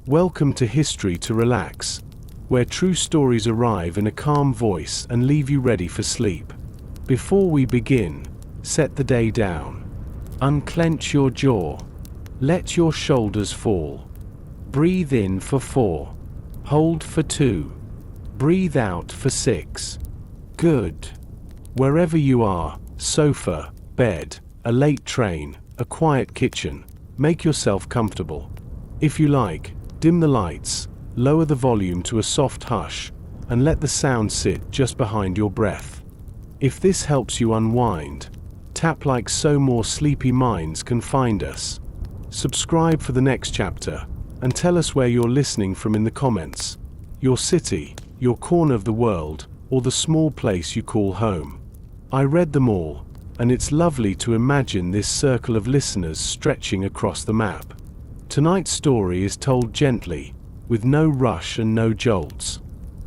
Welcome to History to Relax, where true stories arrive in a calm voice and leave you ready for sleep. Before we begin, set the day down. Unclench your jaw. Let your shoulders fall. Breathe in for 4. Hold for 2. Breathe out for 6. Good. Wherever you are, sofa, bed, a late train, a quiet kitchen, make yourself comfortable. If you like, dim the lights, lower the volume to a soft hush, and let the sound sit just behind your breath. If this helps you unwind, tap like so more sleepy minds can find us. Subscribe for the next chapter, and tell us where you're listening from in the comments. Your city, your corner of the world, or the small place you call home. I read them all, and it's lovely to imagine this circle of listeners stretching across the map. Tonight's story is told gently, with no rush and no jolts.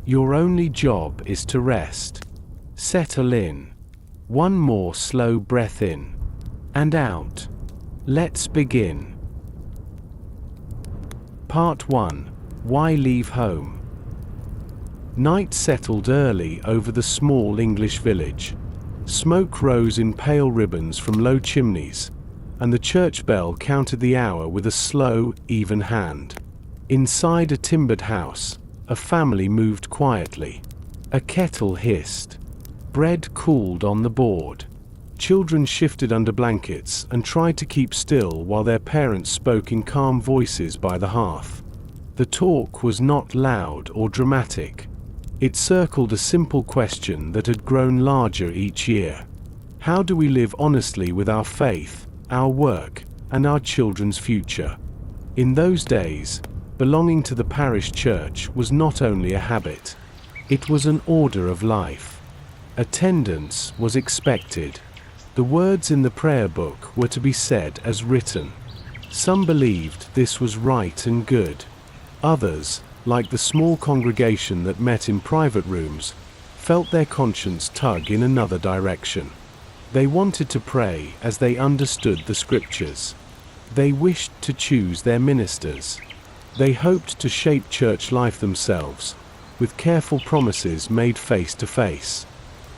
Your only job is to rest. Settle in. One more slow breath in and out. Let's begin. Part 1. Why leave home? Night settled early over the small English village. Smoke rose in pale ribbons from low chimneys, and the church bell counted the hour with a slow, even hand. Inside a timbered house, a family moved quietly. A kettle hissed. Bread cooled on the board. Children shifted under blankets and tried to keep still while their parents spoke in calm voices by the hearth. The talk was not loud or dramatic. It circled a simple question that had grown larger each year. How do we live honestly with our faith, our work, and our children's future? In those days, belonging to the parish church was not only a habit, it was an order of life. Attendance was expected. The words in the prayer book were to be said as written. Some believed this was right and good. Others, like the small congregation that met in private rooms, felt their conscience tug in another direction. They wanted to pray as they understood the scriptures. They wished to choose their ministers. They hoped to shape church life themselves, with careful promises made face to face.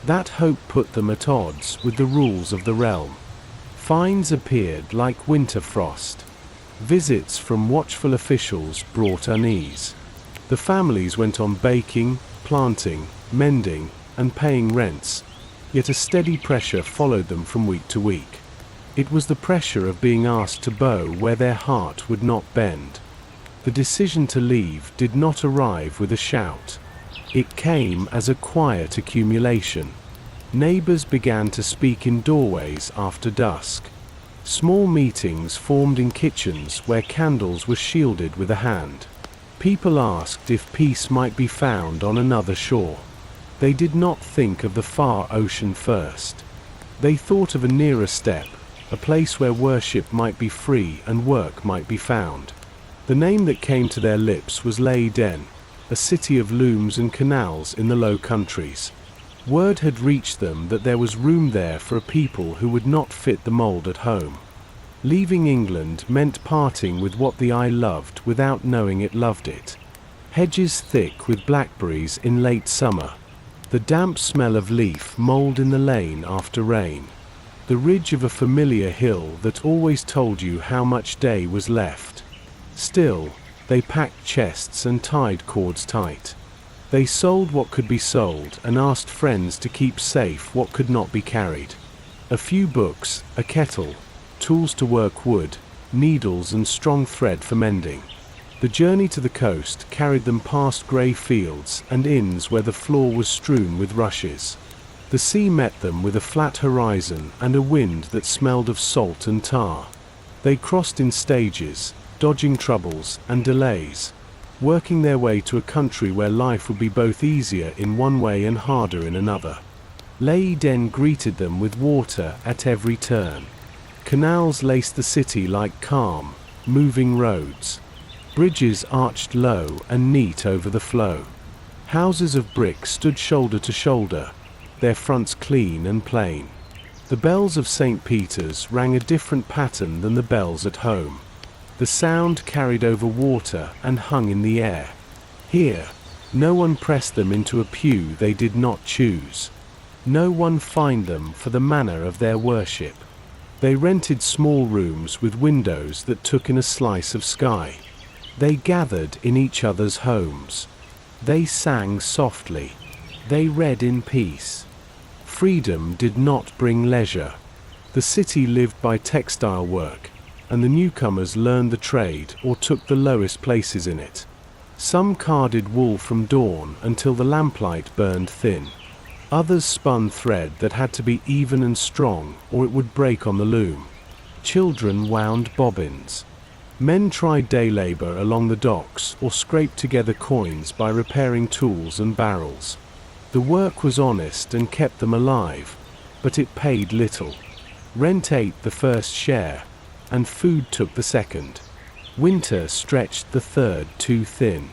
That hope put them at odds with the rules of the realm. Fines appeared like winter frost. Visits from watchful officials brought unease. The families went on baking, planting, mending, and paying rents, yet a steady pressure followed them from week to week. It was the pressure of being asked to bow where their heart would not bend. The decision to leave did not arrive with a shout. It came as a quiet accumulation. Neighbors began to speak in doorways after dusk. Small meetings formed in kitchens where candles were shielded with a hand. People asked if peace might be found on another shore. They did not think of the far ocean first. They thought of a nearer step, a place where worship might be free and work might be found. The name that came to their lips was Leyden, a city of looms and canals in the Low Countries. Word had reached them that there was room there for a people who would not fit the mold at home. Leaving England meant parting with what the eye loved without knowing it loved it. Hedges thick with blackberries in late summer. The damp smell of leaf mold in the lane after rain. The ridge of a familiar hill that always told you how much day was left. Still, they packed chests and tied cords tight. They sold what could be sold and asked friends to keep safe what could not be carried. A few books, a kettle, tools to work wood, needles and strong thread for mending. The journey to the coast carried them past grey fields and inns where the floor was strewn with rushes. The sea met them with a flat horizon and a wind that smelled of salt and tar. They crossed in stages, dodging troubles and delays, working their way to a country where life would be both easier in one way and harder in another. Leyden greeted them with water at every turn. Canals laced the city like calm, moving roads. Bridges arched low and neat over the flow. Houses of brick stood shoulder to shoulder, their fronts clean and plain. The bells of St. Peter's rang a different pattern than the bells at home. The sound carried over water and hung in the air. Here, no one pressed them into a pew they did not choose. No one fined them for the manner of their worship. They rented small rooms with windows that took in a slice of sky. They gathered in each other's homes. They sang softly. They read in peace. Freedom did not bring leisure. The city lived by textile work, and the newcomers learned the trade or took the lowest places in it. Some carded wool from dawn until the lamplight burned thin. Others spun thread that had to be even and strong, or it would break on the loom. Children wound bobbins. Men tried day labor along the docks or scraped together coins by repairing tools and barrels. The work was honest and kept them alive, but it paid little. Rent ate the first share, and food took the second. Winter stretched the third too thin.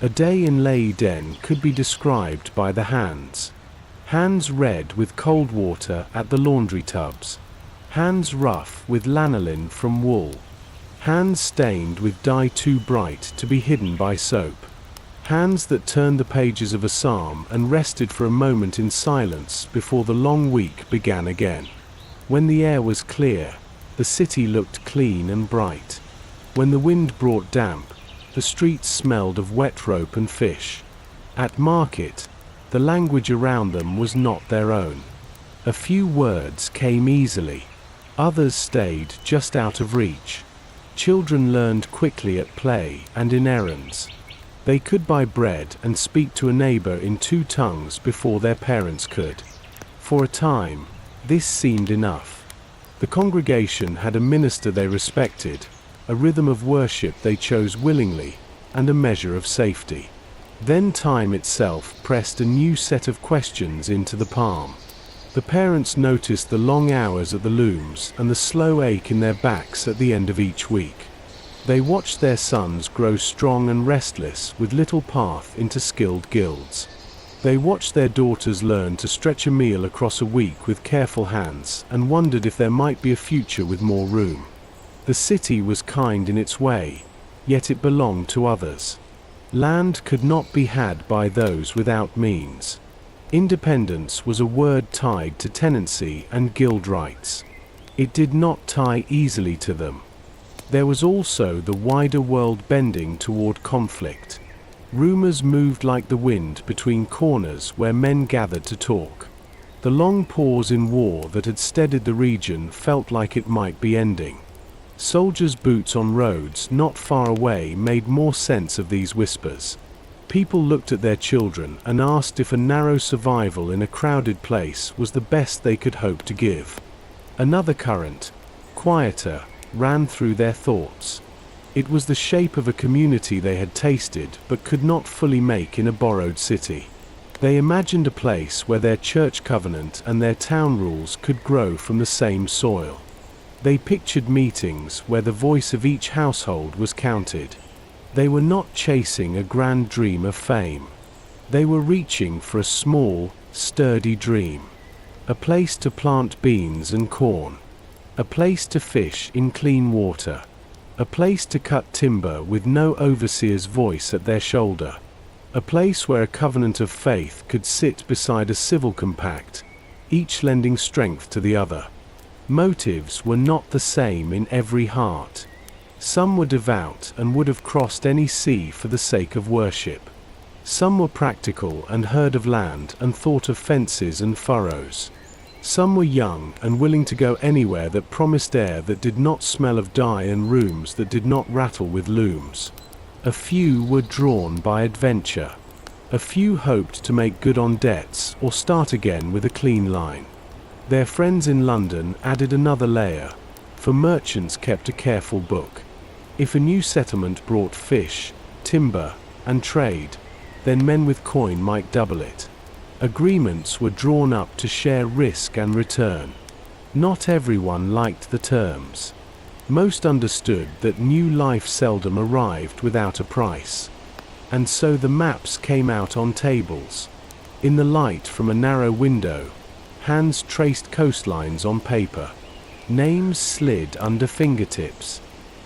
A day in Leyden could be described by the hands. Hands red with cold water at the laundry tubs. Hands rough with lanolin from wool. Hands stained with dye too bright to be hidden by soap. Hands that turned the pages of a psalm and rested for a moment in silence before the long week began again. When the air was clear, the city looked clean and bright. When the wind brought damp, the streets smelled of wet rope and fish. At market, the language around them was not their own. A few words came easily. Others stayed just out of reach. Children learned quickly at play and in errands. They could buy bread and speak to a neighbor in two tongues before their parents could. For a time, this seemed enough. The congregation had a minister they respected, a rhythm of worship they chose willingly, and a measure of safety. Then time itself pressed a new set of questions into the palm. The parents noticed the long hours at the looms and the slow ache in their backs at the end of each week. They watched their sons grow strong and restless with little path into skilled guilds. They watched their daughters learn to stretch a meal across a week with careful hands and wondered if there might be a future with more room. The city was kind in its way, yet it belonged to others. Land could not be had by those without means. Independence was a word tied to tenancy and guild rights. It did not tie easily to them. There was also the wider world bending toward conflict. Rumors moved like the wind between corners where men gathered to talk. The long pause in war that had steadied the region felt like it might be ending. Soldiers' boots on roads not far away made more sense of these whispers. People looked at their children and asked if a narrow survival in a crowded place was the best they could hope to give. Another current, quieter, ran through their thoughts. It was the shape of a community they had tasted but could not fully make in a borrowed city. They imagined a place where their church covenant and their town rules could grow from the same soil. They pictured meetings where the voice of each household was counted. They were not chasing a grand dream of fame. They were reaching for a small, sturdy dream. A place to plant beans and corn. A place to fish in clean water. A place to cut timber with no overseer's voice at their shoulder. A place where a covenant of faith could sit beside a civil compact, each lending strength to the other. Motives were not the same in every heart. Some were devout and would have crossed any sea for the sake of worship. Some were practical and heard of land and thought of fences and furrows. Some were young and willing to go anywhere that promised air that did not smell of dye and rooms that did not rattle with looms. A few were drawn by adventure. A few hoped to make good on debts or start again with a clean line. Their friends in London added another layer, for merchants kept a careful book. If a new settlement brought fish, timber, and trade, then men with coin might double it. Agreements were drawn up to share risk and return. Not everyone liked the terms. Most understood that new life seldom arrived without a price. And so the maps came out on tables. In the light from a narrow window, hands traced coastlines on paper. Names slid under fingertips.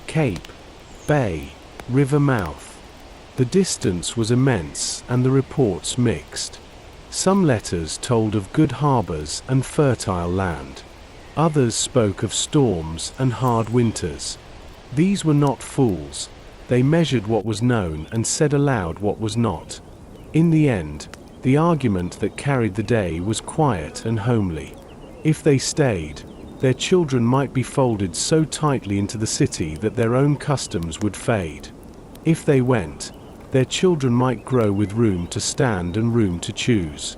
Cape, bay, river mouth. The distance was immense and the reports mixed. Some letters told of good harbors and fertile land. Others spoke of storms and hard winters. These were not fools. They measured what was known and said aloud what was not. In the end, the argument that carried the day was quiet and homely. If they stayed, their children might be folded so tightly into the city that their own customs would fade. If they went, their children might grow with room to stand and room to choose.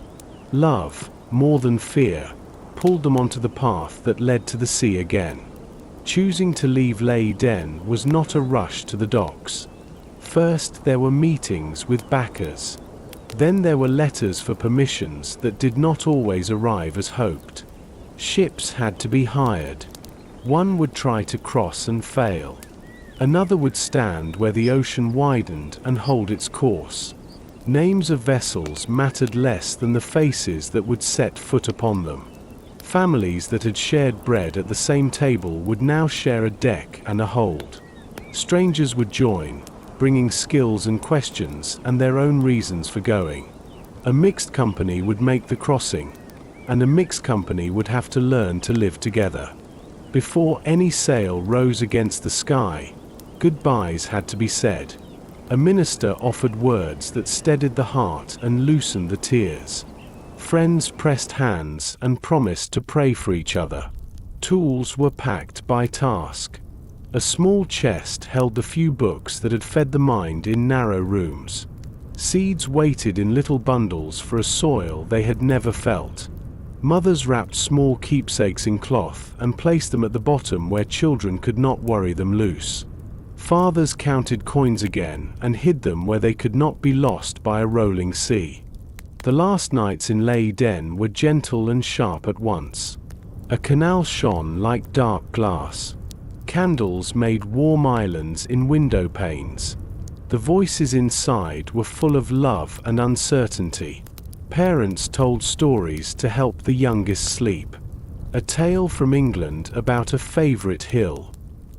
Love, more than fear, pulled them onto the path that led to the sea again. Choosing to leave Leyden was not a rush to the docks. First there were meetings with backers. Then there were letters for permissions that did not always arrive as hoped. Ships had to be hired. One would try to cross and fail. Another would stand where the ocean widened and hold its course. Names of vessels mattered less than the faces that would set foot upon them. Families that had shared bread at the same table would now share a deck and a hold. Strangers would join, bringing skills and questions and their own reasons for going. A mixed company would make the crossing, and a mixed company would have to learn to live together. Before any sail rose against the sky, goodbyes had to be said. A minister offered words that steadied the heart and loosened the tears. Friends pressed hands and promised to pray for each other. Tools were packed by task. A small chest held the few books that had fed the mind in narrow rooms. Seeds waited in little bundles for a soil they had never felt. Mothers wrapped small keepsakes in cloth and placed them at the bottom where children could not worry them loose. Fathers counted coins again and hid them where they could not be lost by a rolling sea. The last nights in Leyden were gentle and sharp at once. A canal shone like dark glass. Candles made warm islands in window panes. The voices inside were full of love and uncertainty. Parents told stories to help the youngest sleep. A tale from England about a favorite hill.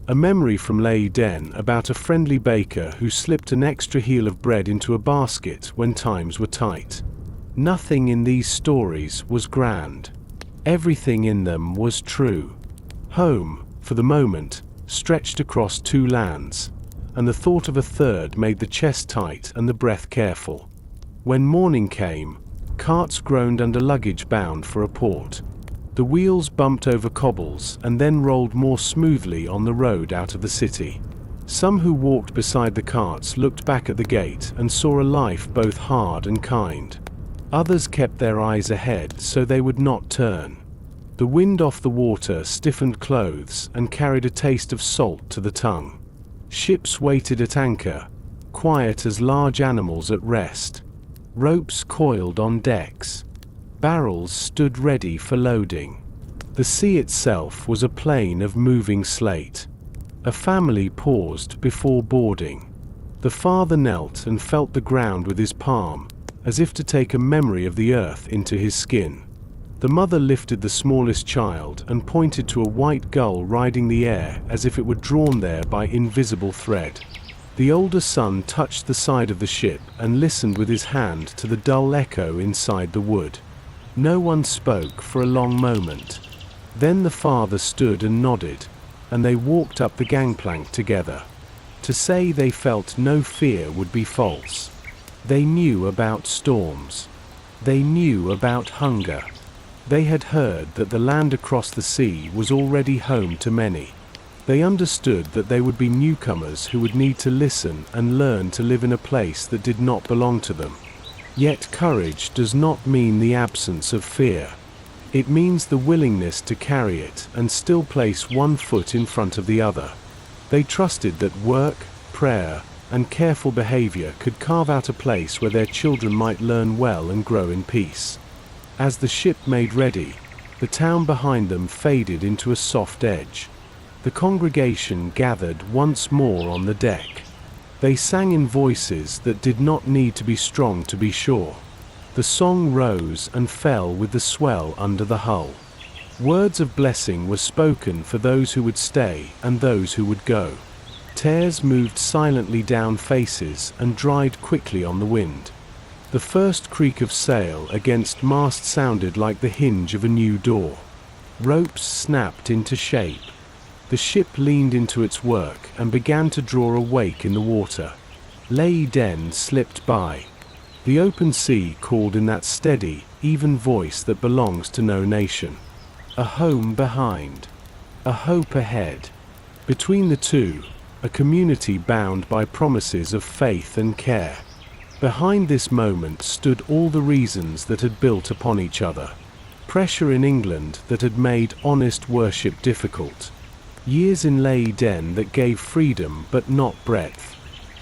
A memory from Leyden about a friendly baker who slipped an extra heel of bread into a basket when times were tight. Nothing in these stories was grand. Everything in them was true. Home, for the moment, stretched across two lands, and the thought of a third made the chest tight and the breath careful. When morning came, carts groaned under luggage bound for a port. The wheels bumped over cobbles and then rolled more smoothly on the road out of the city. Some who walked beside the carts looked back at the gate and saw a life both hard and kind. Others kept their eyes ahead so they would not turn. The wind off the water stiffened clothes and carried a taste of salt to the tongue. Ships waited at anchor, quiet as large animals at rest. Ropes coiled on decks. Barrels stood ready for loading. The sea itself was a plain of moving slate. A family paused before boarding. The father knelt and felt the ground with his palm, as if to take a memory of the earth into his skin. The mother lifted the smallest child and pointed to a white gull riding the air as if it were drawn there by invisible thread. The older son touched the side of the ship and listened with his hand to the dull echo inside the wood. No one spoke for a long moment. Then the father stood and nodded, and they walked up the gangplank together. To say they felt no fear would be false. They knew about storms. They knew about hunger. They had heard that the land across the sea was already home to many. They understood that they would be newcomers who would need to listen and learn to live in a place that did not belong to them. Yet courage does not mean the absence of fear. It means the willingness to carry it and still place one foot in front of the other. They trusted that work, prayer, and careful behavior could carve out a place where their children might learn well and grow in peace. As the ship made ready, the town behind them faded into a soft edge. The congregation gathered once more on the deck. They sang in voices that did not need to be strong to be sure. The song rose and fell with the swell under the hull. Words of blessing were spoken for those who would stay and those who would go. Tears moved silently down faces and dried quickly on the wind. The first creak of sail against mast sounded like the hinge of a new door. Ropes snapped into shape. The ship leaned into its work and began to draw a wake in the water. Leyden slipped by. The open sea called in that steady, even voice that belongs to no nation. A home behind. A hope ahead. Between the two, a community bound by promises of faith and care. Behind this moment stood all the reasons that had built upon each other. Pressure in England that had made honest worship difficult. Years in Leyden that gave freedom but not breadth.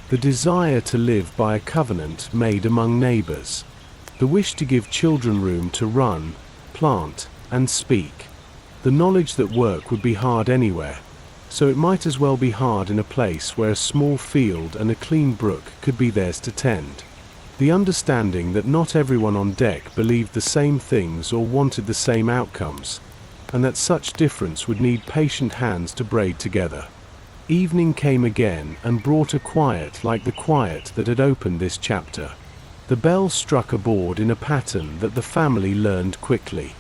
The desire to live by a covenant made among neighbours. The wish to give children room to run, plant, and speak. The knowledge that work would be hard anywhere, so it might as well be hard in a place where a small field and a clean brook could be theirs to tend. The understanding that not everyone on deck believed the same things or wanted the same outcomes, and that such difference would need patient hands to braid together. Evening came again and brought a quiet like the quiet that had opened this chapter. The bell struck aboard in a pattern that the family learned quickly.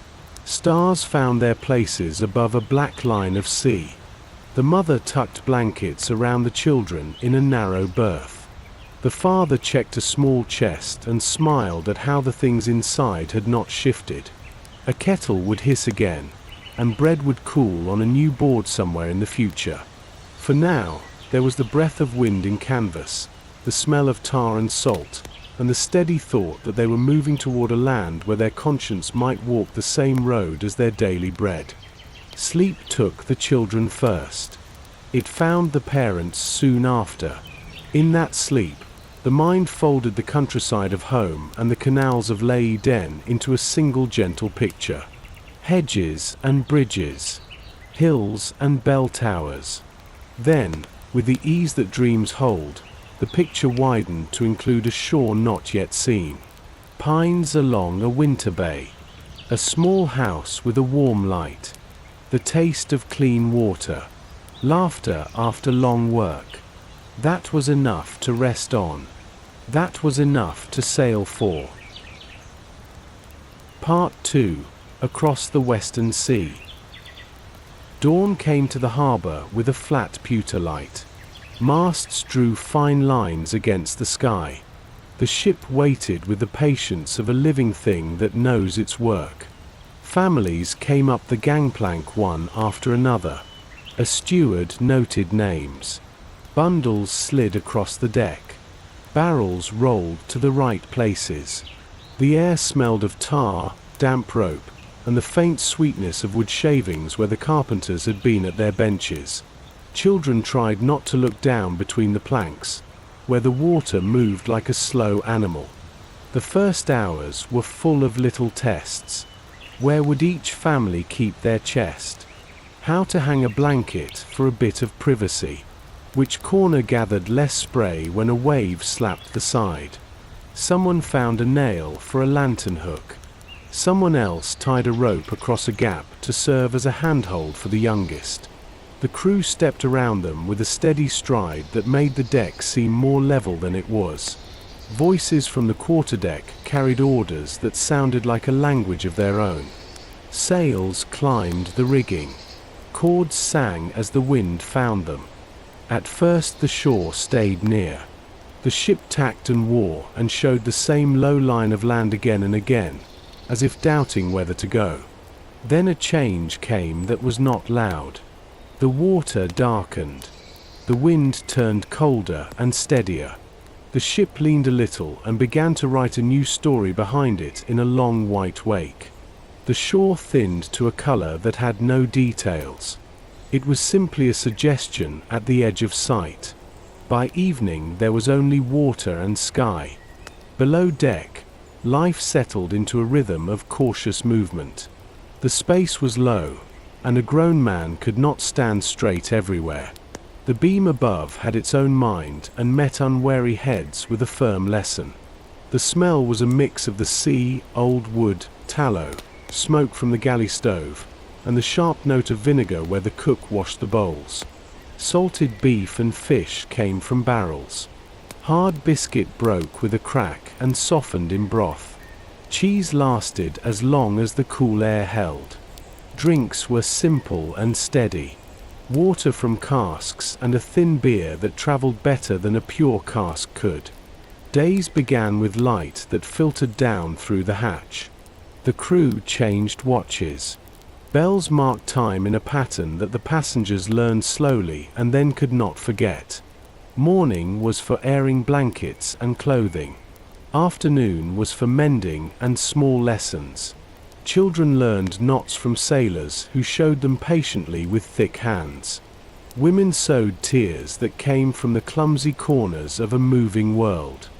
Stars found their places above a black line of sea. The mother tucked blankets around the children in a narrow berth. The father checked a small chest and smiled at how the things inside had not shifted. A kettle would hiss again, and bread would cool on a new board somewhere in the future. For now, there was the breath of wind in canvas, the smell of tar and salt, and the steady thought that they were moving toward a land where their conscience might walk the same road as their daily bread. Sleep took the children first. It found the parents soon after. In that sleep, the mind folded the countryside of home and the canals of Leyden into a single gentle picture. Hedges and bridges, hills and bell towers. Then, with the ease that dreams hold, the picture widened to include a shore not yet seen. Pines along a winter bay. A small house with a warm light. The taste of clean water. Laughter after long work. That was enough to rest on. That was enough to sail for. Part 2. Across the Western Sea. Dawn came to the harbour with a flat pewter light. Masts drew fine lines against the sky. The ship waited with the patience of a living thing that knows its work. Families came up the gangplank one after another. A steward noted names. Bundles slid across the deck. Barrels rolled to the right places. The air smelled of tar, damp rope, and the faint sweetness of wood shavings where the carpenters had been at their benches. Children tried not to look down between the planks, where the water moved like a slow animal. The first hours were full of little tests. Where would each family keep their chest? How to hang a blanket for a bit of privacy? Which corner gathered less spray when a wave slapped the side? Someone found a nail for a lantern hook. Someone else tied a rope across a gap to serve as a handhold for the youngest. The crew stepped around them with a steady stride that made the deck seem more level than it was. Voices from the quarterdeck carried orders that sounded like a language of their own. Sails climbed the rigging. Chords sang as the wind found them. At first the shore stayed near. The ship tacked and wore and showed the same low line of land again and again, as if doubting whether to go. Then a change came that was not loud. The water darkened. The wind turned colder and steadier. The ship leaned a little and began to write a new story behind it in a long white wake. The shore thinned to a color that had no details. It was simply a suggestion at the edge of sight. By evening there was only water and sky. Below deck, life settled into a rhythm of cautious movement. The space was low, and a grown man could not stand straight everywhere. The beam above had its own mind and met unwary heads with a firm lesson. The smell was a mix of the sea, old wood, tallow, smoke from the galley stove, and the sharp note of vinegar where the cook washed the bowls. Salted beef and fish came from barrels. Hard biscuit broke with a crack and softened in broth. Cheese lasted as long as the cool air held. Drinks were simple and steady. Water from casks and a thin beer that traveled better than a pure cask could. Days began with light that filtered down through the hatch. The crew changed watches. Bells marked time in a pattern that the passengers learned slowly and then could not forget. Morning was for airing blankets and clothing. Afternoon was for mending and small lessons. Children learned knots from sailors who showed them patiently with thick hands. Women sewed tears that came from the clumsy corners of a moving world.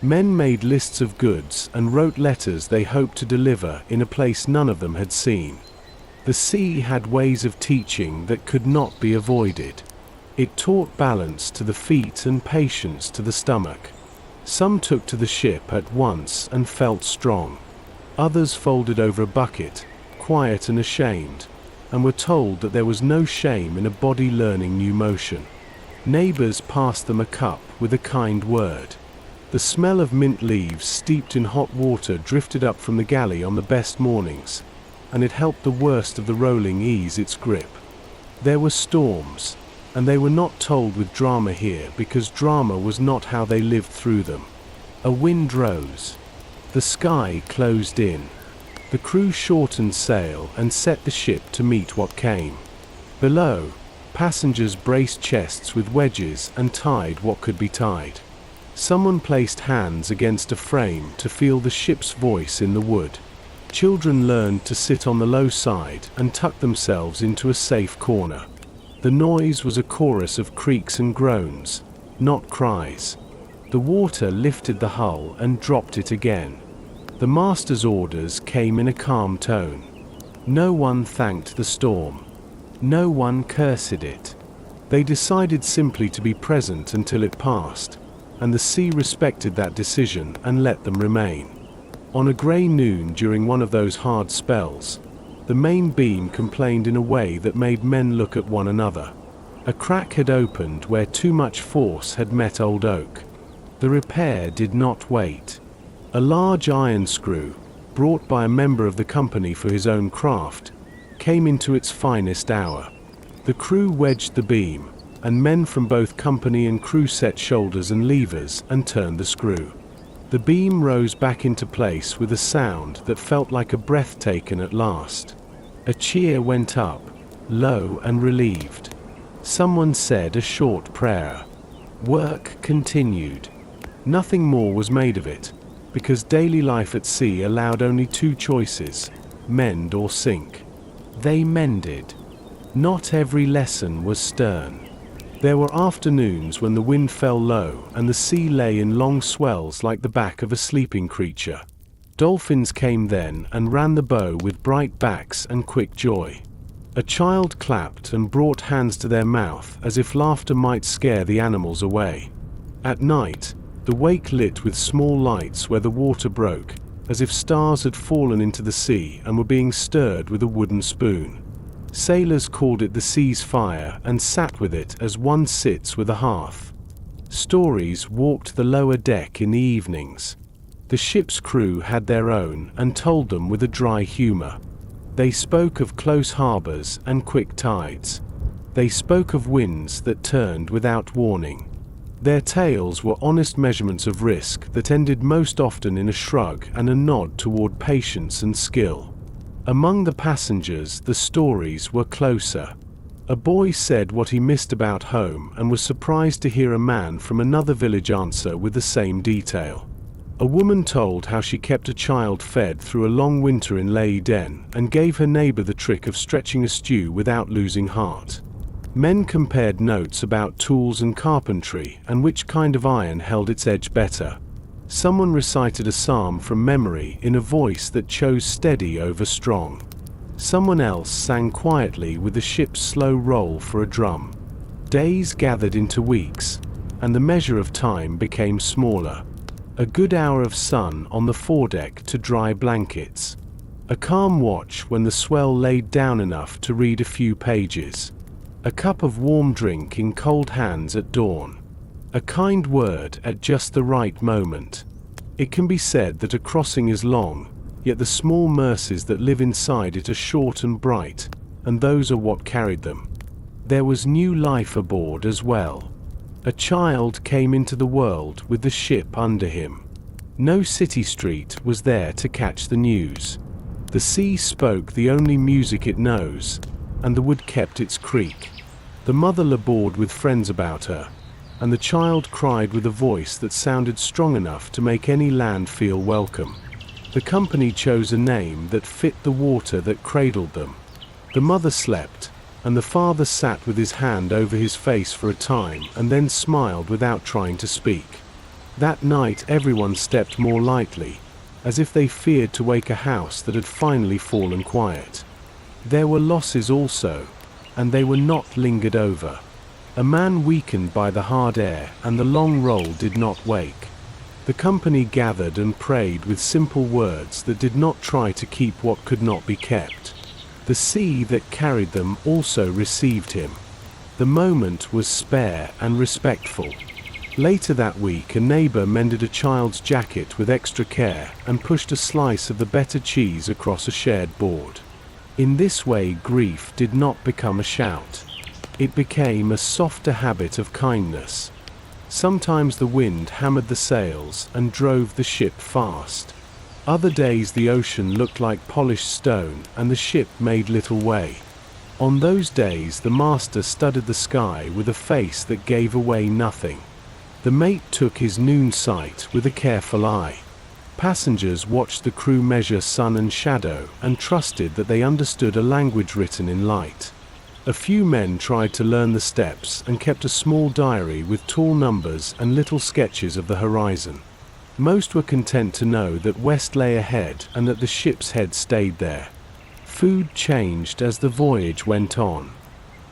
Men made lists of goods and wrote letters they hoped to deliver in a place none of them had seen. The sea had ways of teaching that could not be avoided. It taught balance to the feet and patience to the stomach. Some took to the ship at once and felt strong. Others folded over a bucket, quiet and ashamed, and were told that there was no shame in a body learning new motion. Neighbors passed them a cup with a kind word. The smell of mint leaves steeped in hot water drifted up from the galley on the best mornings, and it helped the worst of the rolling ease its grip. There were storms, and they were not told with drama here because drama was not how they lived through them. A wind rose. The sky closed in. The crew shortened sail and set the ship to meet what came. Below, passengers braced chests with wedges and tied what could be tied. Someone placed hands against a frame to feel the ship's voice in the wood. Children learned to sit on the low side and tuck themselves into a safe corner. The noise was a chorus of creaks and groans, not cries. The water lifted the hull and dropped it again. The master's orders came in a calm tone. No one thanked the storm. No one cursed it. They decided simply to be present until it passed, and the sea respected that decision and let them remain. On a grey noon during one of those hard spells, the main beam complained in a way that made men look at one another. A crack had opened where too much force had met old oak. The repair did not wait. A large iron screw, brought by a member of the company for his own craft, came into its finest hour. The crew wedged the beam, and men from both company and crew set shoulders and levers and turned the screw. The beam rose back into place with a sound that felt like a breath taken at last. A cheer went up, low and relieved. Someone said a short prayer. Work continued. Nothing more was made of it, because daily life at sea allowed only two choices: mend or sink. They mended. Not every lesson was stern. There were afternoons when the wind fell low and the sea lay in long swells like the back of a sleeping creature. Dolphins came then and ran the bow with bright backs and quick joy. A child clapped and brought hands to their mouth as if laughter might scare the animals away. At night, the wake lit with small lights where the water broke, as if stars had fallen into the sea and were being stirred with a wooden spoon. Sailors called it the sea's fire and sat with it as one sits with a hearth. Stories walked the lower deck in the evenings. The ship's crew had their own and told them with a dry humor. They spoke of close harbors and quick tides. They spoke of winds that turned without warning. Their tales were honest measurements of risk that ended most often in a shrug and a nod toward patience and skill. Among the passengers, the stories were closer. A boy said what he missed about home and was surprised to hear a man from another village answer with the same detail. A woman told how she kept a child fed through a long winter in Leyden and gave her neighbor the trick of stretching a stew without losing heart. Men compared notes about tools and carpentry and which kind of iron held its edge better. Someone recited a psalm from memory in a voice that chose steady over strong. Someone else sang quietly with the ship's slow roll for a drum. Days gathered into weeks, and the measure of time became smaller. A good hour of sun on the foredeck to dry blankets. A calm watch when the swell laid down enough to read a few pages. A cup of warm drink in cold hands at dawn. A kind word at just the right moment. It can be said that a crossing is long, yet the small mercies that live inside it are short and bright, and those are what carried them. There was new life aboard as well. A child came into the world with the ship under him. No city street was there to catch the news. The sea spoke the only music it knows, and the wood kept its creak. The mother labored with friends about her, and the child cried with a voice that sounded strong enough to make any land feel welcome. The company chose a name that fit the water that cradled them. The mother slept, and the father sat with his hand over his face for a time and then smiled without trying to speak. That night everyone stepped more lightly, as if they feared to wake a house that had finally fallen quiet. There were losses also, and they were not lingered over. A man weakened by the hard air and the long roll did not wake. The company gathered and prayed with simple words that did not try to keep what could not be kept. The sea that carried them also received him. The moment was spare and respectful. Later that week, a neighbor mended a child's jacket with extra care and pushed a slice of the better cheese across a shared board. In this way, grief did not become a shout. It became a softer habit of kindness. Sometimes the wind hammered the sails and drove the ship fast. Other days the ocean looked like polished stone and the ship made little way. On those days the master studied the sky with a face that gave away nothing. The mate took his noon sight with a careful eye. Passengers watched the crew measure sun and shadow and trusted that they understood a language written in light. A few men tried to learn the steps and kept a small diary with tall numbers and little sketches of the horizon. Most were content to know that west lay ahead and that the ship's head stayed there. Food changed as the voyage went on.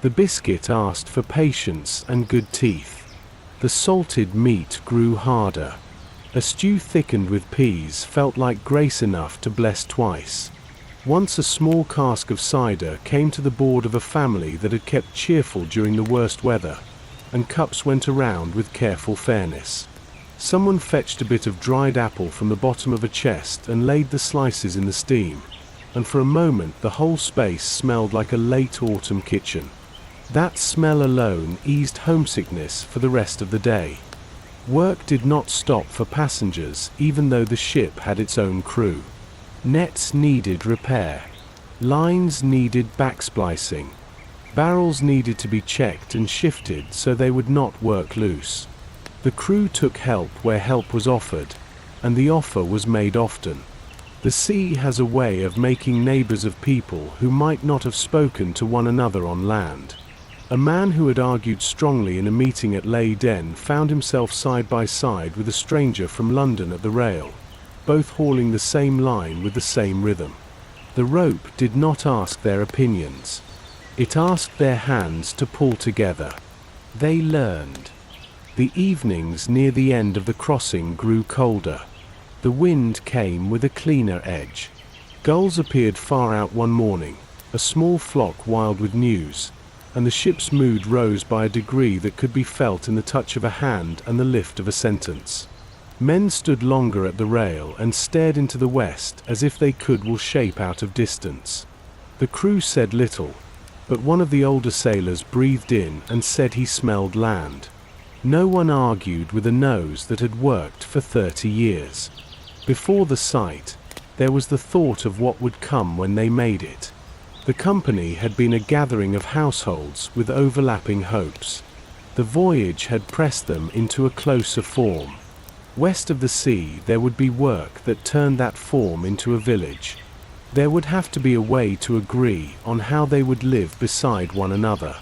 The biscuit asked for patience and good teeth. The salted meat grew harder. A stew thickened with peas felt like grace enough to bless twice. Once a small cask of cider came to the board of a family that had kept cheerful during the worst weather, and cups went around with careful fairness. Someone fetched a bit of dried apple from the bottom of a chest and laid the slices in the steam, and for a moment the whole space smelled like a late autumn kitchen. That smell alone eased homesickness for the rest of the day. Work did not stop for passengers, even though the ship had its own crew. Nets needed repair. Lines needed backsplicing. Barrels needed to be checked and shifted so they would not work loose. The crew took help where help was offered, and the offer was made often. The sea has a way of making neighbors of people who might not have spoken to one another on land. A man who had argued strongly in a meeting at Leyden found himself side by side with a stranger from London at the rail, both hauling the same line with the same rhythm. The rope did not ask their opinions. It asked their hands to pull together. They learned. The evenings near the end of the crossing grew colder. The wind came with a cleaner edge. Gulls appeared far out one morning, a small flock wild with news, and the ship's mood rose by a degree that could be felt in the touch of a hand and the lift of a sentence. Men stood longer at the rail and stared into the west as if they will shape out of distance. The crew said little, but one of the older sailors breathed in and said he smelled land. No one argued with a nose that had worked for 30 years. Before the sight, there was the thought of what would come when they made it. The company had been a gathering of households with overlapping hopes. The voyage had pressed them into a closer form. West of the sea there would be work that turned that form into a village. There would have to be a way to agree on how they would live beside one another.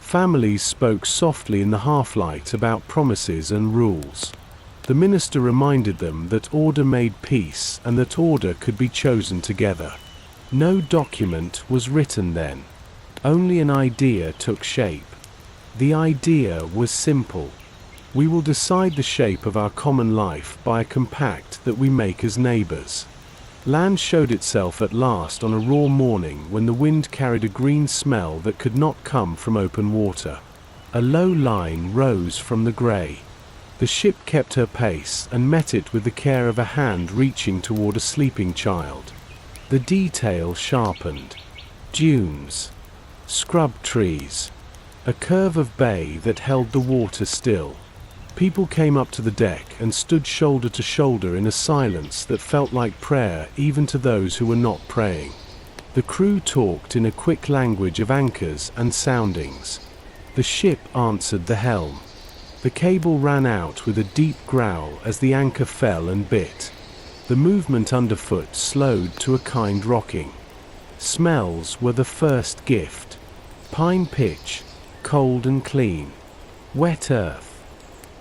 Families spoke softly in the half-light about promises and rules. The minister reminded them that order made peace and that order could be chosen together. No document was written then. Only an idea took shape. The idea was simple. We will decide the shape of our common life by a compact that we make as neighbors. Land showed itself at last on a raw morning when the wind carried a green smell that could not come from open water. A low line rose from the grey. The ship kept her pace and met it with the care of a hand reaching toward a sleeping child. The detail sharpened. Dunes. Scrub trees. A curve of bay that held the water still. People came up to the deck and stood shoulder to shoulder in a silence that felt like prayer even to those who were not praying. The crew talked in a quick language of anchors and soundings. The ship answered the helm. The cable ran out with a deep growl as the anchor fell and bit. The movement underfoot slowed to a kind rocking. Smells were the first gift. Pine pitch, cold and clean. Wet earth.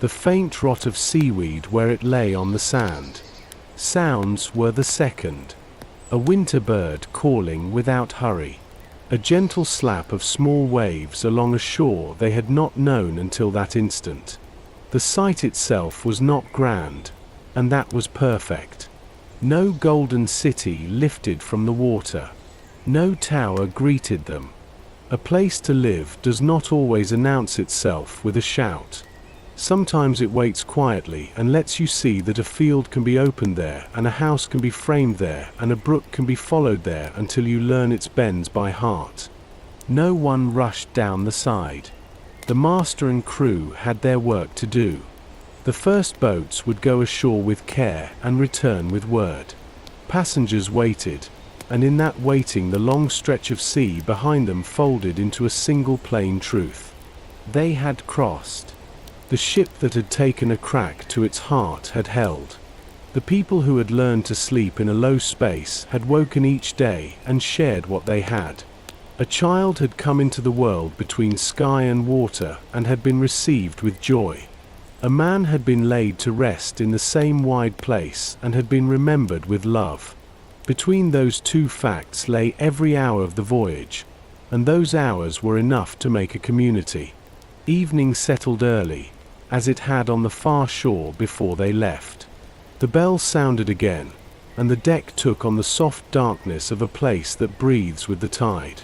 The faint rot of seaweed where it lay on the sand. Sounds were the second. A winter bird calling without hurry. A gentle slap of small waves along a shore they had not known until that instant. The sight itself was not grand, and that was perfect. No golden city lifted from the water. No tower greeted them. A place to live does not always announce itself with a shout. Sometimes it waits quietly and lets you see that a field can be opened there, and a house can be framed there, and a brook can be followed there until you learn its bends by heart. No one rushed down the side. The master and crew had their work to do. The first boats would go ashore with care and return with word. Passengers waited, and in that waiting the long stretch of sea behind them folded into a single plain truth. They had crossed. The ship that had taken a crack to its heart had held. The people who had learned to sleep in a low space had woken each day and shared what they had. A child had come into the world between sky and water and had been received with joy. A man had been laid to rest in the same wide place and had been remembered with love. Between those two facts lay every hour of the voyage, and those hours were enough to make a community. Evening settled early, as it had on the far shore before they left. The bell sounded again, and the deck took on the soft darkness of a place that breathes with the tide.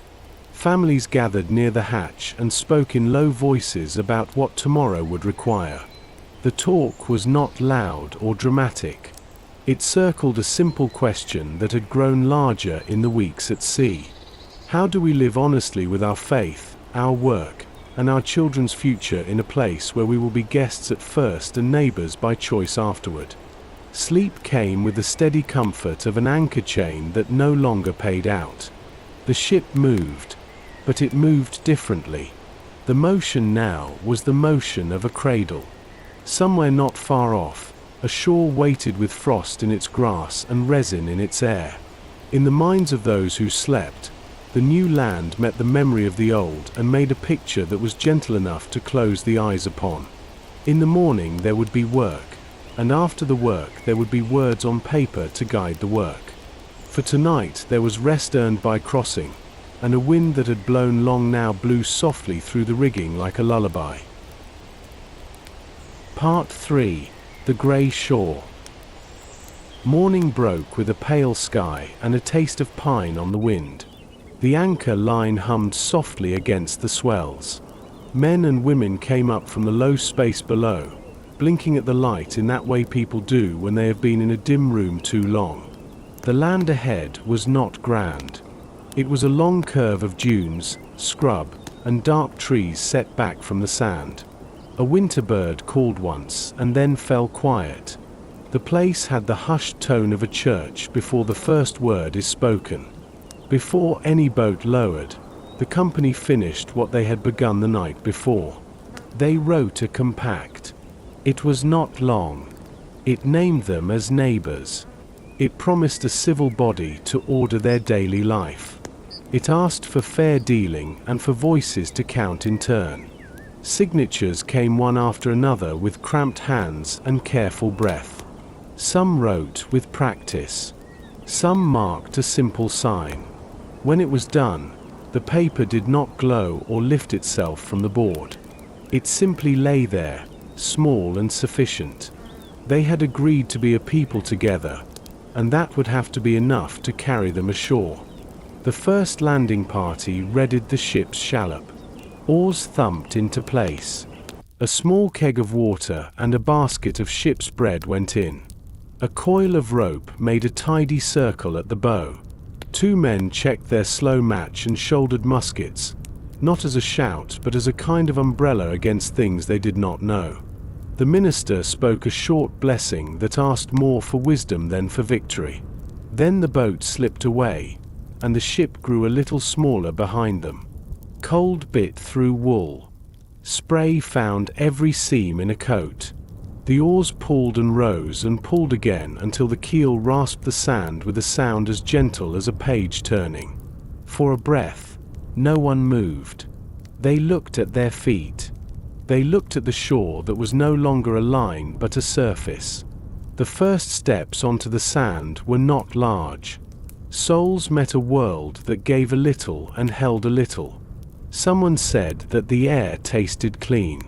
Families gathered near the hatch and spoke in low voices about what tomorrow would require. The talk was not loud or dramatic. It circled a simple question that had grown larger in the weeks at sea. How do we live honestly with our faith, our work, and our children's future in a place where we will be guests at first and neighbors by choice afterward? Sleep came with the steady comfort of an anchor chain that no longer paid out. The ship moved, but it moved differently. The motion now was the motion of a cradle. Somewhere not far off, a shore waited with frost in its grass and resin in its air. In the minds of those who slept, the new land met the memory of the old and made a picture that was gentle enough to close the eyes upon. In the morning there would be work, and after the work there would be words on paper to guide the work. For tonight there was rest earned by crossing, and a wind that had blown long now blew softly through the rigging like a lullaby. Part 3. The Grey Shore. Morning broke with a pale sky and a taste of pine on the wind. The anchor line hummed softly against the swells. Men and women came up from the low space below, blinking at the light in that way people do when they have been in a dim room too long. The land ahead was not grand. It was a long curve of dunes, scrub, and dark trees set back from the sand. A winter bird called once and then fell quiet. The place had the hushed tone of a church before the first word is spoken. Before any boat lowered, the company finished what they had begun the night before. They wrote a compact. It was not long. It named them as neighbors. It promised a civil body to order their daily life. It asked for fair dealing and for voices to count in turn. Signatures came one after another with cramped hands and careful breath. Some wrote with practice. Some marked a simple sign. When it was done, the paper did not glow or lift itself from the board. It simply lay there, small and sufficient. They had agreed to be a people together, and that would have to be enough to carry them ashore. The first landing party readied the ship's shallop. Oars thumped into place. A small keg of water and a basket of ship's bread went in. A coil of rope made a tidy circle at the bow. 2 men checked their slow match and shouldered muskets, not as a shout but as a kind of umbrella against things they did not know. The minister spoke a short blessing that asked more for wisdom than for victory. Then the boat slipped away, and the ship grew a little smaller behind them. Cold bit through wool. Spray found every seam in a coat. The oars pulled and rose and pulled again until the keel rasped the sand with a sound as gentle as a page turning. For a breath, no one moved. They looked at their feet. They looked at the shore that was no longer a line but a surface. The first steps onto the sand were not large. Souls met a world that gave a little and held a little. Someone said that the air tasted clean.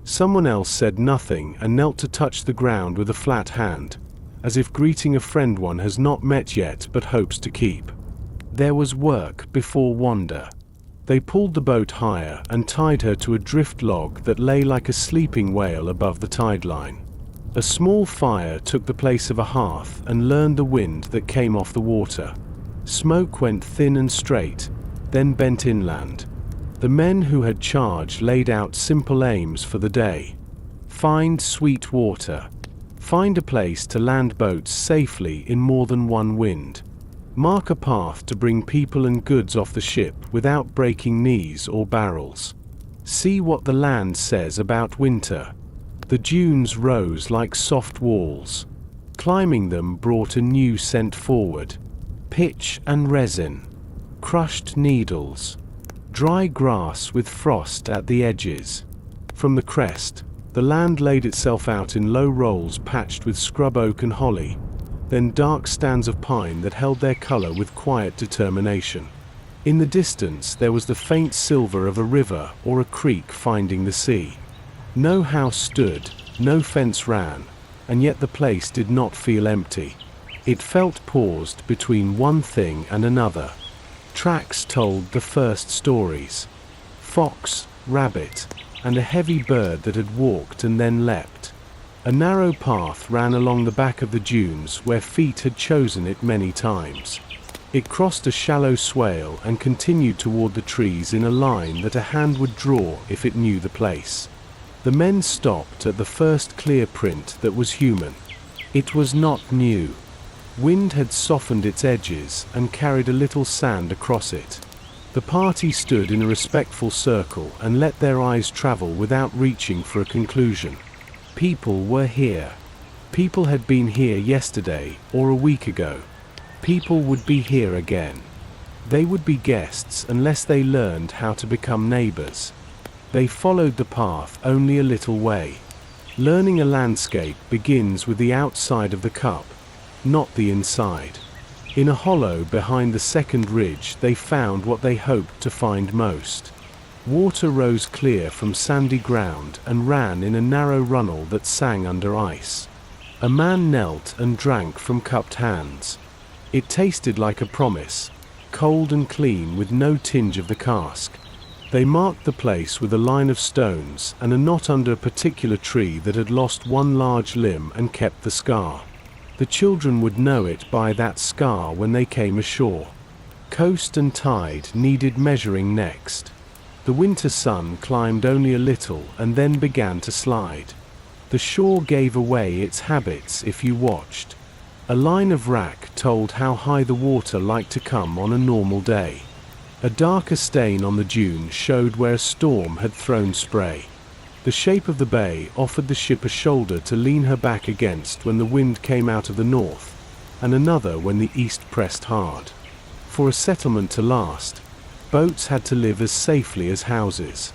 Someone else said nothing and knelt to touch the ground with a flat hand, as if greeting a friend one has not met yet but hopes to keep. There was work before wonder. They pulled the boat higher and tied her to a drift log that lay like a sleeping whale above the tide line. A small fire took the place of a hearth and learned the wind that came off the water. Smoke went thin and straight, then bent inland. The men who had charge laid out simple aims for the day. Find sweet water. Find a place to land boats safely in more than one wind. Mark a path to bring people and goods off the ship without breaking knees or barrels. See what the land says about winter. The dunes rose like soft walls. Climbing them brought a new scent forward. Pitch and resin. Crushed needles. Dry grass with frost at the edges. From the crest, the land laid itself out in low rolls patched with scrub oak and holly, then dark stands of pine that held their color with quiet determination. In the distance there was the faint silver of a river or a creek finding the sea. No house stood, no fence ran, and yet the place did not feel empty. It felt paused between one thing and another. Tracks told the first stories. Fox, rabbit, and a heavy bird that had walked and then leapt. A narrow path ran along the back of the dunes where feet had chosen it many times. It crossed a shallow swale and continued toward the trees in a line that a hand would draw if it knew the place. The men stopped at the first clear print that was human. It was not new. Wind had softened its edges and carried a little sand across it. The party stood in a respectful circle and let their eyes travel without reaching for a conclusion. People were here. People had been here yesterday or a week ago. People would be here again. They would be guests unless they learned how to become neighbors. They followed the path only a little way. Learning a landscape begins with the outside of the cup, not the inside. In a hollow behind the second ridge they found what they hoped to find most. Water rose clear from sandy ground and ran in a narrow runnel that sang under ice. A man knelt and drank from cupped hands. It tasted like a promise, cold and clean with no tinge of the cask. They marked the place with a line of stones and a knot under a particular tree that had lost one large limb and kept the scar. The children would know it by that scar when they came ashore. Coast and tide needed measuring next. The winter sun climbed only a little and then began to slide. The shore gave away its habits if you watched. A line of wrack told how high the water liked to come on a normal day. A darker stain on the dune showed where a storm had thrown spray. The shape of the bay offered the ship a shoulder to lean her back against when the wind came out of the north, and another when the east pressed hard. For a settlement to last, boats had to live as safely as houses.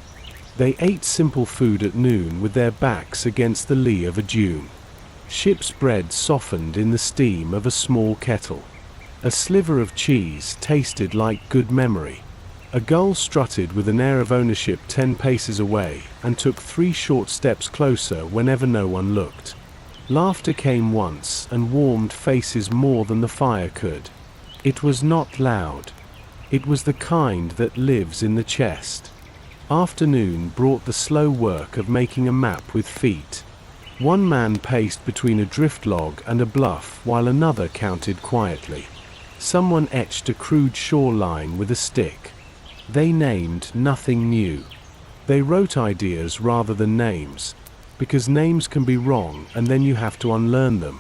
They ate simple food at noon with their backs against the lee of a dune. Ship's bread softened in the steam of a small kettle. A sliver of cheese tasted like good memory. A gull strutted with an air of ownership 10 paces away and took 3 short steps closer whenever no one looked. Laughter came once and warmed faces more than the fire could. It was not loud. It was the kind that lives in the chest. Afternoon brought the slow work of making a map with feet. One man paced between a drift log and a bluff while another counted quietly. Someone etched a crude shoreline with a stick. They named nothing new. They wrote ideas rather than names, because names can be wrong and then you have to unlearn them.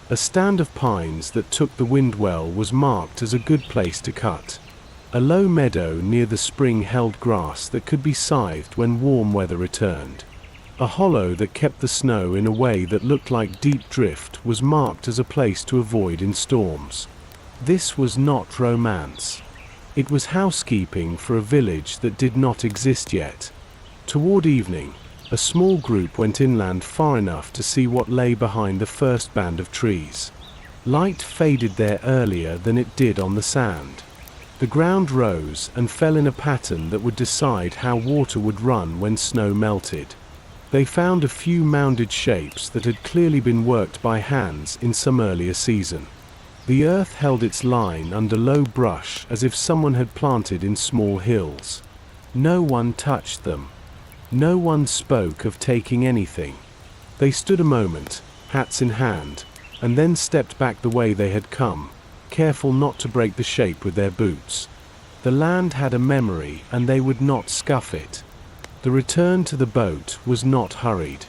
A stand of pines that took the wind well was marked as a good place to cut. A low meadow near the spring held grass that could be scythed when warm weather returned. A hollow that kept the snow in a way that looked like deep drift was marked as a place to avoid in storms. This was not romance. It was housekeeping for a village that did not exist yet. Toward evening, a small group went inland far enough to see what lay behind the first band of trees. Light faded there earlier than it did on the sand. The ground rose and fell in a pattern that would decide how water would run when snow melted. They found a few mounded shapes that had clearly been worked by hands in some earlier season. The earth held its line under low brush as if someone had planted in small hills. No one touched them. No one spoke of taking anything. They stood a moment, hats in hand, and then stepped back the way they had come, careful not to break the shape with their boots. The land had a memory and they would not scuff it. The return to the boat was not hurried.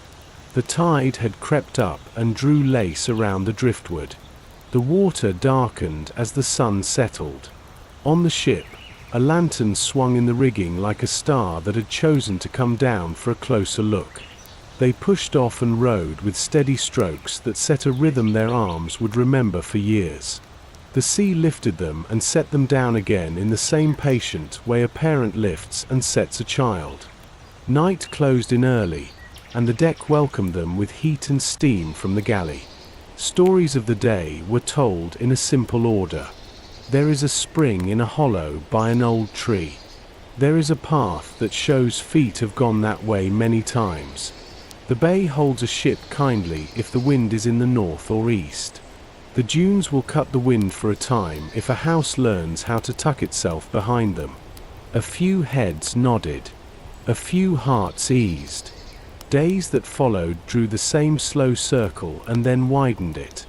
The tide had crept up and drew lace around the driftwood. The water darkened as the sun settled. On the ship, a lantern swung in the rigging like a star that had chosen to come down for a closer look. They pushed off and rowed with steady strokes that set a rhythm their arms would remember for years. The sea lifted them and set them down again in the same patient way a parent lifts and sets a child. Night closed in early, and the deck welcomed them with heat and steam from the galley. Stories of the day were told in a simple order. There is a spring in a hollow by an old tree. There is a path that shows feet have gone that way many times. The bay holds a ship kindly if the wind is in the north or east. The dunes will cut the wind for a time if a house learns how to tuck itself behind them. A few heads nodded. A few hearts eased. Days that followed drew the same slow circle and then widened it.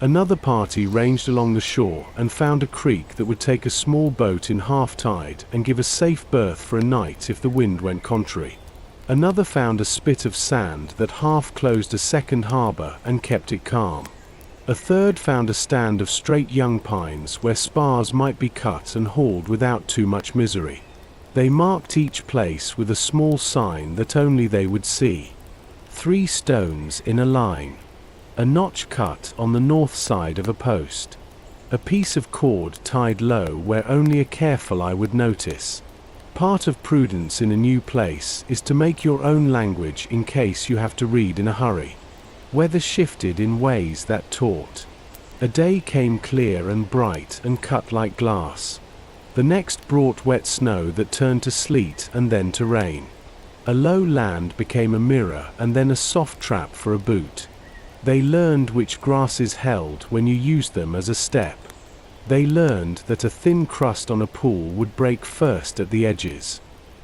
Another party ranged along the shore and found a creek that would take a small boat in half tide and give a safe berth for a night if the wind went contrary. Another found a spit of sand that half closed a second harbor and kept it calm. A third found a stand of straight young pines where spars might be cut and hauled without too much misery. They marked each place with a small sign that only they would see. 3 stones in a line. A notch cut on the north side of a post. A piece of cord tied low where only a careful eye would notice. Part of prudence in a new place is to make your own language in case you have to read in a hurry. Weather shifted in ways that taught. A day came clear and bright and cut like glass. The next brought wet snow that turned to sleet and then to rain. A low land became a mirror and then a soft trap for a boot. They learned which grasses held when you used them as a step. They learned that a thin crust on a pool would break first at the edges.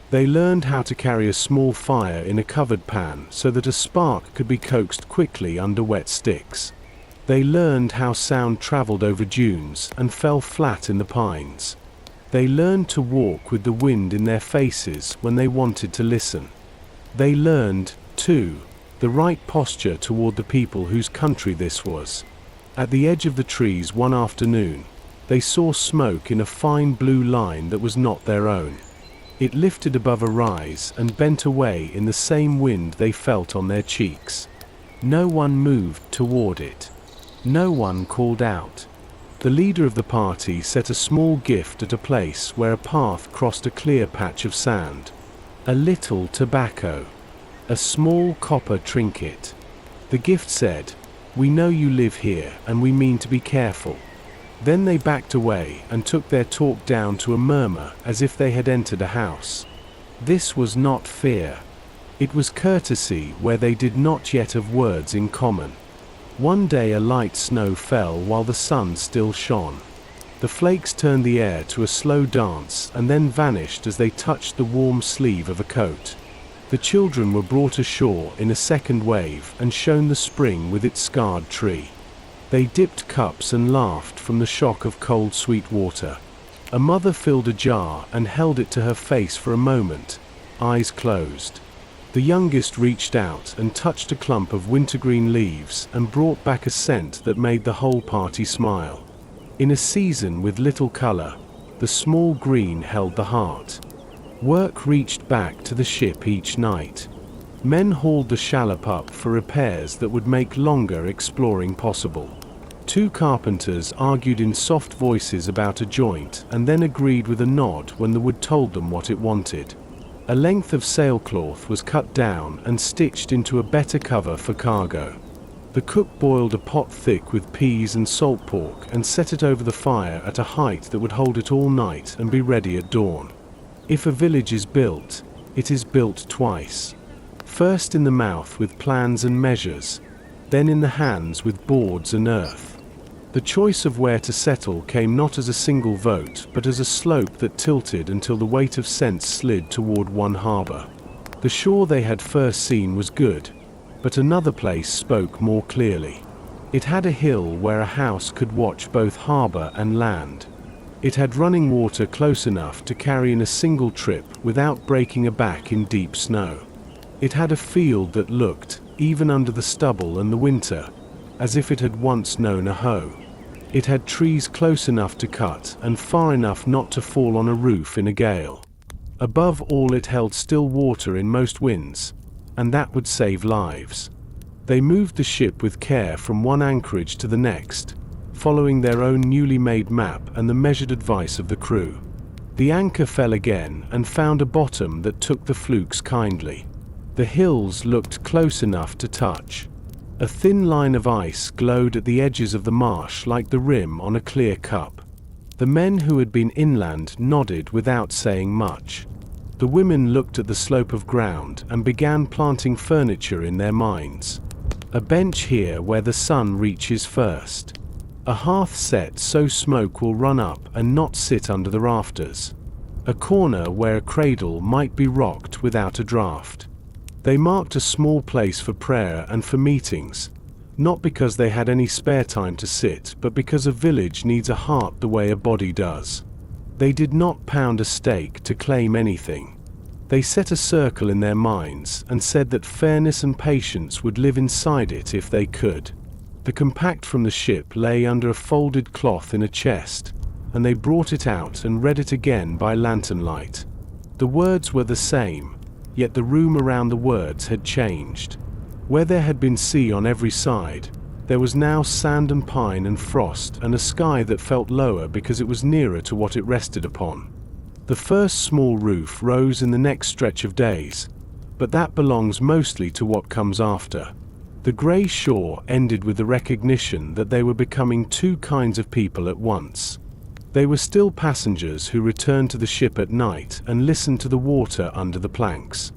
They learned how to carry a small fire in a covered pan so that a spark could be coaxed quickly under wet sticks. They learned how sound traveled over dunes and fell flat in the pines. They learned to walk with the wind in their faces when they wanted to listen. They learned, too, the right posture toward the people whose country this was. At the edge of the trees one afternoon, they saw smoke in a fine blue line that was not their own. It lifted above a rise and bent away in the same wind they felt on their cheeks. No one moved toward it. No one called out. The leader of the party set a small gift at a place where a path crossed a clear patch of sand. A little tobacco. A small copper trinket. The gift said, "We know you live here and we mean to be careful." Then they backed away and took their talk down to a murmur as if they had entered a house. This was not fear. It was courtesy where they did not yet have words in common. One day a light snow fell while the sun still shone. The flakes turned the air to a slow dance and then vanished as they touched the warm sleeve of a coat. The children were brought ashore in a second wave and shown the spring with its scarred tree. They dipped cups and laughed from the shock of cold sweet water. A mother filled a jar and held it to her face for a moment, eyes closed. The youngest reached out and touched a clump of wintergreen leaves and brought back a scent that made the whole party smile. In a season with little color, the small green held the heart. Work reached back to the ship each night. Men hauled the shallop up for repairs that would make longer exploring possible. Two carpenters argued in soft voices about a joint and then agreed with a nod when the wood told them what it wanted. A length of sailcloth was cut down and stitched into a better cover for cargo. The cook boiled a pot thick with peas and salt pork and set it over the fire at a height that would hold it all night and be ready at dawn. If a village is built, it is built twice. First in the mouth with plans and measures, then in the hands with boards and earth. The choice of where to settle came not as a single vote, but as a slope that tilted until the weight of sense slid toward one harbor. The shore they had first seen was good, but another place spoke more clearly. It had a hill where a house could watch both harbor and land. It had running water close enough to carry in a single trip without breaking a back in deep snow. It had a field that looked, even under the stubble and the winter, as if it had once known a hoe. It had trees close enough to cut and far enough not to fall on a roof in a gale. Above all, it held still water in most winds, and that would save lives. They moved the ship with care from one anchorage to the next, following their own newly made map and the measured advice of the crew. The anchor fell again and found a bottom that took the flukes kindly. The hills looked close enough to touch. A thin line of ice glowed at the edges of the marsh like the rim on a clear cup. The men who had been inland nodded without saying much. The women looked at the slope of ground and began planting furniture in their minds. A bench here where the sun reaches first. A hearth set so smoke will run up and not sit under the rafters. A corner where a cradle might be rocked without a draught. They marked a small place for prayer and for meetings, not because they had any spare time to sit, but because a village needs a heart the way a body does. They did not pound a stake to claim anything. They set a circle in their minds and said that fairness and patience would live inside it if they could. The compact from the ship lay under a folded cloth in a chest, and they brought it out and read it again by lantern light. The words were the same, yet the room around the words had changed. Where there had been sea on every side, there was now sand and pine and frost and a sky that felt lower because it was nearer to what it rested upon. The first small roof rose in the next stretch of days, but that belongs mostly to what comes after. The grey shore ended with the recognition that they were becoming two kinds of people at once. They were still passengers who returned to the ship at night and listened to the water under the planks.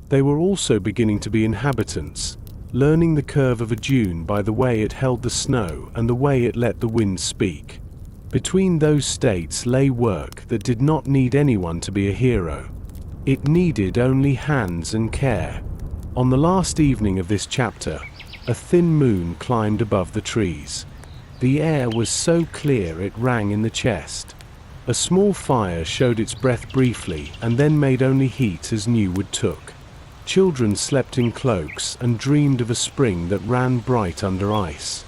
They were also beginning to be inhabitants, learning the curve of a dune by the way it held the snow and the way it let the wind speak. Between those states lay work that did not need anyone to be a hero. It needed only hands and care. On the last evening of this chapter, a thin moon climbed above the trees. The air was so clear it rang in the chest. A small fire showed its breath briefly and then made only heat as new wood took. Children slept in cloaks and dreamed of a spring that ran bright under ice.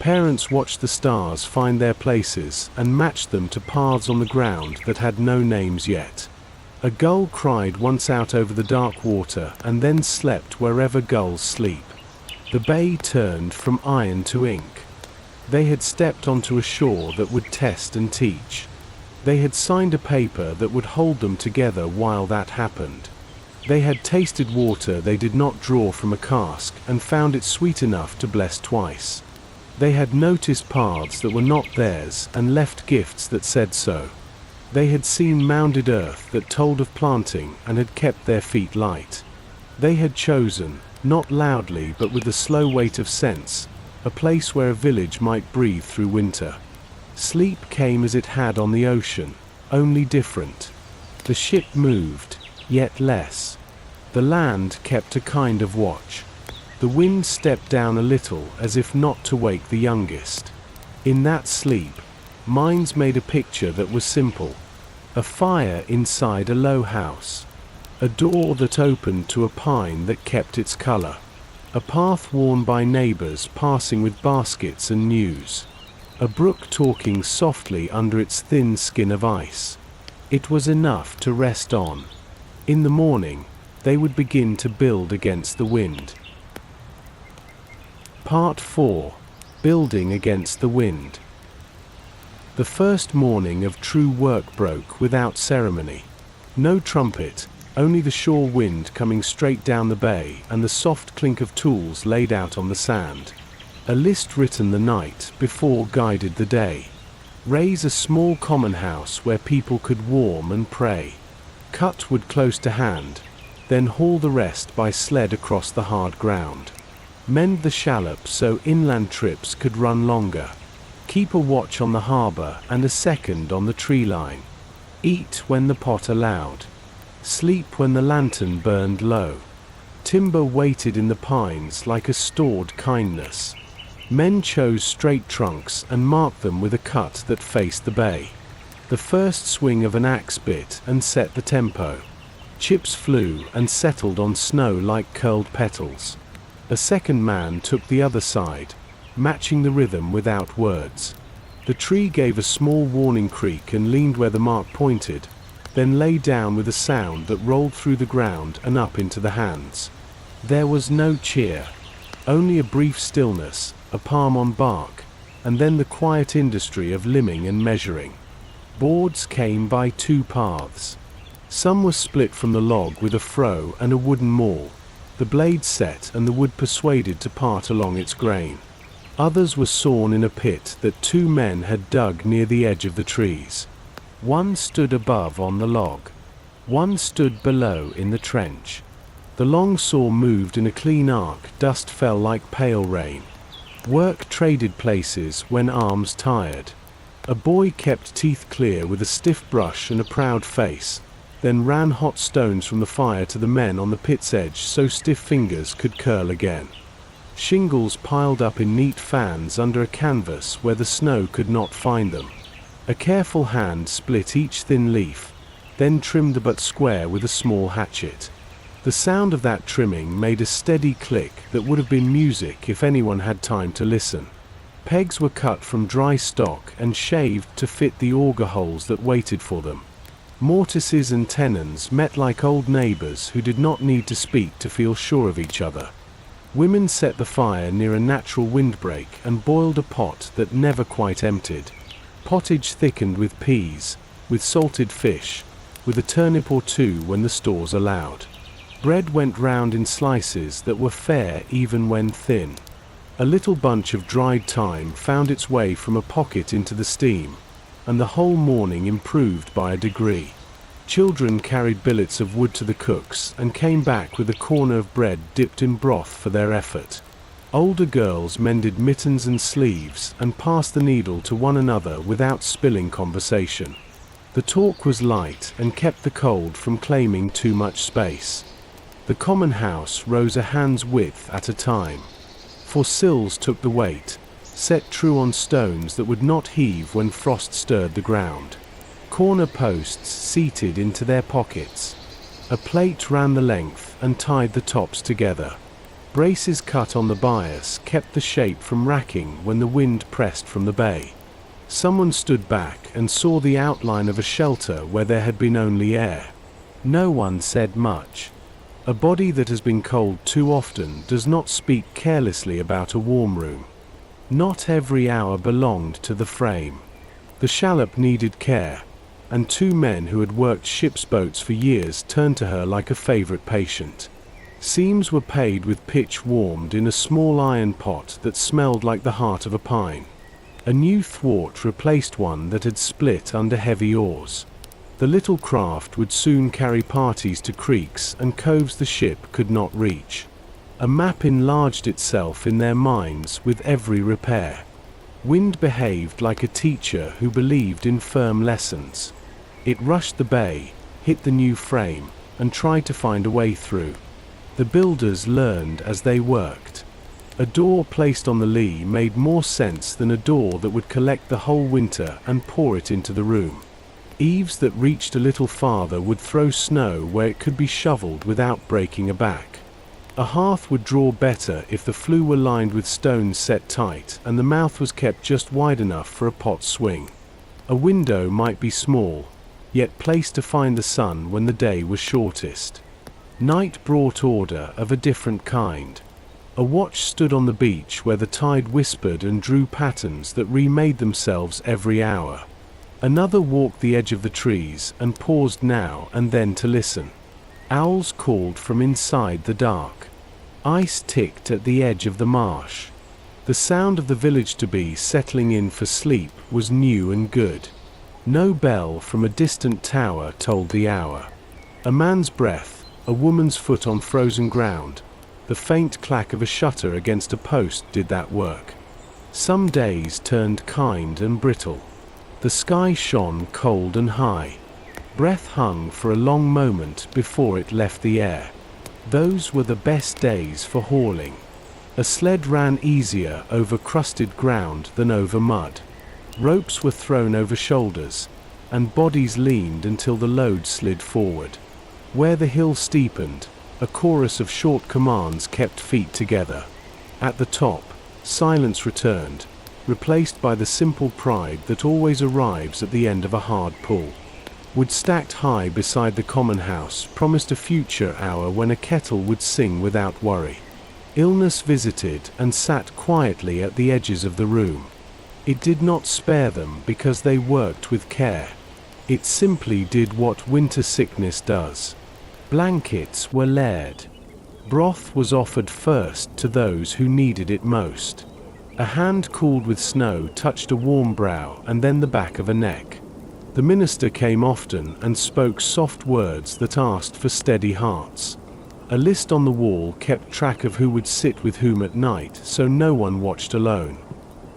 Parents watched the stars find their places and matched them to paths on the ground that had no names yet. A gull cried once out over the dark water and then slept wherever gulls sleep. The bay turned from iron to ink. They had stepped onto a shore that would test and teach. They had signed a paper that would hold them together while that happened. They had tasted water they did not draw from a cask and found it sweet enough to bless twice. They had noticed paths that were not theirs and left gifts that said so. They had seen mounded earth that told of planting and had kept their feet light. They had chosen, not loudly but with the slow weight of sense, a place where a village might breathe through winter. Sleep came as it had on the ocean, only different. The ship moved, yet less. The land kept a kind of watch. The wind stepped down a little as if not to wake the youngest. In that sleep, minds made a picture that was simple. A fire inside a low house. A door that opened to a pine that kept its color. A path worn by neighbors passing with baskets and news. A brook talking softly under its thin skin of ice. It was enough to rest on. In the morning, they would begin to build against the wind. Part 4. Building against the wind. The first morning of true work broke without ceremony. No trumpet, only the shore wind coming straight down the bay and the soft clink of tools laid out on the sand. A list written the night before guided the day. Raise a small common house where people could warm and pray. Cut wood close to hand, then haul the rest by sled across the hard ground. Mend the shallop so inland trips could run longer. Keep a watch on the harbor and a second on the tree line. Eat when the pot allowed. Sleep when the lantern burned low. Timber waited in the pines like a stored kindness. Men chose straight trunks and marked them with a cut that faced the bay. The first swing of an axe bit and set the tempo. Chips flew and settled on snow like curled petals. A second man took the other side, matching the rhythm without words. The tree gave a small warning creak and leaned where the mark pointed, then lay down with a sound that rolled through the ground and up into the hands. There was no cheer, only a brief stillness, a palm on bark, and then the quiet industry of limbing and measuring. Boards came by two paths. Some were split from the log with a froe and a wooden maul, the blade set and the wood persuaded to part along its grain. Others were sawn in a pit that two men had dug near the edge of the trees. One stood above on the log. One stood below in the trench. The long saw moved in a clean arc, dust fell like pale rain. Work traded places when arms tired. A boy kept teeth clear with a stiff brush and a proud face, then ran hot stones from the fire to the men on the pit's edge so stiff fingers could curl again. Shingles piled up in neat fans under a canvas where the snow could not find them. A careful hand split each thin leaf, then trimmed the butt square with a small hatchet. The sound of that trimming made a steady click that would have been music if anyone had time to listen. Pegs were cut from dry stock and shaved to fit the auger holes that waited for them. Mortises and tenons met like old neighbors who did not need to speak to feel sure of each other. Women set the fire near a natural windbreak and boiled a pot that never quite emptied. Pottage thickened with peas, with salted fish, with a turnip or two when the stores allowed. Bread went round in slices that were fair even when thin. A little bunch of dried thyme found its way from a pocket into the steam, and the whole morning improved by a degree. Children carried billets of wood to the cooks and came back with a corner of bread dipped in broth for their effort. Older girls mended mittens and sleeves and passed the needle to one another without spilling conversation. The talk was light and kept the cold from claiming too much space. The common house rose a hand's width at a time. For sills took the weight, set true on stones that would not heave when frost stirred the ground. Corner posts seated into their pockets. A plate ran the length and tied the tops together. Braces cut on the bias kept the shape from racking when the wind pressed from the bay. Someone stood back and saw the outline of a shelter where there had been only air. No one said much. A body that has been cold too often does not speak carelessly about a warm room. Not every hour belonged to the frame. The shallop needed care, and two men who had worked ship's boats for years turned to her like a favorite patient. Seams were paid with pitch warmed in a small iron pot that smelled like the heart of a pine. A new thwart replaced one that had split under heavy oars. The little craft would soon carry parties to creeks and coves the ship could not reach. A map enlarged itself in their minds with every repair. Wind behaved like a teacher who believed in firm lessons. It rushed the bay, hit the new frame, and tried to find a way through. The builders learned as they worked. A door placed on the lee made more sense than a door that would collect the whole winter and pour it into the room. Eaves that reached a little farther would throw snow where it could be shoveled without breaking a back. A hearth would draw better if the flue were lined with stones set tight and the mouth was kept just wide enough for a pot swing. A window might be small, yet placed to find the sun when the day was shortest. Night brought order of a different kind. A watch stood on the beach where the tide whispered and drew patterns that remade themselves every hour. Another walked the edge of the trees and paused now and then to listen. Owls called from inside the dark. Ice ticked at the edge of the marsh. The sound of the village to be settling in for sleep was new and good. No bell from a distant tower told the hour. A man's breath, a woman's foot on frozen ground, the faint clack of a shutter against a post did that work. Some days turned kind and brittle. The sky shone cold and high. Breath hung for a long moment before it left the air. Those were the best days for hauling. A sled ran easier over crusted ground than over mud. Ropes were thrown over shoulders, and bodies leaned until the load slid forward. Where the hill steepened, a chorus of short commands kept feet together. At the top, silence returned, replaced by the simple pride that always arrives at the end of a hard pull. Wood stacked high beside the common house promised a future hour when a kettle would sing without worry. Illness visited and sat quietly at the edges of the room. It did not spare them because they worked with care. It simply did what winter sickness does. Blankets were laid. Broth was offered first to those who needed it most. A hand cooled with snow touched a warm brow and then the back of a neck. The minister came often and spoke soft words that asked for steady hearts. A list on the wall kept track of who would sit with whom at night, so no one watched alone.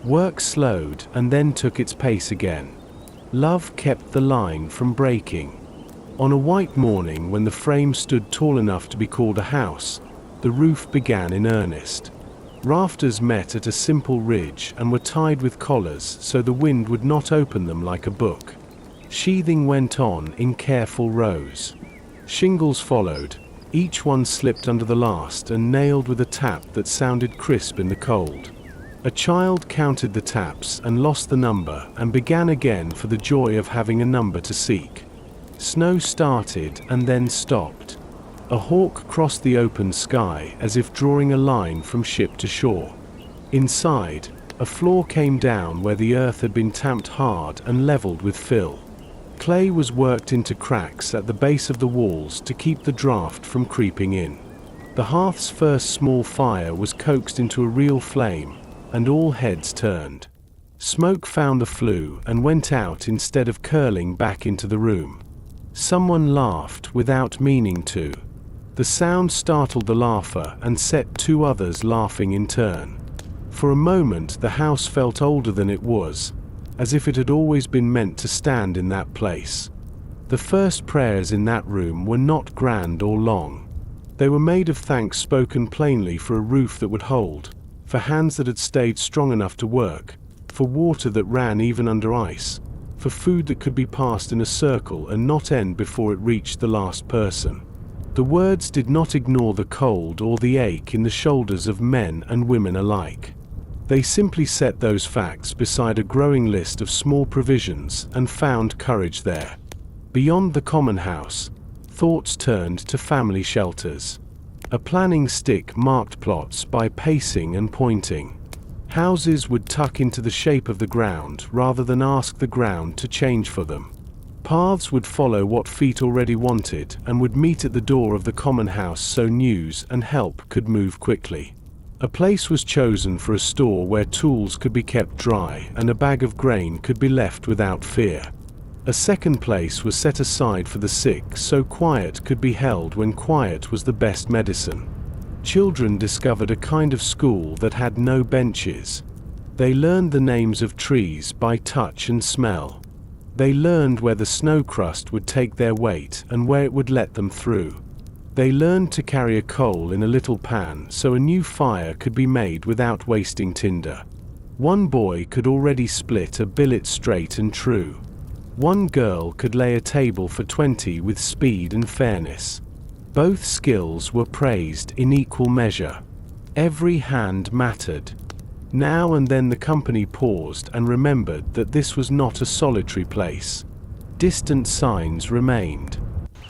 Work slowed and then took its pace again. Love kept the line from breaking. On a white morning when the frame stood tall enough to be called a house, the roof began in earnest. Rafters met at a simple ridge and were tied with collars so the wind would not open them like a book. Sheathing went on in careful rows. Shingles followed, each one slipped under the last and nailed with a tap that sounded crisp in the cold. A child counted the taps and lost the number and began again for the joy of having a number to seek. Snow started and then stopped. A hawk crossed the open sky as if drawing a line from ship to shore. Inside, a floor came down where the earth had been tamped hard and leveled with fill. Clay was worked into cracks at the base of the walls to keep the draft from creeping in. The hearth's first small fire was coaxed into a real flame, and all heads turned. Smoke found the flue and went out instead of curling back into the room. Someone laughed without meaning to. The sound startled the laugher and set two others laughing in turn. For a moment the house felt older than it was, as if it had always been meant to stand in that place. The first prayers in that room were not grand or long. They were made of thanks spoken plainly for a roof that would hold, for hands that had stayed strong enough to work, for water that ran even under ice, for food that could be passed in a circle and not end before it reached the last person. The words did not ignore the cold or the ache in the shoulders of men and women alike. They simply set those facts beside a growing list of small provisions and found courage there. Beyond the common house, thoughts turned to family shelters. A planning stick marked plots by pacing and pointing. Houses would tuck into the shape of the ground rather than ask the ground to change for them. Paths would follow what feet already wanted and would meet at the door of the common house so news and help could move quickly. A place was chosen for a store where tools could be kept dry and a bag of grain could be left without fear. A second place was set aside for the sick so quiet could be held when quiet was the best medicine. Children discovered a kind of school that had no benches. They learned the names of trees by touch and smell. They learned where the snow crust would take their weight and where it would let them through. They learned to carry a coal in a little pan so a new fire could be made without wasting tinder. One boy could already split a billet straight and true. One girl could lay a table for 20 with speed and fairness. Both skills were praised in equal measure. Every hand mattered. Now and then the company paused and remembered that this was not a solitary place. Distant signs remained.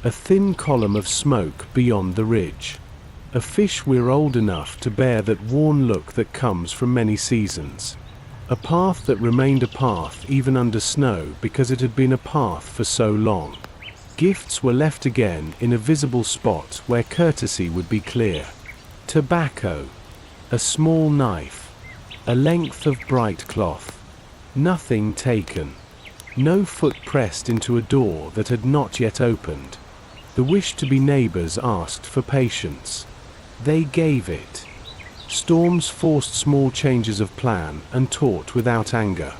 A thin column of smoke beyond the ridge. A fish weir old enough to bear that worn look that comes from many seasons. A path that remained a path even under snow because it had been a path for so long. Gifts were left again in a visible spot where courtesy would be clear. Tobacco. A small knife. A length of bright cloth. Nothing taken. No foot pressed into a door that had not yet opened. The wish to be neighbors asked for patience. They gave it. Storms forced small changes of plan and taught without anger.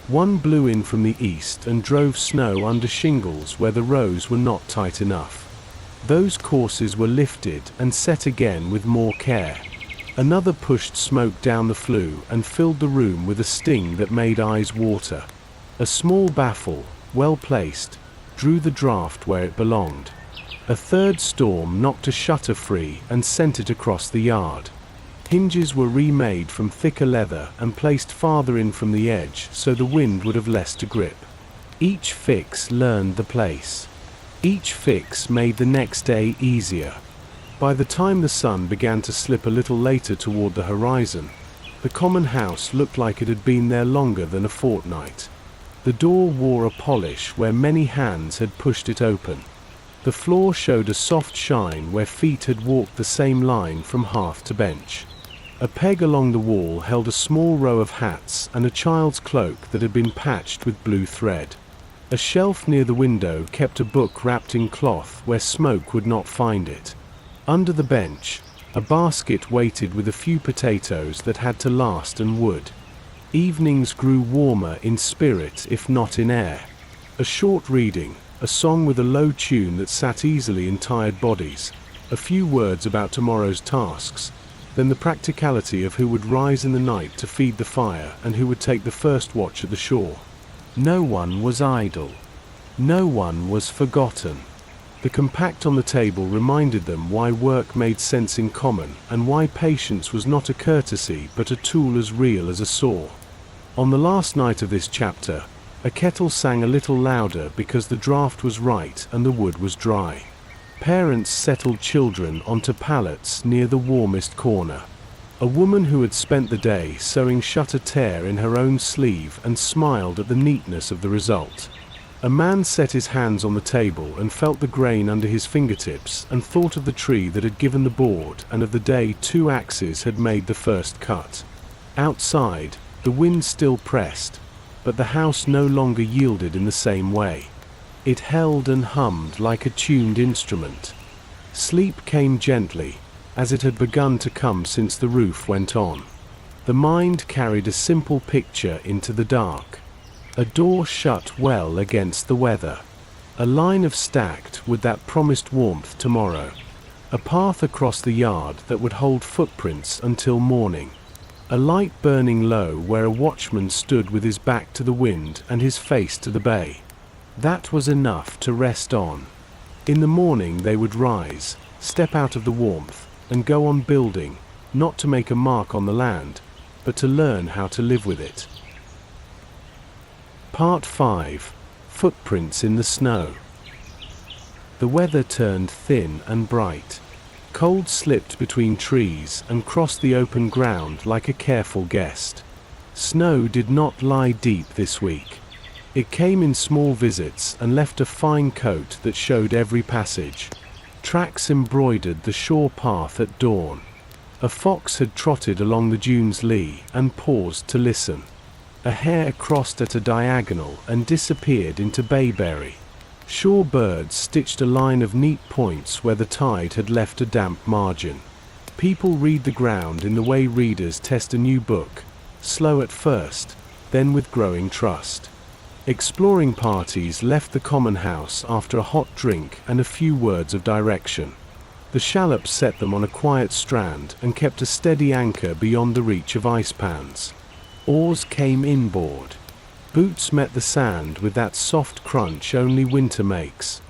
One blew in from the east and drove snow under shingles where the rows were not tight enough. Those courses were lifted and set again with more care. Another pushed smoke down the flue and filled the room with a sting that made eyes water. A small baffle, well placed, drew the draft where it belonged. A third storm knocked a shutter free and sent it across the yard. Hinges were remade from thicker leather and placed farther in from the edge so the wind would have less to grip. Each fix learned the place. Each fix made the next day easier. By the time the sun began to slip a little later toward the horizon, the common house looked like it had been there longer than a fortnight. The door wore a polish where many hands had pushed it open. The floor showed a soft shine where feet had walked the same line from hearth to bench. A peg along the wall held a small row of hats and a child's cloak that had been patched with blue thread. A shelf near the window kept a book wrapped in cloth where smoke would not find it. Under the bench, a basket waited with a few potatoes that had to last and would. Evenings grew warmer in spirit if not in air. A short reading, a song with a low tune that sat easily in tired bodies, a few words about tomorrow's tasks, then the practicality of who would rise in the night to feed the fire and who would take the first watch at the shore. No one was idle. No one was forgotten. The compact on the table reminded them why work made sense in common and why patience was not a courtesy but a tool as real as a saw. On the last night of this chapter, a kettle sang a little louder because the draught was right and the wood was dry. Parents settled children onto pallets near the warmest corner. A woman who had spent the day sewing shut a tear in her own sleeve and smiled at the neatness of the result. A man set his hands on the table and felt the grain under his fingertips and thought of the tree that had given the board and of the day 2 axes had made the first cut. Outside, the wind still pressed, but the house no longer yielded in the same way. It held and hummed like a tuned instrument. Sleep came gently, as it had begun to come since the roof went on. The mind carried a simple picture into the dark. A door shut well against the weather. A line of stacked with that promised warmth tomorrow. A path across the yard that would hold footprints until morning. A light burning low where a watchman stood with his back to the wind and his face to the bay. That was enough to rest on. In the morning they would rise, step out of the warmth, and go on building, not to make a mark on the land, but to learn how to live with it. Part 5. Footprints in the snow. The weather turned thin and bright. Cold slipped between trees and crossed the open ground like a careful guest. Snow did not lie deep this week. It came in small visits and left a fine coat that showed every passage. Tracks embroidered the shore path at dawn. A fox had trotted along the dune's lee and paused to listen. A hare crossed at a diagonal and disappeared into bayberry. Shore birds stitched a line of neat points where the tide had left a damp margin. People read the ground in the way readers test a new book, slow at first, then with growing trust. Exploring parties left the common house after a hot drink and a few words of direction. The shallops set them on a quiet strand and kept a steady anchor beyond the reach of ice pans. Oars came inboard. Boots met the sand with that soft crunch only winter makes.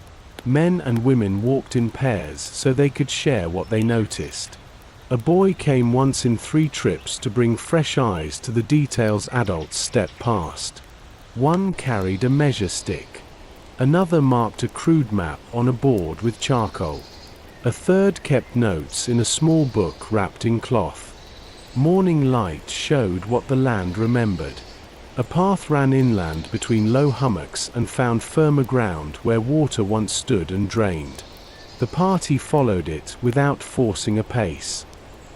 Men and women walked in pairs so they could share what they noticed. A boy came once in 3 trips to bring fresh eyes to the details adults stepped past. One carried a measure stick. Another marked a crude map on a board with charcoal. A third kept notes in a small book wrapped in cloth. Morning light showed what the land remembered. A path ran inland between low hummocks and found firmer ground where water once stood and drained. The party followed it without forcing a pace.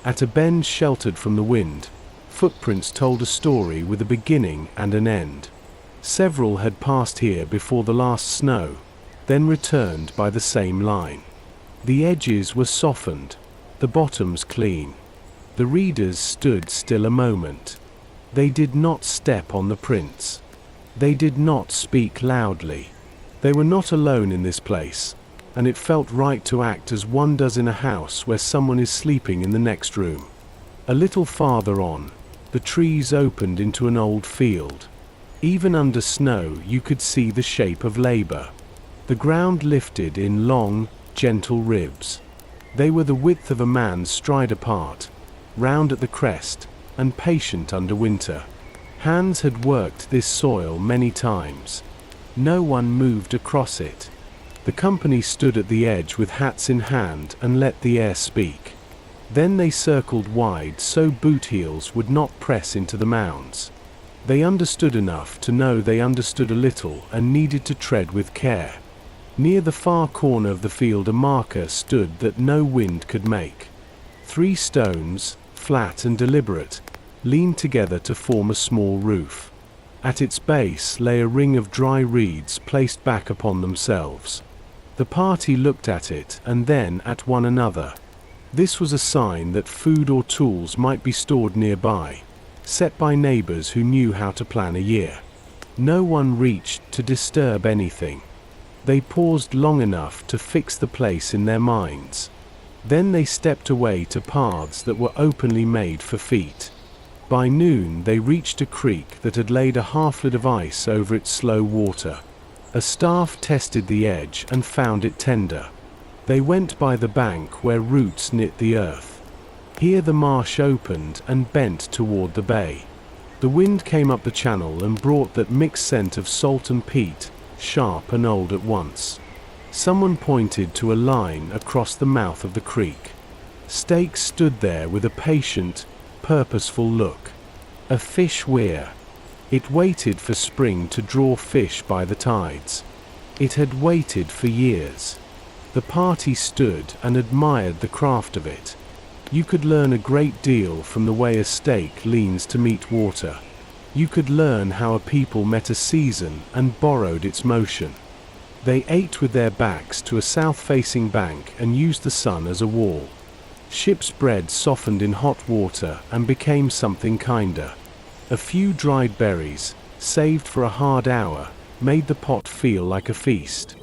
At a bend sheltered from the wind, footprints told a story with a beginning and an end. Several had passed here before the last snow, then returned by the same line. The edges were softened, the bottoms clean. The readers stood still a moment. They did not step on the prints. They did not speak loudly. They were not alone in this place, and it felt right to act as one does in a house where someone is sleeping in the next room. A little farther on, the trees opened into an old field. Even under snow you could see the shape of labor. The ground lifted in long, gentle ribs. They were the width of a man's stride apart, round at the crest, and patient under winter. Hands had worked this soil many times. No one moved across it. The company stood at the edge with hats in hand and let the air speak. Then they circled wide so boot heels would not press into the mounds. They understood enough to know they understood a little and needed to tread with care. Near the far corner of the field a marker stood that no wind could make. 3 stones, flat and deliberate, leaned together to form a small roof. At its base lay a ring of dry reeds placed back upon themselves. The party looked at it and then at one another. This was a sign that food or tools might be stored nearby, set by neighbors who knew how to plan a year. No one reached to disturb anything. They paused long enough to fix the place in their minds. Then they stepped away to paths that were openly made for feet. By noon they reached a creek that had laid a half-foot of ice over its slow water. A staff tested the edge and found it tender. They went by the bank where roots knit the earth. Here the marsh opened and bent toward the bay. The wind came up the channel and brought that mixed scent of salt and peat, sharp and old at once. Someone pointed to a line across the mouth of the creek. Stakes stood there with a patient, purposeful look. A fish weir. It waited for spring to draw fish by the tides. It had waited for years. The party stood and admired the craft of it. You could learn a great deal from the way a stake leans to meet water. You could learn how a people met a season and borrowed its motion. They ate with their backs to a south-facing bank and used the sun as a wall. Ship's bread softened in hot water and became something kinder. A few dried berries, saved for a hard hour, made the pot feel like a feast.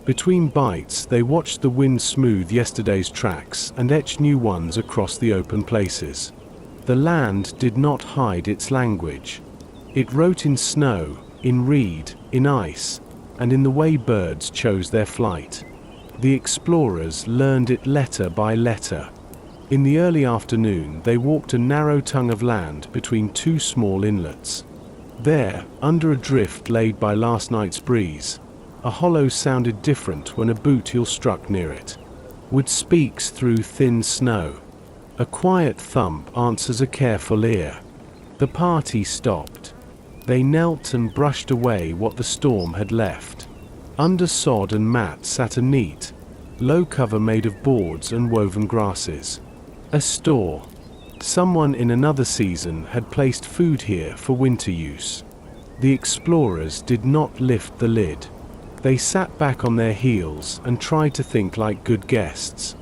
Between bites they watched the wind smooth yesterday's tracks and etch new ones across the open places. The land did not hide its language. It wrote in snow, in reed, in ice, and in the way birds chose their flight. The explorers learned it letter by letter. In the early afternoon they walked a narrow tongue of land between 2 small inlets. There, under a drift laid by last night's breeze, a hollow sounded different when a boot heel struck near it. Wood speaks through thin snow. A quiet thump answers a careful ear. The party stopped. They knelt and brushed away what the storm had left. Under sod and mat sat a neat, low cover made of boards and woven grasses. A store. Someone in another season had placed food here for winter use. The explorers did not lift the lid. They sat back on their heels and tried to think like good guests.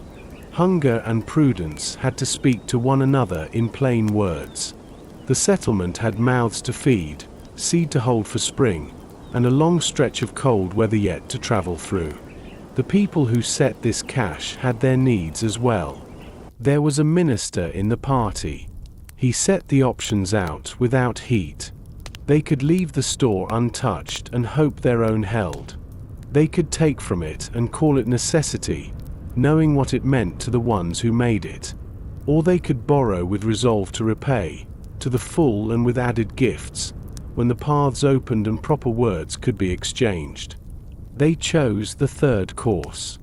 Hunger and prudence had to speak to one another in plain words. The settlement had mouths to feed, seed to hold for spring, and a long stretch of cold weather yet to travel through. The people who set this cache had their needs as well. There was a minister in the party. He set the options out without heat. They could leave the store untouched and hope their own held. They could take from it and call it necessity, knowing what it meant to the ones who made it. Or they could borrow with resolve to repay, to the full and with added gifts, when the paths opened and proper words could be exchanged. They chose the third course.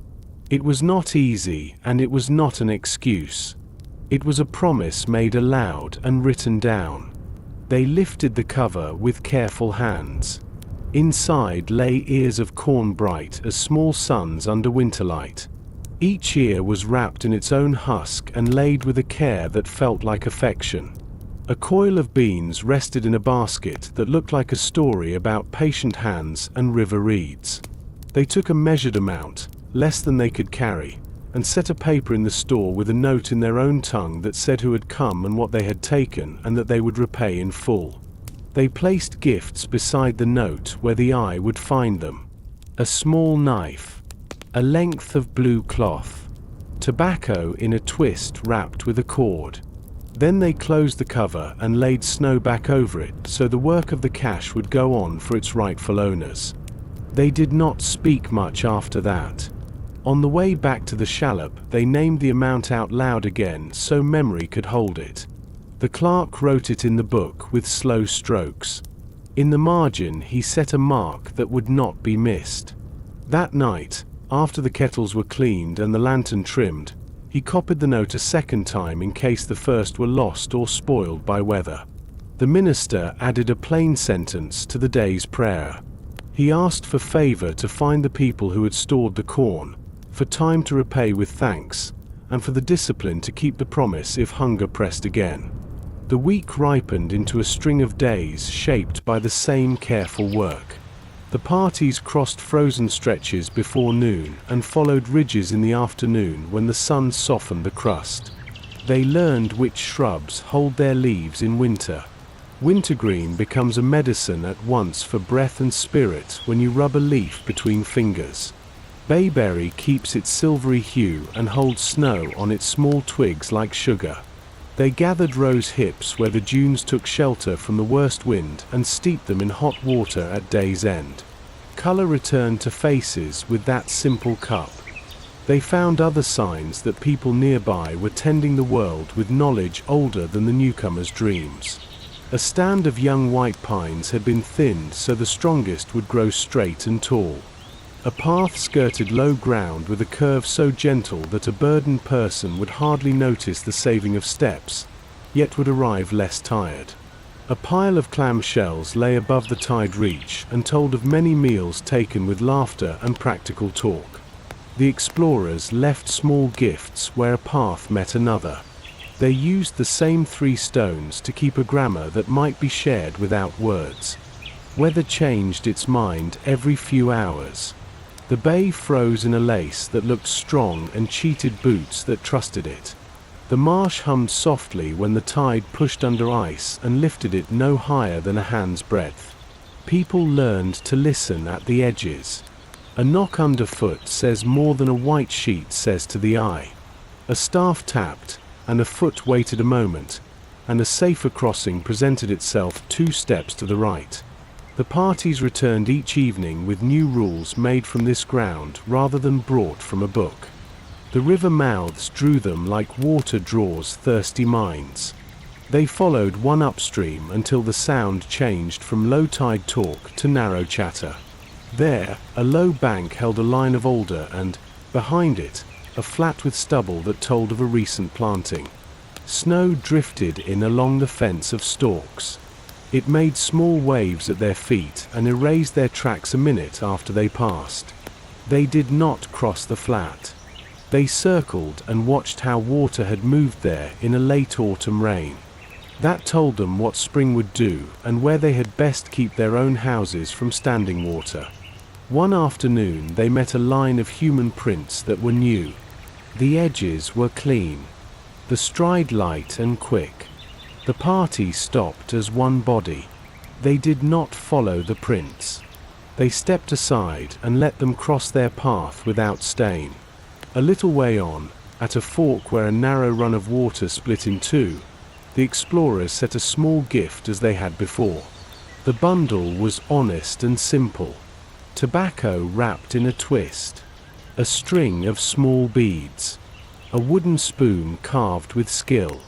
It was not easy, and it was not an excuse. It was a promise made aloud and written down. They lifted the cover with careful hands. Inside lay ears of corn bright as small suns under winterlight. Each ear was wrapped in its own husk and laid with a care that felt like affection. A coil of beans rested in a basket that looked like a story about patient hands and river reeds. They took a measured amount, less than they could carry, and set a paper in the store with a note in their own tongue that said who had come and what they had taken, and that they would repay in full. They placed gifts beside the note where the eye would find them. A small knife, a length of blue cloth, tobacco in a twist wrapped with a cord. Then they closed the cover and laid snow back over it so the work of the cache would go on for its rightful owners. They did not speak much after that. On the way back to the shallop, they named the amount out loud again so memory could hold it. The clerk wrote it in the book with slow strokes. In the margin he set a mark that would not be missed. That night, after the kettles were cleaned and the lantern trimmed, he copied the note a second time in case the first were lost or spoiled by weather. The minister added a plain sentence to the day's prayer. He asked for favor to find the people who had stored the corn, for time to repay with thanks, and for the discipline to keep the promise if hunger pressed again. The week ripened into a string of days shaped by the same careful work. The parties crossed frozen stretches before noon and followed ridges in the afternoon when the sun softened the crust. They learned which shrubs hold their leaves in winter. Wintergreen becomes a medicine at once for breath and spirit when you rub a leaf between fingers. Bayberry keeps its silvery hue and holds snow on its small twigs like sugar. They gathered rose hips where the dunes took shelter from the worst wind and steeped them in hot water at day's end. Color returned to faces with that simple cup. They found other signs that people nearby were tending the world with knowledge older than the newcomer's dreams. A stand of young white pines had been thinned so the strongest would grow straight and tall. A path skirted low ground with a curve so gentle that a burdened person would hardly notice the saving of steps, yet would arrive less tired. A pile of clam shells lay above the tide reach and told of many meals taken with laughter and practical talk. The explorers left small gifts where a path met another. They used the same 3 stones to keep a grammar that might be shared without words. Weather changed its mind every few hours. The bay froze in a lace that looked strong and cheated boots that trusted it. The marsh hummed softly when the tide pushed under ice and lifted it no higher than a hand's breadth. People learned to listen at the edges. A knock underfoot says more than a white sheet says to the eye. A staff tapped, and a foot waited a moment, and a safer crossing presented itself 2 steps to the right. The parties returned each evening with new rules made from this ground rather than brought from a book. The river mouths drew them like water draws thirsty minds. They followed one upstream until the sound changed from low-tide talk to narrow chatter. There, a low bank held a line of alder and, behind it, a flat with stubble that told of a recent planting. Snow drifted in along the fence of stalks. It made small waves at their feet and erased their tracks a minute after they passed. They did not cross the flat. They circled and watched how water had moved there in a late autumn rain. That told them what spring would do and where they had best keep their own houses from standing water. One afternoon they met a line of human prints that were new. The edges were clean, the stride light and quick. The party stopped as one body. They did not follow the prince. They stepped aside and let them cross their path without stain. A little way on, at a fork where a narrow run of water split in two, the explorers set a small gift as they had before. The bundle was honest and simple. Tobacco wrapped in a twist. A string of small beads. A wooden spoon carved with skill.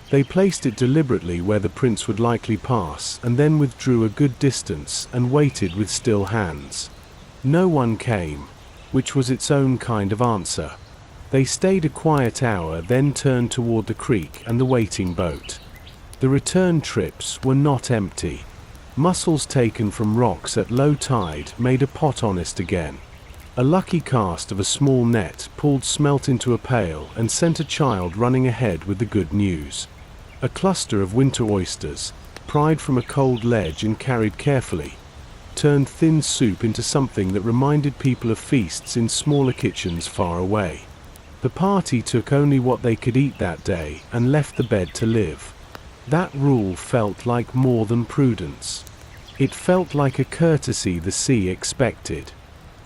They placed it deliberately where the prince would likely pass, and then withdrew a good distance and waited with still hands. No one came, which was its own kind of answer. They stayed a quiet hour, then turned toward the creek and the waiting boat. The return trips were not empty. Mussels taken from rocks at low tide made a pot honest again. A lucky cast of a small net pulled smelt into a pail and sent a child running ahead with the good news. A cluster of winter oysters, pried from a cold ledge and carried carefully, turned thin soup into something that reminded people of feasts in smaller kitchens far away. The party took only what they could eat that day and left the bed to live. That rule felt like more than prudence. It felt like a courtesy the sea expected.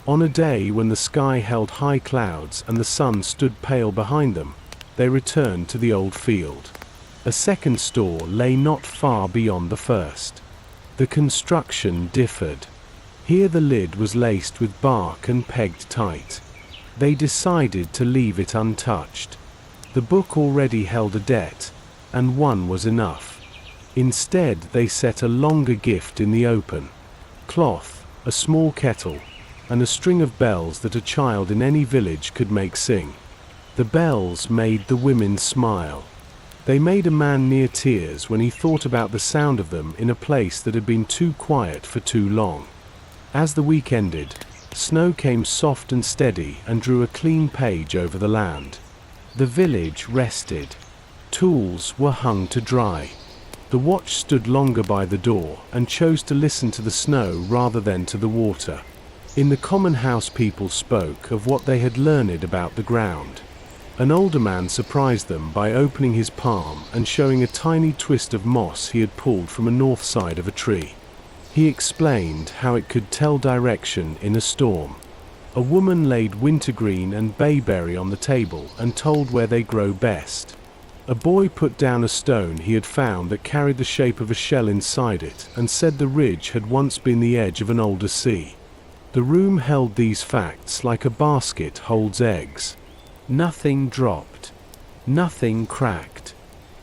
On a day when the sky held high clouds and the sun stood pale behind them, they returned to the old field. A second store lay not far beyond the first. The construction differed. Here the lid was laced with bark and pegged tight. They decided to leave it untouched. The book already held a debt, and one was enough. Instead, they set a longer gift in the open. Cloth, a small kettle, and a string of bells that a child in any village could make sing. The bells made the women smile. They made a man near tears when he thought about the sound of them in a place that had been too quiet for too long. As the week ended, snow came soft and steady and drew a clean page over the land. The village rested. Tools were hung to dry. The watch stood longer by the door and chose to listen to the snow rather than to the water. In the common house, people spoke of what they had learned about the ground. An older man surprised them by opening his palm and showing a tiny twist of moss he had pulled from a north side of a tree. He explained how it could tell direction in a storm. A woman laid wintergreen and bayberry on the table and told where they grow best. A boy put down a stone he had found that carried the shape of a shell inside it and said the ridge had once been the edge of an older sea. The room held these facts like a basket holds eggs. Nothing dropped. Nothing cracked.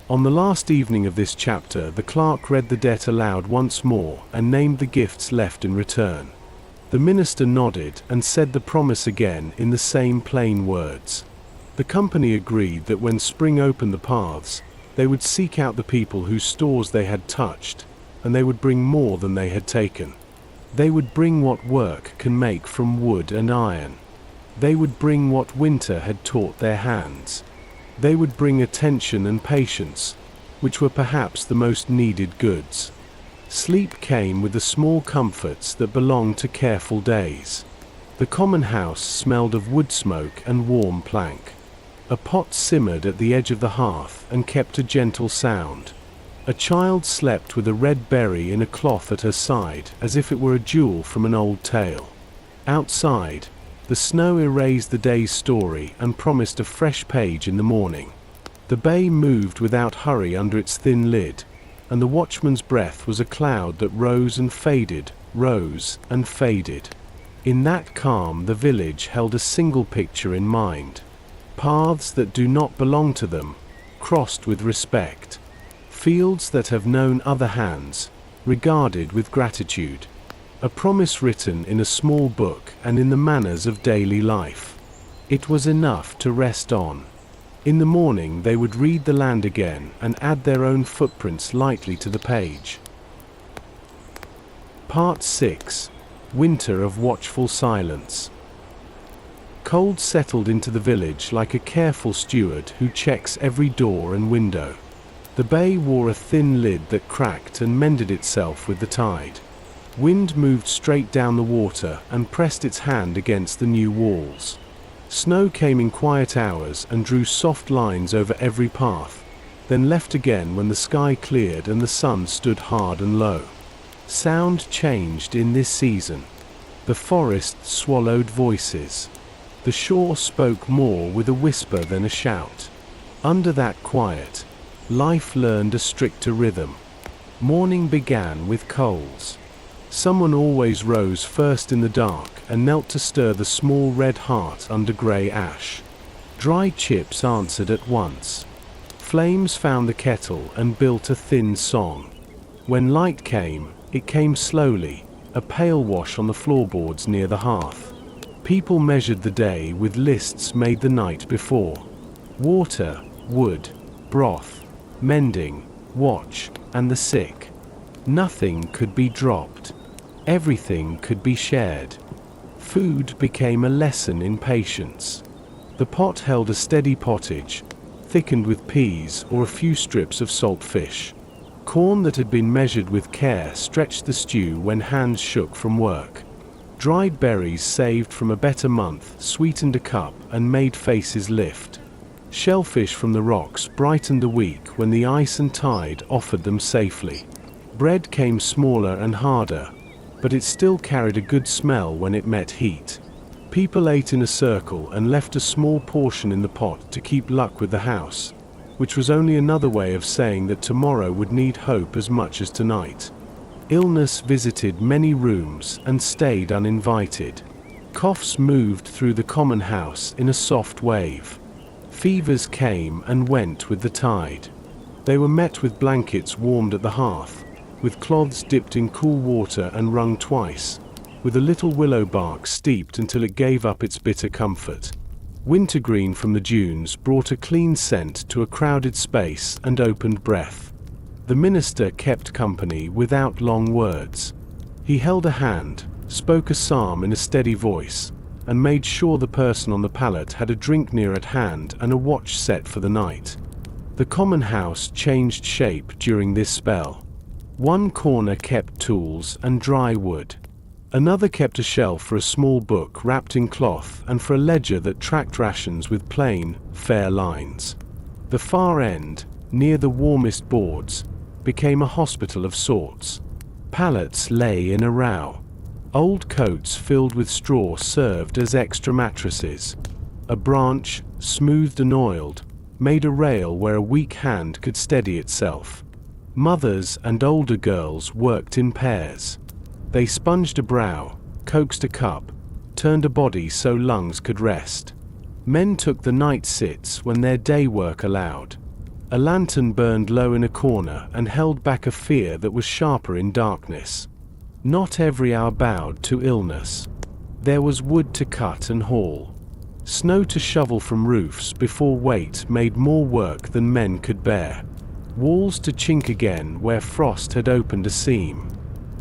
On the last evening of this chapter, the clerk read the debt aloud once more and named the gifts left in return. The minister nodded and said the promise again in the same plain words. The company agreed that when spring opened the paths, they would seek out the people whose stores they had touched, and they would bring more than they had taken. They would bring what work can make from wood and iron. They would bring what winter had taught their hands. They would bring attention and patience, which were perhaps the most needed goods. Sleep came with the small comforts that belonged to careful days. The common house smelled of wood smoke and warm plank. A pot simmered at the edge of the hearth and kept a gentle sound. A child slept with a red berry in a cloth at her side, as if it were a jewel from an old tale. Outside, the snow erased the day's story and promised a fresh page in the morning. The bay moved without hurry under its thin lid, and the watchman's breath was a cloud that rose and faded, rose and faded. In that calm, the village held a single picture in mind. Paths that do not belong to them, crossed with respect. Fields that have known other hands, regarded with gratitude. A promise written in a small book and in the manners of daily life. It was enough to rest on. In the morning they would read the land again and add their own footprints lightly to the page. Part 6. Winter of Watchful Silence. Cold settled into the village like a careful steward who checks every door and window. The bay wore a thin lid that cracked and mended itself with the tide. Wind moved straight down the water and pressed its hand against the new walls. Snow came in quiet hours and drew soft lines over every path, then left again when the sky cleared and the sun stood hard and low. Sound changed in this season. The forest swallowed voices. The shore spoke more with a whisper than a shout. Under that quiet, life learned a stricter rhythm. Morning began with coals. Someone always rose first in the dark and knelt to stir the small red heart under grey ash. Dry chips answered at once. Flames found the kettle and built a thin song. When light came, it came slowly, a pale wash on the floorboards near the hearth. People measured the day with lists made the night before. Water, wood, broth, mending, watch, and the sick. Nothing could be dropped. Everything could be shared. Food became a lesson in patience. The pot held a steady pottage, thickened with peas or a few strips of salt fish. Corn that had been measured with care stretched the stew when hands shook from work. Dried berries saved from a better month sweetened a cup and made faces lift. Shellfish from the rocks brightened the week when the ice and tide offered them safely. Bread came smaller and harder, but it still carried a good smell when it met heat. People ate in a circle and left a small portion in the pot to keep luck with the house, which was only another way of saying that tomorrow would need hope as much as tonight. Illness visited many rooms and stayed uninvited. Coughs moved through the common house in a soft wave. Fevers came and went with the tide. They were met with blankets warmed at the hearth, with cloths dipped in cool water and wrung twice, with a little willow bark steeped until it gave up its bitter comfort. Wintergreen from the dunes brought a clean scent to a crowded space and opened breath. The minister kept company without long words. He held a hand, spoke a psalm in a steady voice, and made sure the person on the pallet had a drink near at hand and a watch set for the night. The common house changed shape during this spell. One corner kept tools and dry wood. Another kept a shelf for a small book wrapped in cloth and for a ledger that tracked rations with plain, fair lines. The far end, near the warmest boards, became a hospital of sorts. Pallets lay in a row. Old coats filled with straw served as extra mattresses. A branch, smoothed and oiled, made a rail where a weak hand could steady itself. Mothers and older girls worked in pairs. They sponged a brow, coaxed a cup, turned a body so lungs could rest. Men took the night sits when their day work allowed. A lantern burned low in a corner and held back a fear that was sharper in darkness. Not every hour bowed to illness. There was wood to cut and haul. Snow to shovel from roofs before weight made more work than men could bear. Walls to chink again where frost had opened a seam.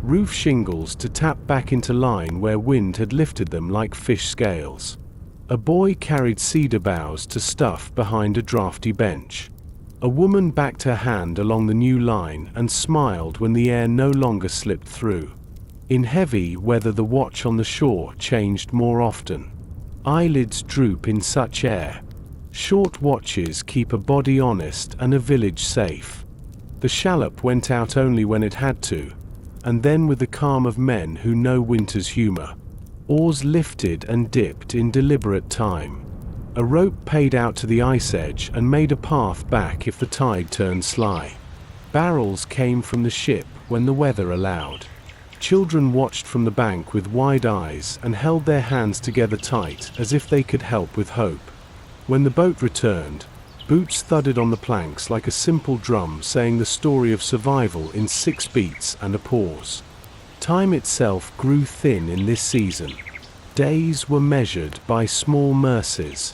Roof shingles to tap back into line where wind had lifted them like fish scales. A boy carried cedar boughs to stuff behind a drafty bench. A woman backed her hand along the new line and smiled when the air no longer slipped through. In heavy weather the watch on the shore changed more often. Eyelids droop in such air. Short watches keep a body honest and a village safe. The shallop went out only when it had to, and then with the calm of men who know winter's humor. Oars lifted and dipped in deliberate time. A rope paid out to the ice edge and made a path back if the tide turned sly. Barrels came from the ship when the weather allowed. Children watched from the bank with wide eyes and held their hands together tight as if they could help with hope. When the boat returned, boots thudded on the planks like a simple drum saying the story of survival in 6 beats and a pause. Time itself grew thin in this season. Days were measured by small mercies.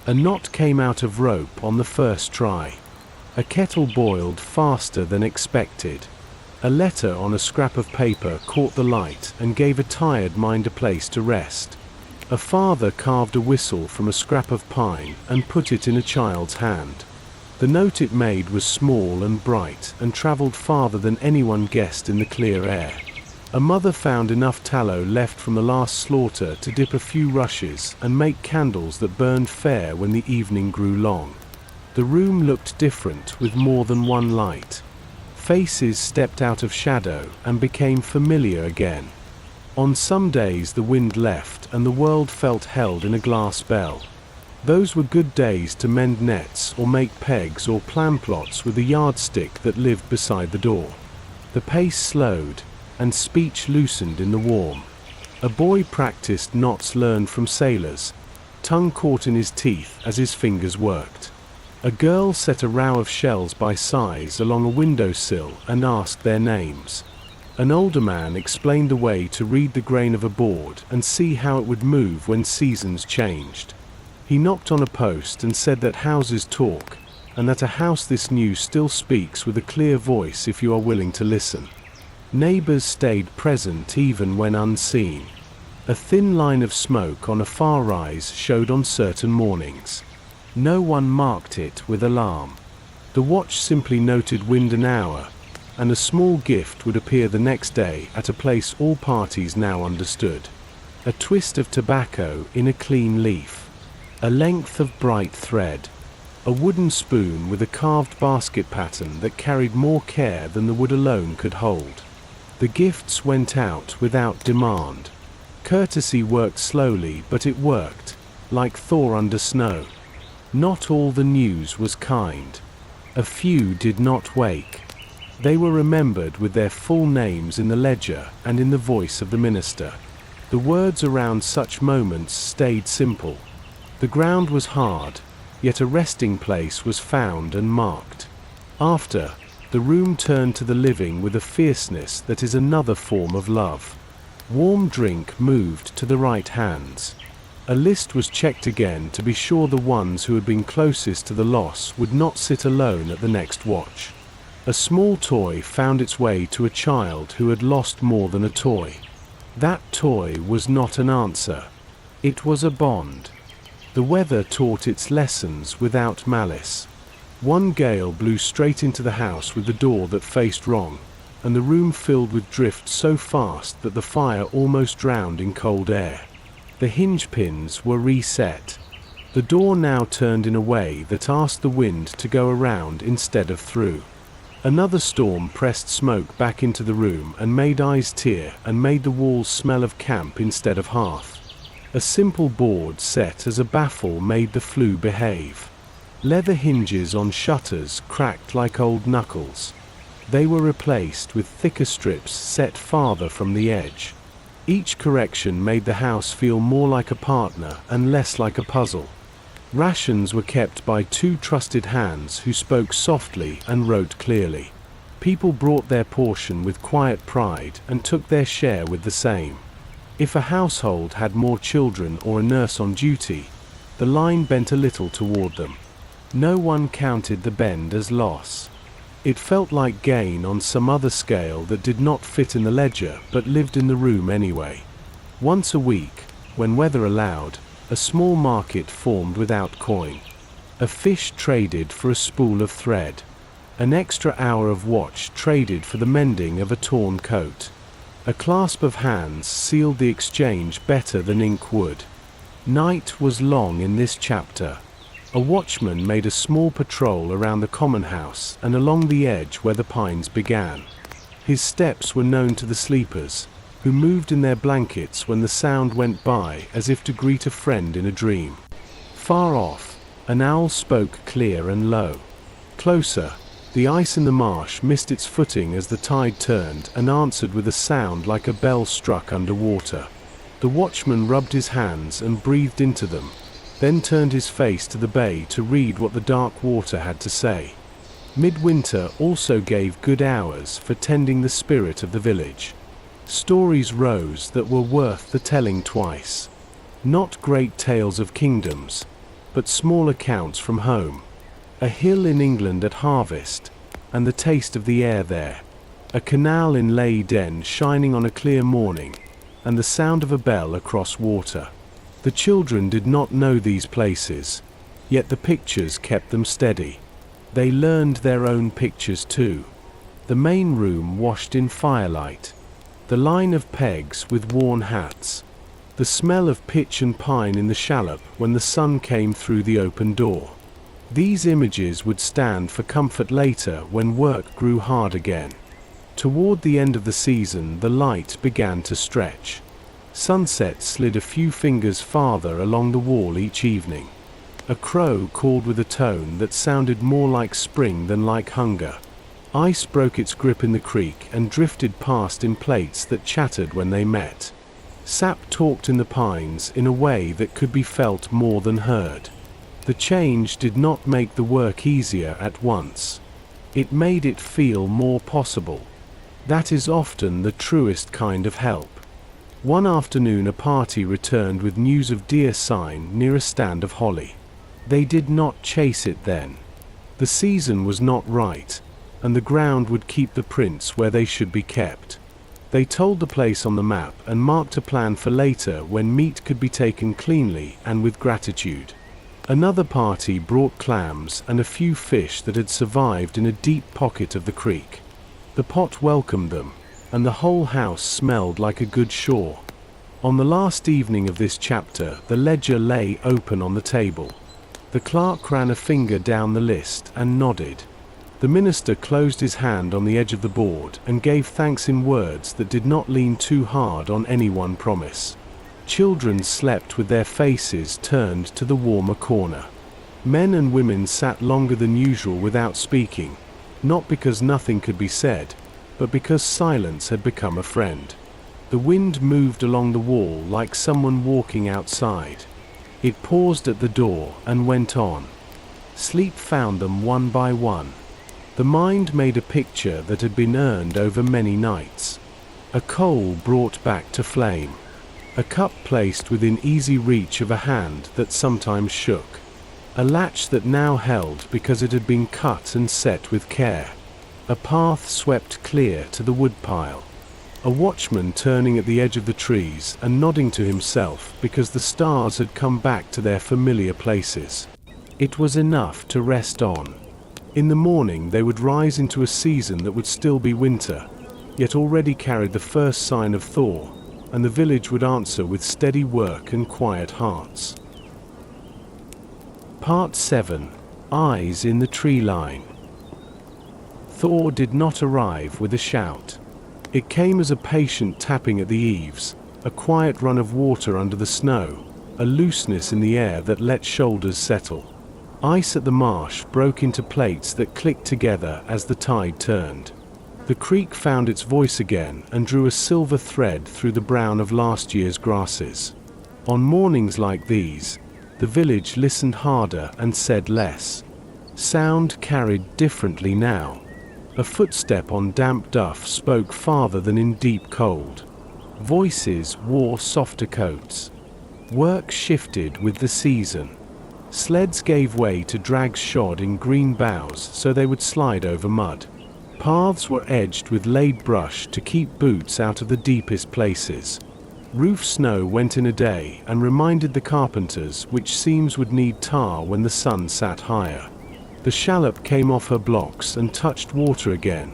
A knot came out of rope on the first try. A kettle boiled faster than expected. A letter on a scrap of paper caught the light and gave a tired mind a place to rest. A father carved a whistle from a scrap of pine and put it in a child's hand. The note it made was small and bright and travelled farther than anyone guessed in the clear air. A mother found enough tallow left from the last slaughter to dip a few rushes and make candles that burned fair when the evening grew long. The room looked different with more than one light. Faces stepped out of shadow and became familiar again. On some days the wind left and the world felt held in a glass bell. Those were good days to mend nets or make pegs or plan plots with a yardstick that lived beside the door. The pace slowed, and speech loosened in the warm. A boy practiced knots learned from sailors, tongue caught in his teeth as his fingers worked. A girl set a row of shells by size along a windowsill and asked their names. An older man explained the way to read the grain of a board and see how it would move when seasons changed. He knocked on a post and said that houses talk, and that a house this new still speaks with a clear voice if you are willing to listen. Neighbors stayed present even when unseen. A thin line of smoke on a far rise showed on certain mornings. No one marked it with alarm. The watch simply noted wind an hour, and a small gift would appear the next day at a place all parties now understood. A twist of tobacco in a clean leaf. A length of bright thread. A wooden spoon with a carved basket pattern that carried more care than the wood alone could hold. The gifts went out without demand. Courtesy worked slowly, but it worked, like Thor under snow. Not all the news was kind. A few did not wake. They were remembered with their full names in the ledger and in the voice of the minister. The words around such moments stayed simple. The ground was hard, yet a resting place was found and marked. After, the room turned to the living with a fierceness that is another form of love. Warm drink moved to the right hands. A list was checked again to be sure the ones who had been closest to the loss would not sit alone at the next watch. A small toy found its way to a child who had lost more than a toy. That toy was not an answer. It was a bond. The weather taught its lessons without malice. One gale blew straight into the house with the door that faced wrong, and the room filled with drift so fast that the fire almost drowned in cold air. The hinge pins were reset. The door now turned in a way that asked the wind to go around instead of through. Another storm pressed smoke back into the room and made eyes tear and made the walls smell of camp instead of hearth. A simple board set as a baffle made the flue behave. Leather hinges on shutters cracked like old knuckles. They were replaced with thicker strips set farther from the edge. Each correction made the house feel more like a partner and less like a puzzle. Rations were kept by two trusted hands who spoke softly and wrote clearly. People brought their portion with quiet pride and took their share with the same. If a household had more children or a nurse on duty, the line bent a little toward them. No one counted the bend as loss. It felt like gain on some other scale that did not fit in the ledger but lived in the room anyway. Once a week, when weather allowed, a small market formed without coin. A fish traded for a spool of thread. An extra hour of watch traded for the mending of a torn coat. A clasp of hands sealed the exchange better than ink would. Night was long in this chapter. A watchman made a small patrol around the common house and along the edge where the pines began. His steps were known to the sleepers, who moved in their blankets when the sound went by as if to greet a friend in a dream. Far off, an owl spoke clear and low. Closer, the ice in the marsh missed its footing as the tide turned and answered with a sound like a bell struck underwater. The watchman rubbed his hands and breathed into them, then turned his face to the bay to read what the dark water had to say. Midwinter also gave good hours for tending the spirit of the village. Stories rose that were worth the telling twice. Not great tales of kingdoms, but small accounts from home. A hill in England at harvest, and the taste of the air there. A canal in Leyden shining on a clear morning, and the sound of a bell across water. The children did not know these places, yet the pictures kept them steady. They learned their own pictures too. The main room washed in firelight. the line of pegs with worn hats, the smell of pitch and pine in the shallop when the sun came through the open door. These images would stand for comfort later when work grew hard again. Toward the end of the season, the light began to stretch. Sunset slid a few fingers farther along the wall each evening. A crow called with a tone that sounded more like spring than like hunger. Ice broke its grip in the creek and drifted past in plates that chattered when they met. Sap talked in the pines in a way that could be felt more than heard. The change did not make the work easier at once. It made it feel more possible. That is often the truest kind of help. One afternoon a party returned with news of deer sign near a stand of holly. They did not chase it then. The season was not right, and the ground would keep the prints where they should be kept. They told the place on the map and marked a plan for later when meat could be taken cleanly and with gratitude. Another party brought clams and a few fish that had survived in a deep pocket of the creek. The pot welcomed them, and the whole house smelled like a good shore. On the last evening of this chapter, the ledger lay open on the table. The clerk ran a finger down the list and nodded. The minister closed his hand on the edge of the board and gave thanks in words that did not lean too hard on any one promise. Children slept with their faces turned to the warmer corner. Men and women sat longer than usual without speaking, not because nothing could be said, but because silence had become a friend. The wind moved along the wall like someone walking outside. It paused at the door and went on. Sleep found them one by one. The mind made a picture that had been earned over many nights. A coal brought back to flame. A cup placed within easy reach of a hand that sometimes shook. A latch that now held because it had been cut and set with care. A path swept clear to the woodpile. A watchman turning at the edge of the trees and nodding to himself because the stars had come back to their familiar places. It was enough to rest on. In the morning they would rise into a season that would still be winter, yet already carried the first sign of thaw, and the village would answer with steady work and quiet hearts. Part 7. Eyes in the Tree Line. Thaw did not arrive with a shout. It came as a patient tapping at the eaves, a quiet run of water under the snow, a looseness in the air that let shoulders settle. Ice at the marsh broke into plates that clicked together as the tide turned. The creek found its voice again and drew a silver thread through the brown of last year's grasses. On mornings like these, the village listened harder and said less. Sound carried differently now. A footstep on damp duff spoke farther than in deep cold. Voices wore softer coats. Work shifted with the season. Sleds gave way to drags shod in green boughs so they would slide over mud. Paths were edged with laid brush to keep boots out of the deepest places. Roof snow went in a day and reminded the carpenters which seams would need tar when the sun sat higher. The shallop came off her blocks and touched water again,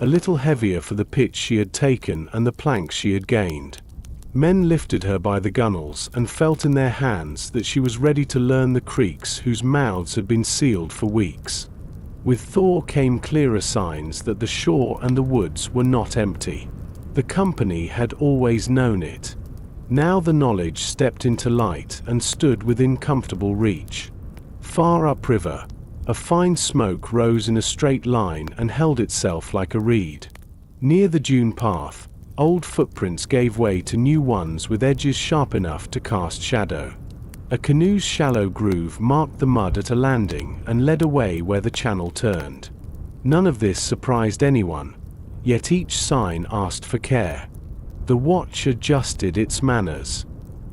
a little heavier for the pitch she had taken and the planks she had gained. Men lifted her by the gunwales and felt in their hands that she was ready to learn the creeks whose mouths had been sealed for weeks. With thaw came clearer signs that the shore and the woods were not empty. The company had always known it. Now the knowledge stepped into light and stood within comfortable reach. Far upriver, a fine smoke rose in a straight line and held itself like a reed. Near the dune path, old footprints gave way to new ones with edges sharp enough to cast shadow. A canoe's shallow groove marked the mud at a landing and led away where the channel turned. None of this surprised anyone, yet each sign asked for care. The watch adjusted its manners.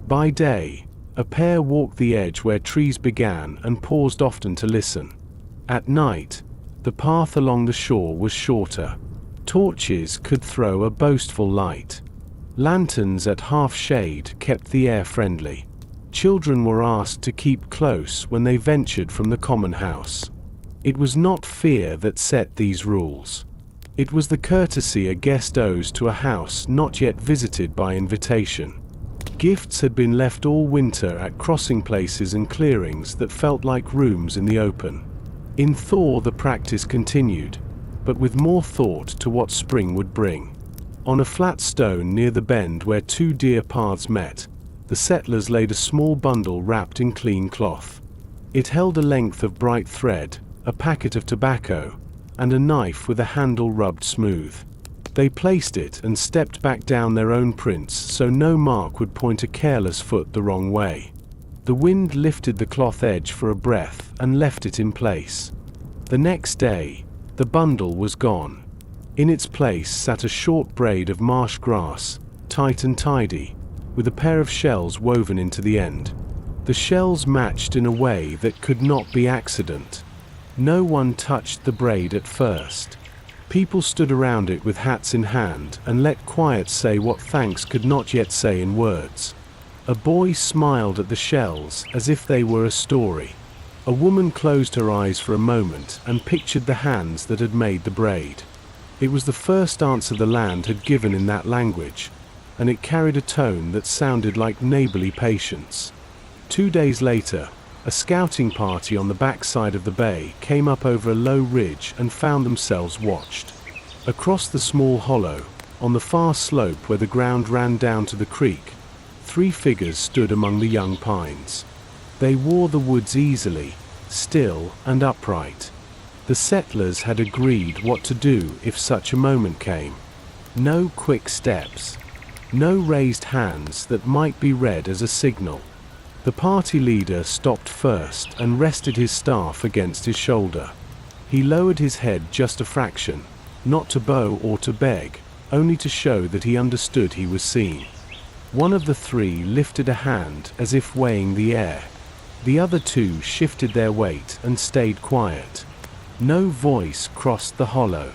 By day, a pair walked the edge where trees began and paused often to listen. At night, the path along the shore was shorter. Torches could throw a boastful light. Lanterns at half shade kept the air friendly. Children were asked to keep close when they ventured from the common house. It was not fear that set these rules. It was the courtesy a guest owes to a house not yet visited by invitation. Gifts had been left all winter at crossing places and clearings that felt like rooms in the open. In Thor the practice continued, but with more thought to what spring would bring. On a flat stone near the bend where two deer paths met, the settlers laid a small bundle wrapped in clean cloth. It held a length of bright thread, a packet of tobacco, and a knife with a handle rubbed smooth. They placed it and stepped back down their own prints so no mark would point a careless foot the wrong way. The wind lifted the cloth edge for a breath and left it in place. The next day, the bundle was gone. In its place sat a short braid of marsh grass, tight and tidy, with a pair of shells woven into the end. The shells matched in a way that could not be accident. No one touched the braid at first. People stood around it with hats in hand and let quiet say what thanks could not yet say in words. A boy smiled at the shells as if they were a story. A woman closed her eyes for a moment and pictured the hands that had made the braid. It was the first answer the land had given in that language, and it carried a tone that sounded like neighborly patience. 2 days later, a scouting party on the backside of the bay came up over a low ridge and found themselves watched. Across the small hollow, on the far slope where the ground ran down to the creek, 3 figures stood among the young pines. They wore the woods easily, still and upright. The settlers had agreed what to do if such a moment came. No quick steps. No raised hands that might be read as a signal. The party leader stopped first and rested his staff against his shoulder. He lowered his head just a fraction, not to bow or to beg, only to show that he understood he was seen. One of the 3 lifted a hand as if weighing the air. The other 2 shifted their weight and stayed quiet. No voice crossed the hollow.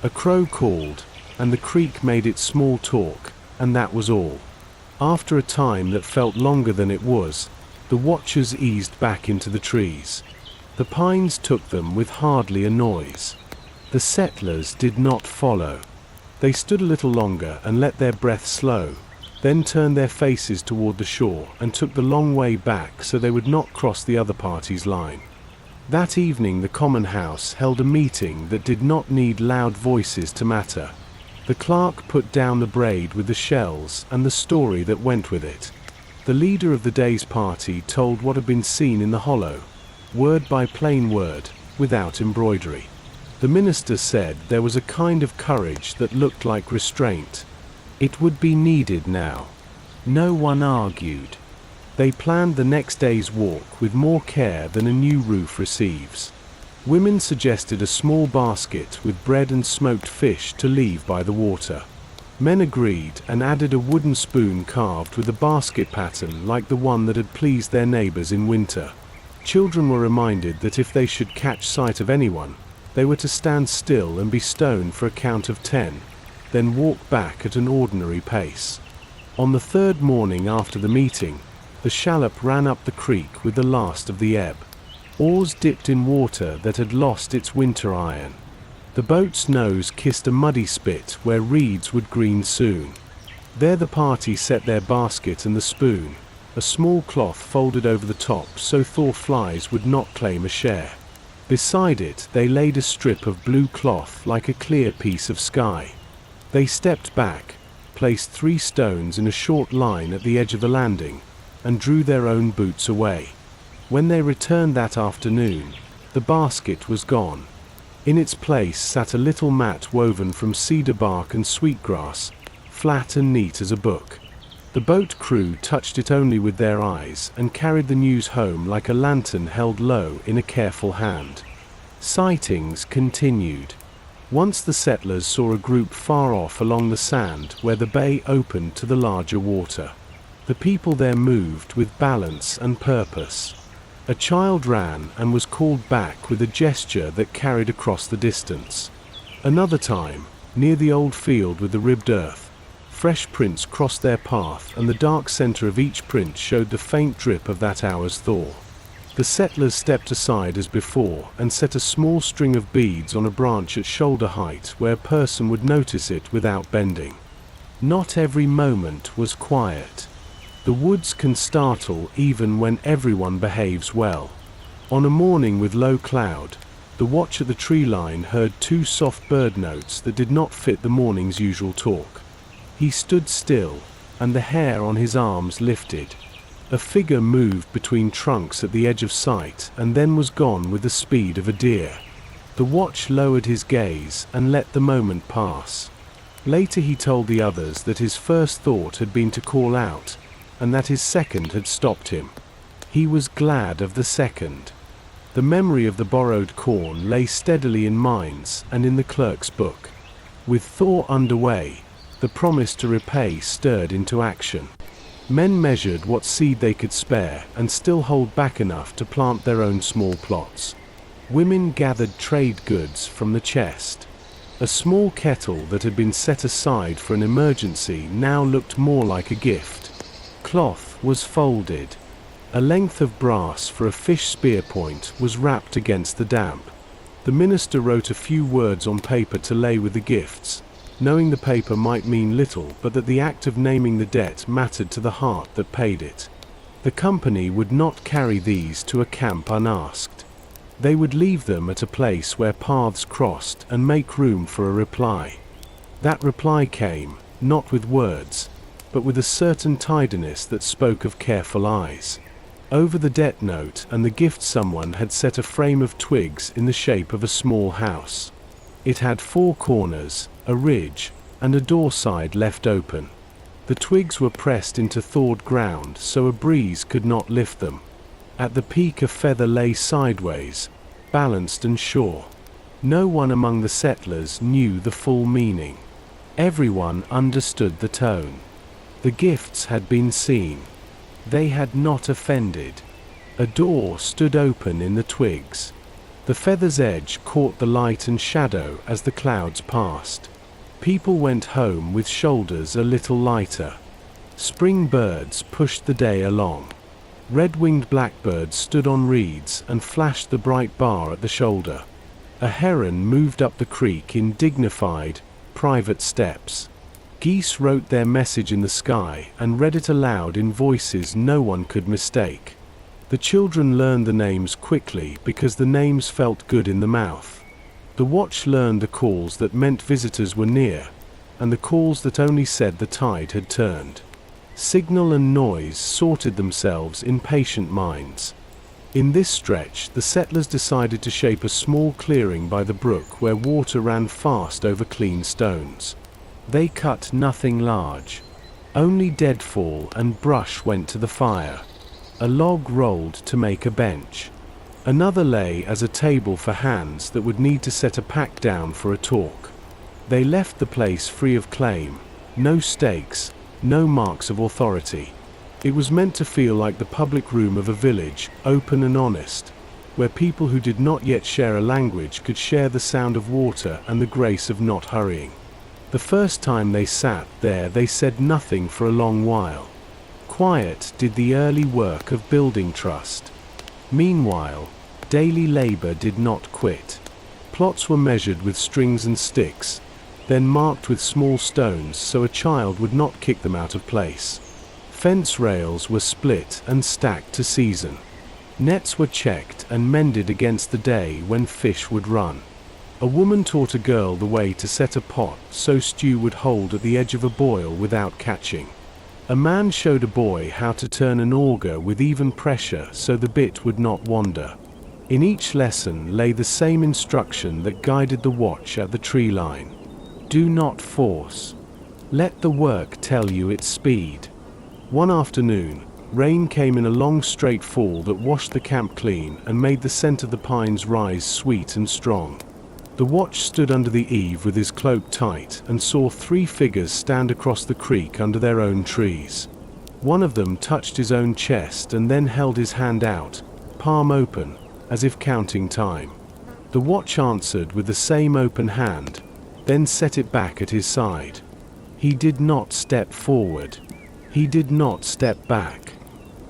A crow called, and the creek made its small talk, and that was all. After a time that felt longer than it was, the watchers eased back into the trees. The pines took them with hardly a noise. The settlers did not follow. They stood a little longer and let their breath slow, then turned their faces toward the shore and took the long way back so they would not cross the other party's line. That evening the common house held a meeting that did not need loud voices to matter. The clerk put down the braid with the shells and the story that went with it. The leader of the day's party told what had been seen in the hollow, word by plain word, without embroidery. The minister said there was a kind of courage that looked like restraint. It would be needed now. No one argued. They planned the next day's walk with more care than a new roof receives. Women suggested a small basket with bread and smoked fish to leave by the water. Men agreed and added a wooden spoon carved with a basket pattern like the one that had pleased their neighbors in winter. Children were reminded that if they should catch sight of anyone, they were to stand still and be stoned for a count of 10, then walk back at an ordinary pace. On the 3rd morning after the meeting, the shallop ran up the creek with the last of the ebb. Oars dipped in water that had lost its winter iron. The boat's nose kissed a muddy spit where reeds would green soon. There the party set their basket and the spoon, a small cloth folded over the top so Thor flies would not claim a share. Beside it they laid a strip of blue cloth like a clear piece of sky. They stepped back, placed 3 stones in a short line at the edge of the landing, and drew their own boots away. When they returned that afternoon, the basket was gone. In its place sat a little mat woven from cedar bark and sweetgrass, flat and neat as a book. The boat crew touched it only with their eyes and carried the news home like a lantern held low in a careful hand. Sightings continued. Once the settlers saw a group far off along the sand where the bay opened to the larger water. The people there moved with balance and purpose. A child ran and was called back with a gesture that carried across the distance. Another time, near the old field with the ribbed earth, fresh prints crossed their path and the dark center of each print showed the faint drip of that hour's thaw. The settlers stepped aside as before and set a small string of beads on a branch at shoulder height where a person would notice it without bending. Not every moment was quiet. The woods can startle even when everyone behaves well. On a morning with low cloud, the watch at the tree line heard two soft bird notes that did not fit the morning's usual talk. He stood still, and the hair on his arms lifted. A figure moved between trunks at the edge of sight and then was gone with the speed of a deer. The watch lowered his gaze and let the moment pass. Later he told the others that his first thought had been to call out, and that his second had stopped him. He was glad of the second. The memory of the borrowed corn lay steadily in minds and in the clerk's book. With thaw underway, the promise to repay stirred into action. Men measured what seed they could spare and still hold back enough to plant their own small plots. Women gathered trade goods from the chest. A small kettle that had been set aside for an emergency now looked more like a gift. Cloth was folded. A length of brass for a fish spear point was wrapped against the damp. The minister wrote a few words on paper to lay with the gifts, knowing the paper might mean little but that the act of naming the debt mattered to the heart that paid it. The company would not carry these to a camp unasked. They would leave them at a place where paths crossed and make room for a reply. That reply came, not with words, but with a certain tidiness that spoke of careful eyes. Over the debt note and the gift someone had set a frame of twigs in the shape of a small house. It had 4 corners, a ridge, and a door side left open. The twigs were pressed into thawed ground so a breeze could not lift them. At the peak a feather lay sideways, balanced and sure. No one among the settlers knew the full meaning. Everyone understood the tone. The gifts had been seen. They had not offended. A door stood open in the twigs. The feather's edge caught the light and shadow as the clouds passed. People went home with shoulders a little lighter. Spring birds pushed the day along. Red-winged blackbirds stood on reeds and flashed the bright bar at the shoulder. A heron moved up the creek in dignified, private steps. Geese wrote their message in the sky and read it aloud in voices no one could mistake. The children learned the names quickly because the names felt good in the mouth. The watch learned the calls that meant visitors were near, and the calls that only said the tide had turned. Signal and noise sorted themselves in patient minds. In this stretch, the settlers decided to shape a small clearing by the brook where water ran fast over clean stones. They cut nothing large. Only deadfall and brush went to the fire. A log rolled to make a bench. Another lay as a table for hands that would need to set a pack down for a talk. They left the place free of claim, no stakes, no marks of authority. It was meant to feel like the public room of a village, open and honest, where people who did not yet share a language could share the sound of water and the grace of not hurrying. The first time they sat there, they said nothing for a long while. Quiet did the early work of building trust. Meanwhile, daily labor did not quit. Plots were measured with strings and sticks, then marked with small stones so a child would not kick them out of place. Fence rails were split and stacked to season. Nets were checked and mended against the day when fish would run. A woman taught a girl the way to set a pot so stew would hold at the edge of a boil without catching. A man showed a boy how to turn an auger with even pressure so the bit would not wander. In each lesson lay the same instruction that guided the watch at the tree line. Do not force. Let the work tell you its speed. One afternoon, rain came in a long straight fall that washed the camp clean and made the scent of the pines rise sweet and strong. The watch stood under the eave with his cloak tight and saw 3 figures stand across the creek under their own trees. One of them touched his own chest and then held his hand out, palm open, as if counting time. The watch answered with the same open hand, then set it back at his side. He did not step forward. He did not step back.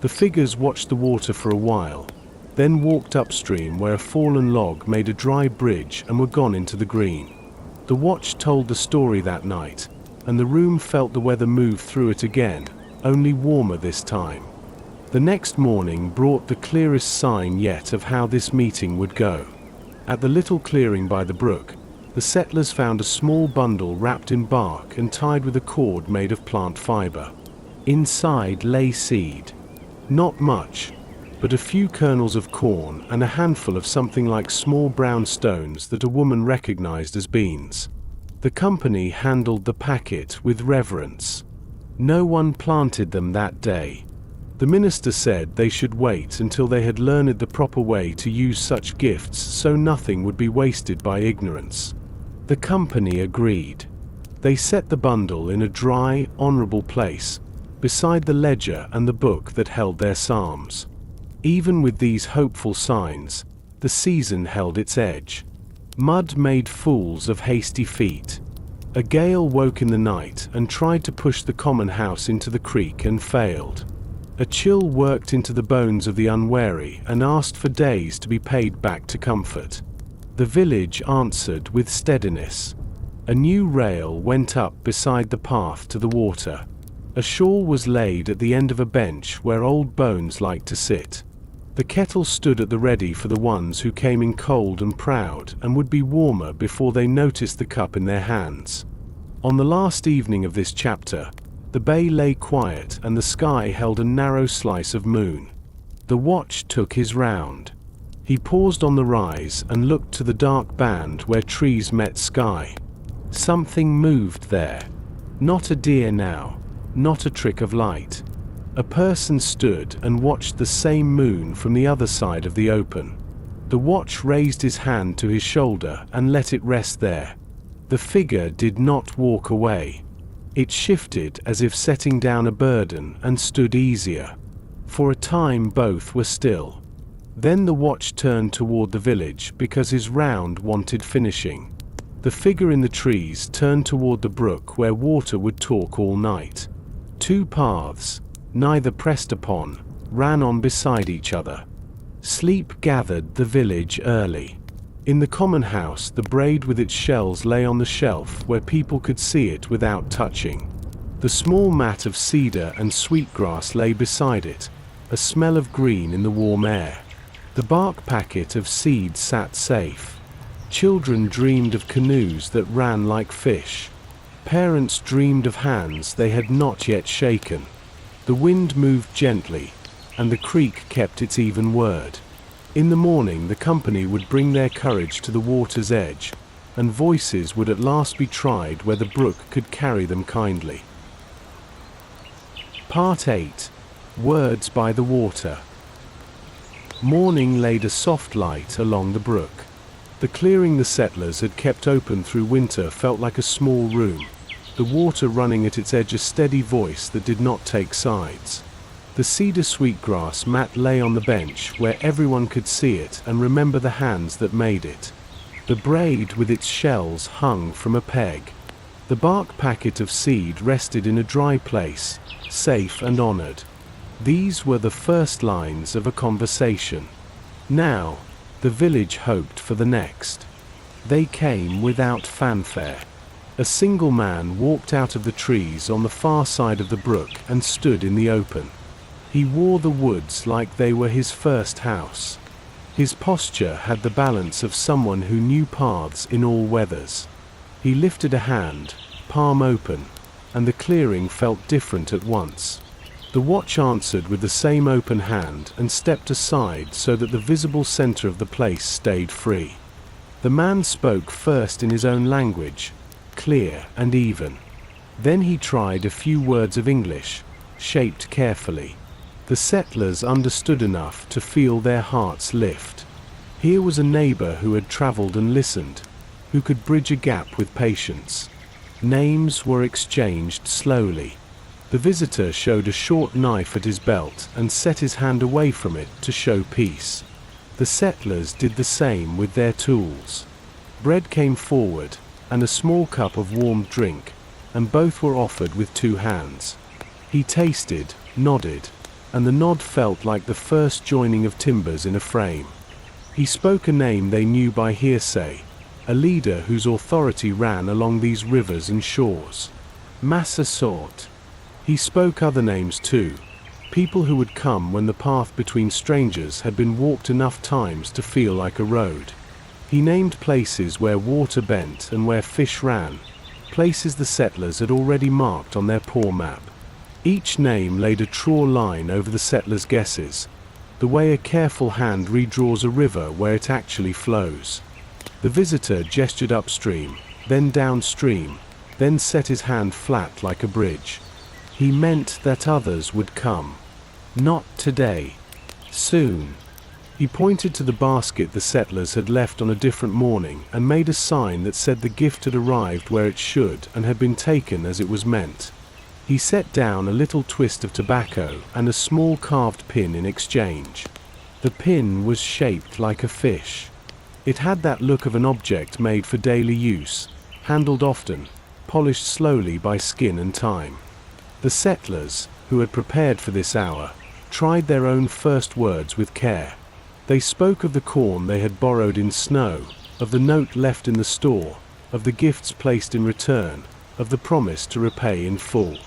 The figures watched the water for a while. then walked upstream where a fallen log made a dry bridge and were gone into the green. The watch told the story that night, and the room felt the weather move through it again, only warmer this time. The next morning brought the clearest sign yet of how this meeting would go. At the little clearing by the brook, the settlers found a small bundle wrapped in bark and tied with a cord made of plant fiber. Inside lay seed. Not much, but a few kernels of corn and a handful of something like small brown stones that a woman recognized as beans. The company handled the packet with reverence. No one planted them that day. The minister said they should wait until they had learned the proper way to use such gifts so nothing would be wasted by ignorance. The company agreed. They set the bundle in a dry, honorable place, beside the ledger and the book that held their psalms. Even with these hopeful signs, the season held its edge. Mud made fools of hasty feet. A gale woke in the night and tried to push the common house into the creek and failed. A chill worked into the bones of the unwary and asked for days to be paid back to comfort. The village answered with steadiness. A new rail went up beside the path to the water. A shawl was laid at the end of a bench where old bones liked to sit. The kettle stood at the ready for the ones who came in cold and proud and would be warmer before they noticed the cup in their hands. On the last evening of this chapter, the bay lay quiet and the sky held a narrow slice of moon. The watch took his round. He paused on the rise and looked to the dark band where trees met sky. Something moved there. Not a deer now, not a trick of light. A person stood and watched the same moon from the other side of the open. The watch raised his hand to his shoulder and let it rest there. The figure did not walk away. It shifted as if setting down a burden and stood easier. For a time both were still. Then the watch turned toward the village because his round wanted finishing. The figure in the trees turned toward the brook where water would talk all night. Two paths, neither pressed upon, ran on beside each other. Sleep gathered the village early. In the common house, the braid with its shells lay on the shelf where people could see it without touching. The small mat of cedar and sweetgrass lay beside it, a smell of green in the warm air. The bark packet of seed sat safe. Children dreamed of canoes that ran like fish. Parents dreamed of hands they had not yet shaken. The wind moved gently, and the creek kept its even word. In the morning the company would bring their courage to the water's edge, and voices would at last be tried where the brook could carry them kindly. Part 8. Words by the Water. Morning laid a soft light along the brook. The clearing the settlers had kept open through winter felt like a small room, the water running at its edge a steady voice that did not take sides. The cedar sweetgrass mat lay on the bench where everyone could see it and remember the hands that made it. The braid with its shells hung from a peg. The bark packet of seed rested in a dry place, safe and honored. These were the first lines of a conversation. Now, the village hoped for the next. They came without fanfare. A single man walked out of the trees on the far side of the brook and stood in the open. He wore the woods like they were his first house. His posture had the balance of someone who knew paths in all weathers. He lifted a hand, palm open, and the clearing felt different at once. The watch answered with the same open hand and stepped aside so that the visible center of the place stayed free. The man spoke first in his own language, clear and even. Then he tried a few words of English, shaped carefully. The settlers understood enough to feel their hearts lift. Here was a neighbor who had traveled and listened, who could bridge a gap with patience. Names were exchanged slowly. The visitor showed a short knife at his belt and set his hand away from it to show peace. The settlers did the same with their tools. Bread came forward, and a small cup of warm drink, and both were offered with two hands. He tasted, nodded. and the nod felt like the first joining of timbers in a frame. He spoke a name they knew by hearsay, a leader whose authority ran along these rivers and shores. Massa Sort. He spoke other names too, people who would come when the path between strangers had been walked enough times to feel like a road. He named places where water bent and where fish ran, places the settlers had already marked on their paw map. Each name laid a trawl line over the settlers' guesses, the way a careful hand redraws a river where it actually flows. The visitor gestured upstream, then downstream, then set his hand flat like a bridge. He meant that others would come. Not today. Soon. He pointed to the basket the settlers had left on a different morning and made a sign that said the gift had arrived where it should and had been taken as it was meant. He set down a little twist of tobacco and a small carved pin in exchange. The pin was shaped like a fish. It had that look of an object made for daily use, handled often, polished slowly by skin and time. The settlers, who had prepared for this hour, tried their own first words with care. They spoke of the corn they had borrowed in snow, of the note left in the store, of the gifts placed in return, of the promise to repay in full.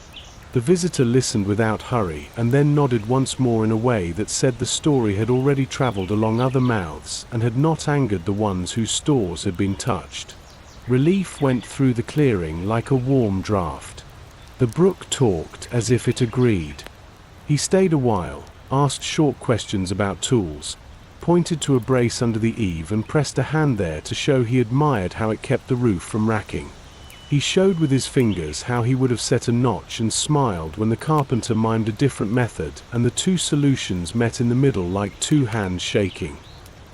The visitor listened without hurry and then nodded once more in a way that said the story had already traveled along other mouths and had not angered the ones whose stores had been touched. Relief went through the clearing like a warm draft. The brook talked as if it agreed. He stayed a while, asked short questions about tools, pointed to a brace under the eave and pressed a hand there to show he admired how it kept the roof from racking. He showed with his fingers how he would have set a notch and smiled when the carpenter mimed a different method and the two solutions met in the middle like two hands shaking.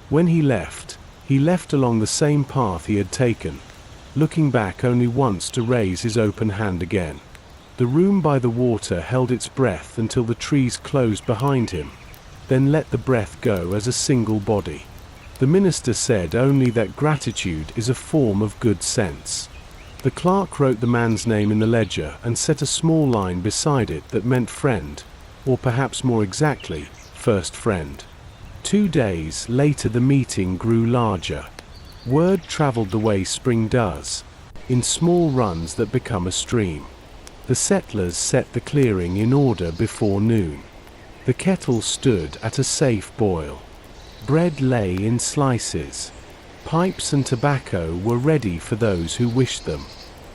When he left along the same path he had taken, looking back only once to raise his open hand again. The room by the water held its breath until the trees closed behind him, then let the breath go as a single body. The minister said only that gratitude is a form of good sense. The clerk wrote the man's name in the ledger and set a small line beside it that meant friend, or perhaps more exactly, first friend. 2 days later the meeting grew larger. Word traveled the way spring does, in small runs that become a stream. The settlers set the clearing in order before noon. The kettle stood at a safe boil. Bread lay in slices. Pipes and tobacco were ready for those who wished them.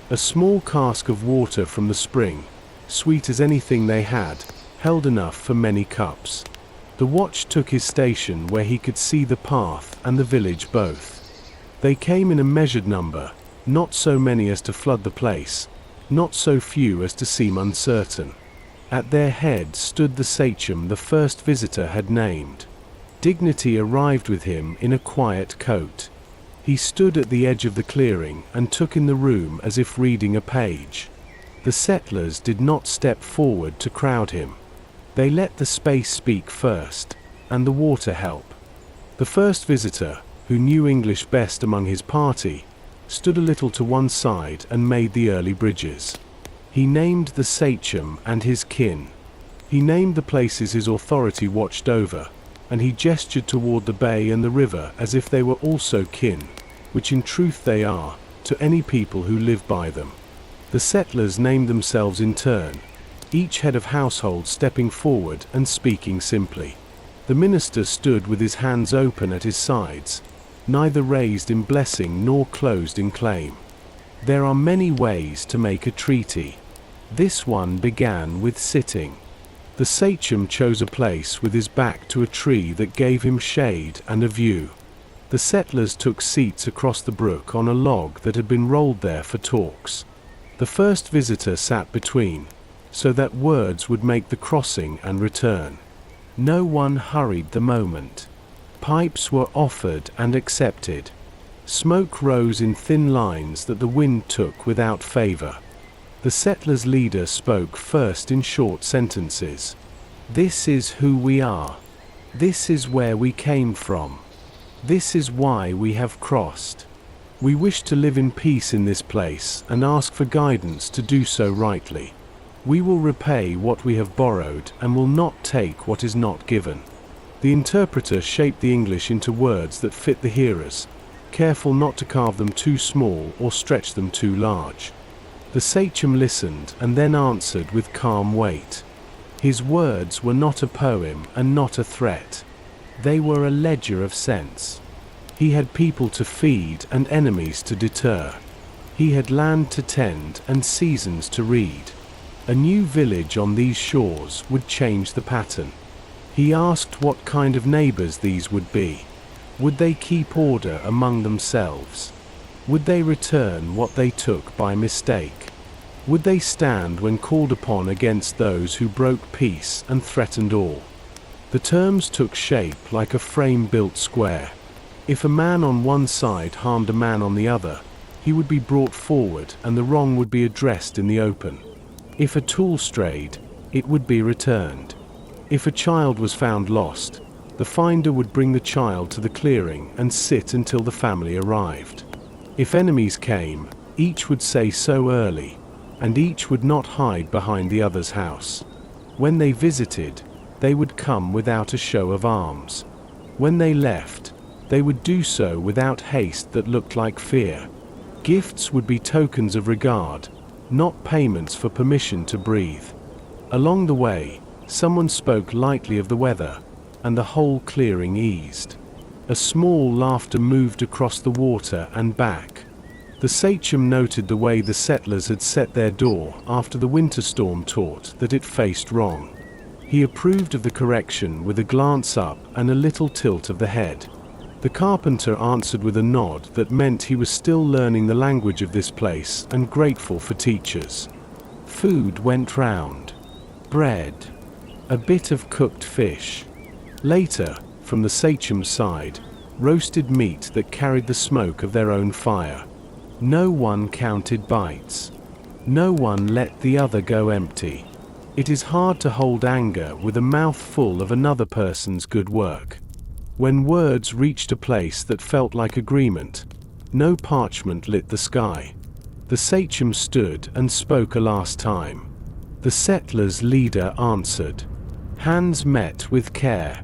A small cask of water from the spring, sweet as anything they had, held enough for many cups. The watch took his station where he could see the path and the village both. They came in a measured number, not so many as to flood the place, not so few as to seem uncertain. At their head stood the sachem the first visitor had named. Dignity arrived with him in a quiet coat. He stood at the edge of the clearing and took in the room as if reading a page. The settlers did not step forward to crowd him. They let the space speak first, and the water help. The first visitor, who knew English best among his party, stood a little to one side and made the early bridges. He named the sachem and his kin. He named the places his authority watched over, and he gestured toward the bay and the river as if they were also kin, which in truth they are, to any people who live by them. The settlers named themselves in turn, each head of household stepping forward and speaking simply. The minister stood with his hands open at his sides, neither raised in blessing nor closed in claim. There are many ways to make a treaty. This one began with sitting. The sachem chose a place with his back to a tree that gave him shade and a view. The settlers took seats across the brook on a log that had been rolled there for talks. The first visitor sat between, so that words would make the crossing and return. No one hurried the moment. Pipes were offered and accepted. Smoke rose in thin lines that the wind took without favor. The settlers' leader spoke first in short sentences. This is who we are. This is where we came from. This is why we have crossed. We wish to live in peace in this place and ask for guidance to do so rightly. We will repay what we have borrowed and will not take what is not given. The interpreter shaped the English into words that fit the hearers, careful not to carve them too small or stretch them too large. The sachem listened and then answered with calm weight. His words were not a poem and not a threat. They were a ledger of sense. He had people to feed and enemies to deter. He had land to tend and seasons to read. A new village on these shores would change the pattern. He asked what kind of neighbors these would be. Would they keep order among themselves? Would they return what they took by mistake? Would they stand when called upon against those who broke peace and threatened all? The terms took shape like a frame-built square. If a man on one side harmed a man on the other, he would be brought forward and the wrong would be addressed in the open. If a tool strayed, it would be returned. If a child was found lost, the finder would bring the child to the clearing and sit until the family arrived. If enemies came, each would say so early, and each would not hide behind the other's house. When they visited, they would come without a show of arms. When they left, they would do so without haste that looked like fear. Gifts would be tokens of regard, not payments for permission to breathe. Along the way, someone spoke lightly of the weather, and the whole clearing eased. A small laughter moved across the water and back. The sachem noted the way the settlers had set their door after the winter storm taught that it faced wrong. He approved of the correction with a glance up and a little tilt of the head. The carpenter answered with a nod that meant he was still learning the language of this place and grateful for teachers. Food went round. Bread. A bit of cooked fish. Later, from the sachem's side, roasted meat that carried the smoke of their own fire. No one counted bites. No one let the other go empty. It is hard to hold anger with a mouth full of another person's good work. When words reached a place that felt like agreement, no parchment lit the sky. The sachem stood and spoke a last time. The settlers' leader answered. Hands met with care.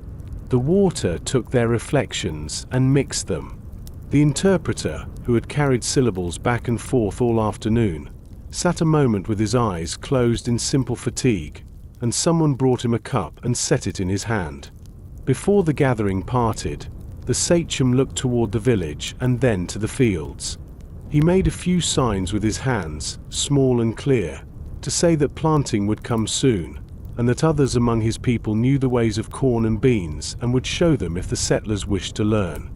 The water took their reflections and mixed them. The interpreter, who had carried syllables back and forth all afternoon, sat a moment with his eyes closed in simple fatigue, and someone brought him a cup and set it in his hand. Before the gathering parted, the sachem looked toward the village and then to the fields. He made a few signs with his hands, small and clear, to say that planting would come soon, and that others among his people knew the ways of corn and beans and would show them if the settlers wished to learn.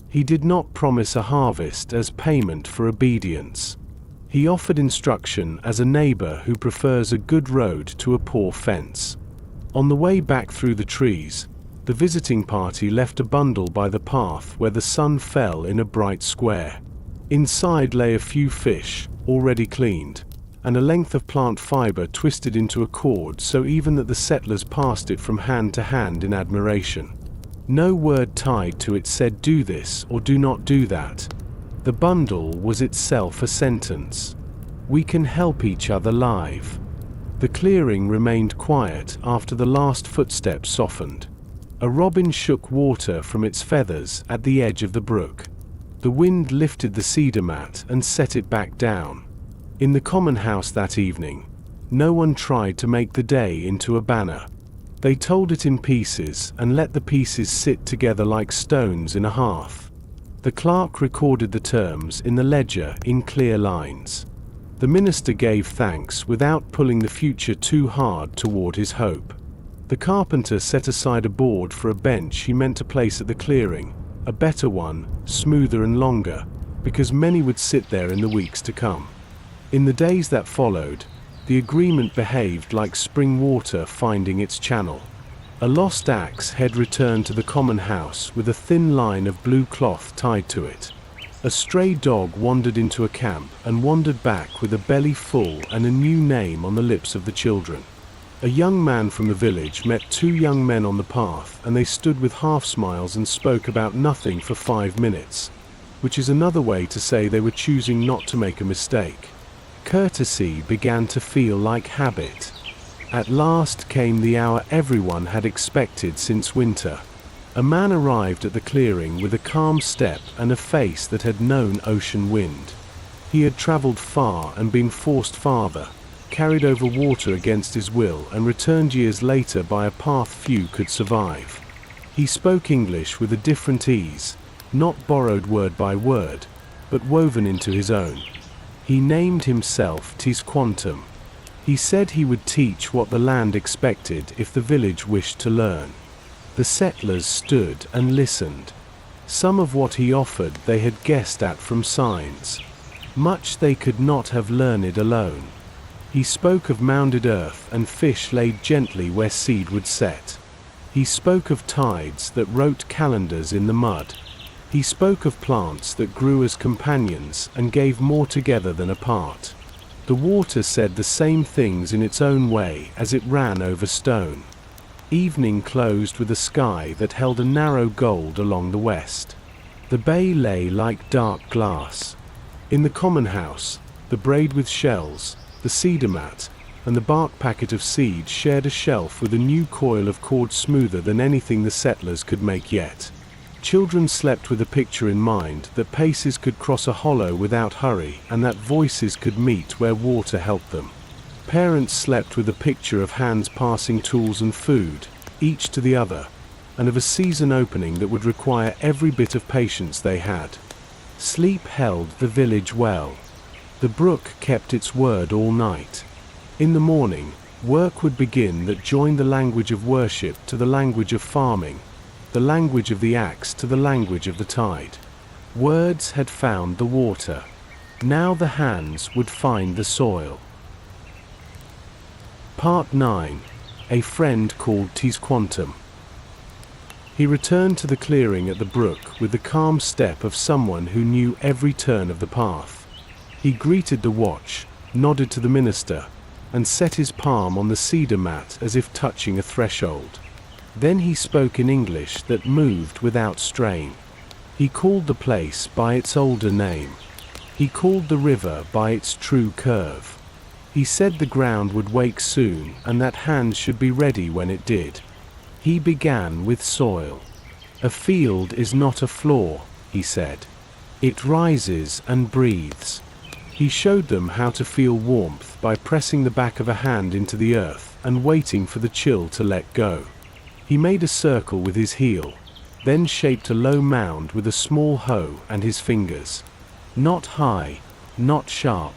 He did not promise a harvest as payment for obedience. He offered instruction as a neighbor who prefers a good road to a poor fence. On the way back through the trees, the visiting party left a bundle by the path where the sun fell in a bright square. Inside lay a few fish, already cleaned, and a length of plant fiber twisted into a cord so even that the settlers passed it from hand to hand in admiration. No word tied to it said do this or do not do that. The bundle was itself a sentence. We can help each other live. The clearing remained quiet after the last footsteps softened. A robin shook water from its feathers at the edge of the brook. The wind lifted the cedar mat and set it back down. In the common house that evening, no one tried to make the day into a banner. They told it in pieces and let the pieces sit together like stones in a hearth. The clerk recorded the terms in the ledger in clear lines. The minister gave thanks without pulling the future too hard toward his hope. The carpenter set aside a board for a bench he meant to place at the clearing, a better one, smoother and longer, because many would sit there in the weeks to come. In the days that followed, the agreement behaved like spring water finding its channel. A lost axe had returned to the common house with a thin line of blue cloth tied to it. A stray dog wandered into a camp and wandered back with a belly full and a new name on the lips of the children. A young man from the village met two young men on the path, and they stood with half smiles and spoke about nothing for 5 minutes, which is another way to say they were choosing not to make a mistake. Courtesy began to feel like habit. At last came the hour everyone had expected since winter. A man arrived at the clearing with a calm step and a face that had known ocean wind. He had traveled far and been forced farther, carried over water against his will, and returned years later by a path few could survive. He spoke English with a different ease, not borrowed word by word, but woven into his own. He named himself Tisquantum. He said he would teach what the land expected if the village wished to learn. The settlers stood and listened. Some of what he offered they had guessed at from signs. Much they could not have learned alone. He spoke of mounded earth and fish laid gently where seed would set. He spoke of tides that wrote calendars in the mud. He spoke of plants that grew as companions and gave more together than apart. The water said the same things in its own way as it ran over stone. Evening closed with a sky that held a narrow gold along the west. The bay lay like dark glass. In the common house, the braid with shells, the cedar mat, and the bark packet of seed shared a shelf with a new coil of cord smoother than anything the settlers could make yet. Children slept with a picture in mind that paces could cross a hollow without hurry and that voices could meet where water helped them. Parents slept with a picture of hands passing tools and food, each to the other, and of a season opening that would require every bit of patience they had. Sleep held the village well. The brook kept its word all night. In the morning, work would begin that joined the language of worship to the language of farming, the language of the axe to the language of the tide. Words had found the water. Now the hands would find the soil. Part 9. A friend called Tisquantum. He returned to the clearing at the brook with the calm step of someone who knew every turn of the path. He greeted the watch, nodded to the minister, and set his palm on the cedar mat as if touching a threshold. Then he spoke in English that moved without strain. He called the place by its older name. He called the river by its true curve. He said the ground would wake soon and that hands should be ready when it did. He began with soil. A field is not a floor, he said. It rises and breathes. He showed them how to feel warmth by pressing the back of a hand into the earth and waiting for the chill to let go. He made a circle with his heel, then shaped a low mound with a small hoe and his fingers. Not high, not sharp.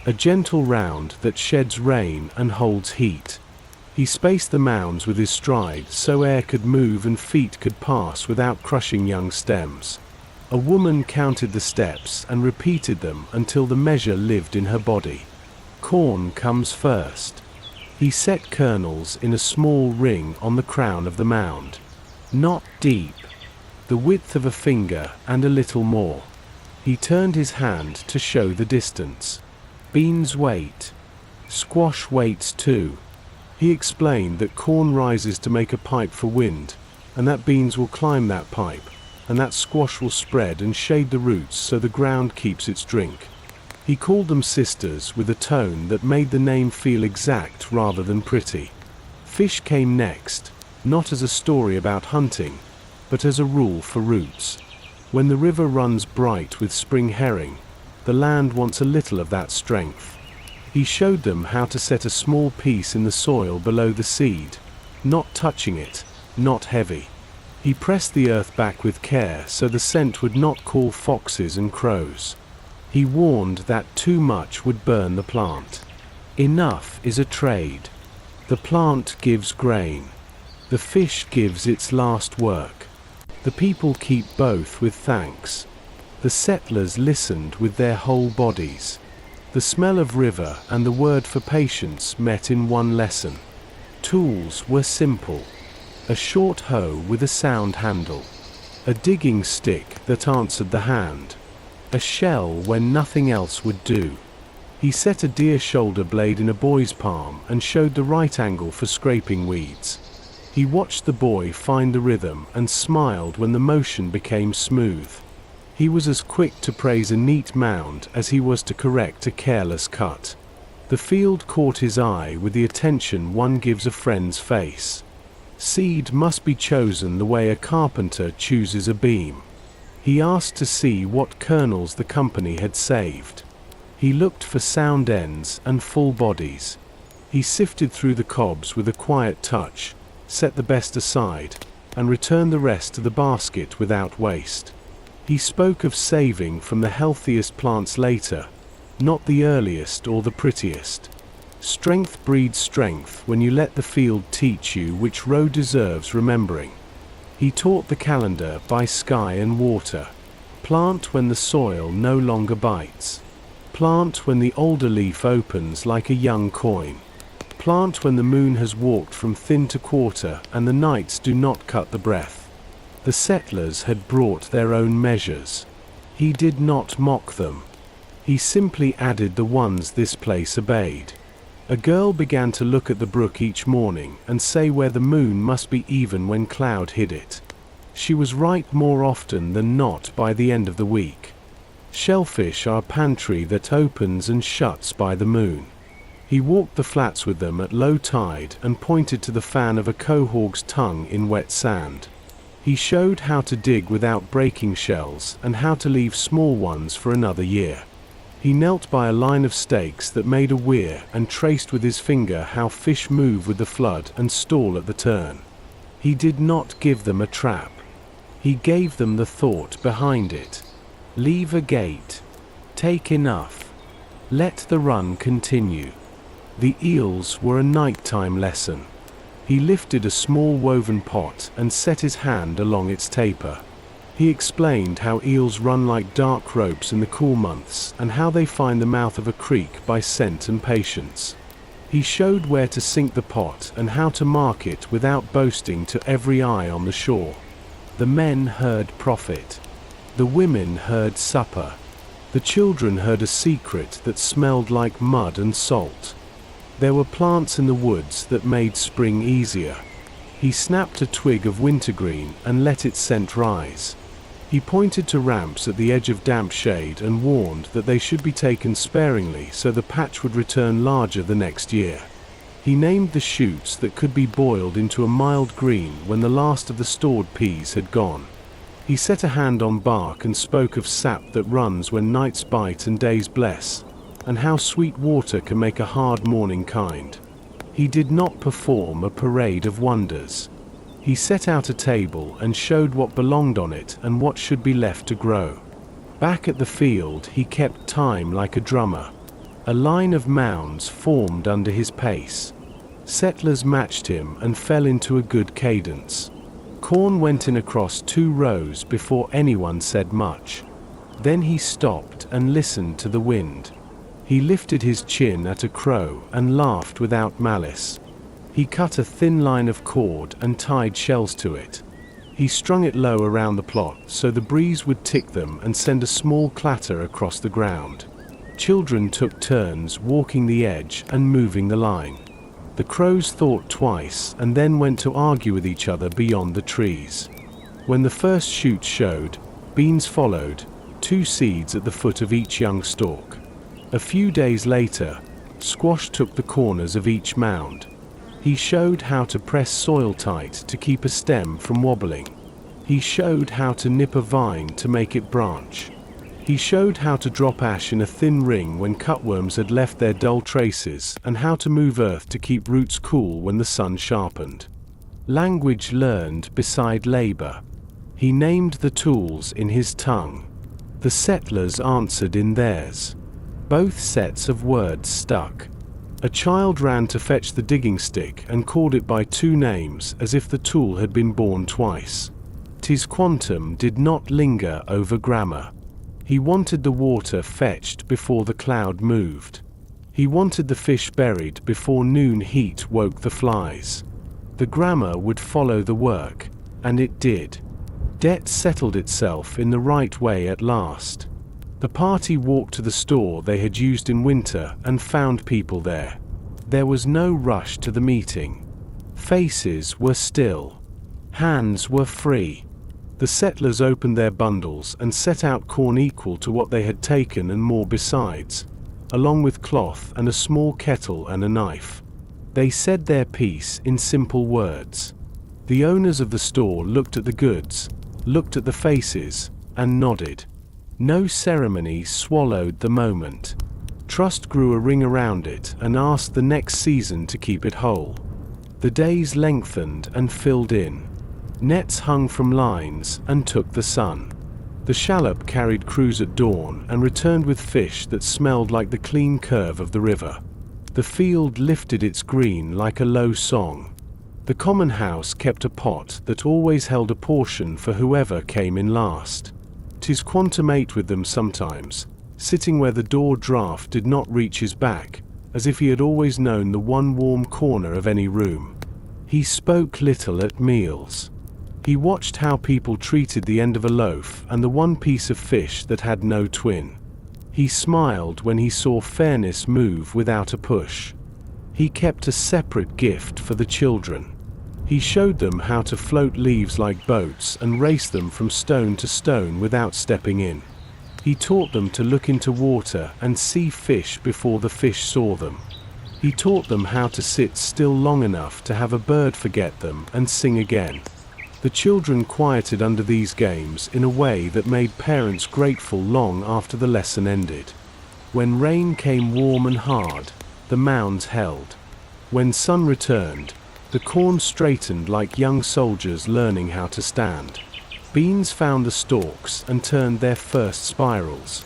A gentle round that sheds rain and holds heat. He spaced the mounds with his stride so air could move and feet could pass without crushing young stems. A woman counted the steps and repeated them until the measure lived in her body. Corn comes first. He set kernels in a small ring on the crown of the mound. Not deep. The width of a finger and a little more. He turned his hand to show the distance. Beans wait. Squash waits too. He explained that corn rises to make a pipe for wind, and that beans will climb that pipe, and that squash will spread and shade the roots so the ground keeps its drink. He called them sisters with a tone that made the name feel exact rather than pretty. Fish came next, not as a story about hunting, but as a rule for roots. When the river runs bright with spring herring, the land wants a little of that strength. He showed them how to set a small piece in the soil below the seed, not touching it, not heavy. He pressed the earth back with care so the scent would not call foxes and crows. He warned that too much would burn the plant. Enough is a trade. The plant gives grain. The fish gives its last work. The people keep both with thanks. The settlers listened with their whole bodies. The smell of river and the word for patience met in one lesson. Tools were simple. A short hoe with a sound handle. A digging stick that answered the hand. A shell when nothing else would do. He set a deer shoulder blade in a boy's palm and showed the right angle for scraping weeds. He watched the boy find the rhythm and smiled when the motion became smooth. He was as quick to praise a neat mound as he was to correct a careless cut. The The field caught his eye with the attention one gives a friend's face. Seed must be chosen the way a carpenter chooses a beam. He asked to see what kernels the company had saved. He looked for sound ends and full bodies. He sifted through the cobs with a quiet touch, set the best aside, and returned the rest to the basket without waste. He spoke of saving from the healthiest plants later, not the earliest or the prettiest. Strength breeds strength when you let the field teach you which row deserves remembering. He taught the calendar by sky and water. Plant when the soil no longer bites. Plant when the older leaf opens like a young coin. Plant when the moon has walked from thin to quarter and the nights do not cut the breath. The settlers had brought their own measures. He did not mock them. He simply added the ones this place obeyed. A girl began to look at the brook each morning and say where the moon must be even when cloud hid it. She was right more often than not by the end of the week. Shellfish are a pantry that opens and shuts by the moon. He walked the flats with them at low tide and pointed to the fan of a quahog's tongue in wet sand. He showed how to dig without breaking shells and how to leave small ones for another year. He knelt by a line of stakes that made a weir and traced with his finger how fish move with the flood and stall at the turn. He did not give them a trap. He gave them the thought behind it. Leave a gate. Take enough. Let the run continue. The eels were a nighttime lesson. He lifted a small woven pot and set his hand along its taper. He explained how eels run like dark ropes in the cool months and how they find the mouth of a creek by scent and patience. He showed where to sink the pot and how to mark it without boasting to every eye on the shore. The men heard profit. The women heard supper. The children heard a secret that smelled like mud and salt. There were plants in the woods that made spring easier. He snapped a twig of wintergreen and let its scent rise. He pointed to ramps at the edge of damp shade and warned that they should be taken sparingly so the patch would return larger the next year. He named the shoots that could be boiled into a mild green when the last of the stored peas had gone. He set a hand on bark and spoke of sap that runs when nights bite and days bless, and how sweet water can make a hard morning kind. He did not perform a parade of wonders. He set out a table and showed what belonged on it and what should be left to grow. Back at the field he kept time like a drummer. A line of mounds formed under his pace. Settlers matched him and fell into a good cadence. Corn went in across 2 rows before anyone said much. Then he stopped and listened to the wind. He lifted his chin at a crow and laughed without malice. He cut a thin line of cord and tied shells to it. He strung it low around the plot so the breeze would tick them and send a small clatter across the ground. Children took turns walking the edge and moving the line. The crows thought twice and then went to argue with each other beyond the trees. When the first shoot showed, beans followed, 2 seeds at the foot of each young stalk. A few days later, squash took the corners of each mound. He showed how to press soil tight to keep a stem from wobbling. He showed how to nip a vine to make it branch. He showed how to drop ash in a thin ring when cutworms had left their dull traces and how to move earth to keep roots cool when the sun sharpened. Language learned beside labor. He named the tools in his tongue. The settlers answered in theirs. Both sets of words stuck. A child ran to fetch the digging stick and called it by 2 names as if the tool had been born twice. Tisquantum did not linger over grammar. He wanted the water fetched before the cloud moved. He wanted the fish buried before noon heat woke the flies. The grammar would follow the work, and it did. Debt settled itself in the right way at last. The party walked to the store they had used in winter and found people there. There was no rush to the meeting. Faces were still. Hands were free. The settlers opened their bundles and set out corn equal to what they had taken and more besides. along with cloth and a small kettle and a knife. They said their piece in simple words. The owners of the store looked at the goods, looked at the faces, and nodded. No ceremony swallowed the moment. Trust grew a ring around it and asked the next season to keep it whole. The days lengthened and filled in. Nets hung from lines and took the sun. The shallop carried crews at dawn and returned with fish that smelled like the clean curve of the river. The field lifted its green like a low song. The common house kept a pot that always held a portion for whoever came in last. Tisquantum ate with them sometimes, sitting where the door draught did not reach his back, as if he had always known the one warm corner of any room. He spoke little at meals. He watched how people treated the end of a loaf and the one piece of fish that had no twin. He smiled when he saw fairness move without a push. He kept a separate gift for the children. He showed them how to float leaves like boats and race them from stone to stone without stepping in. He taught them to look into water and see fish before the fish saw them. He taught them how to sit still long enough to have a bird forget them and sing again. The children quieted under these games in a way that made parents grateful long after the lesson ended. When rain came warm and hard, the mounds held. When sun returned, the corn straightened like young soldiers learning how to stand. Beans found the stalks and turned their first spirals.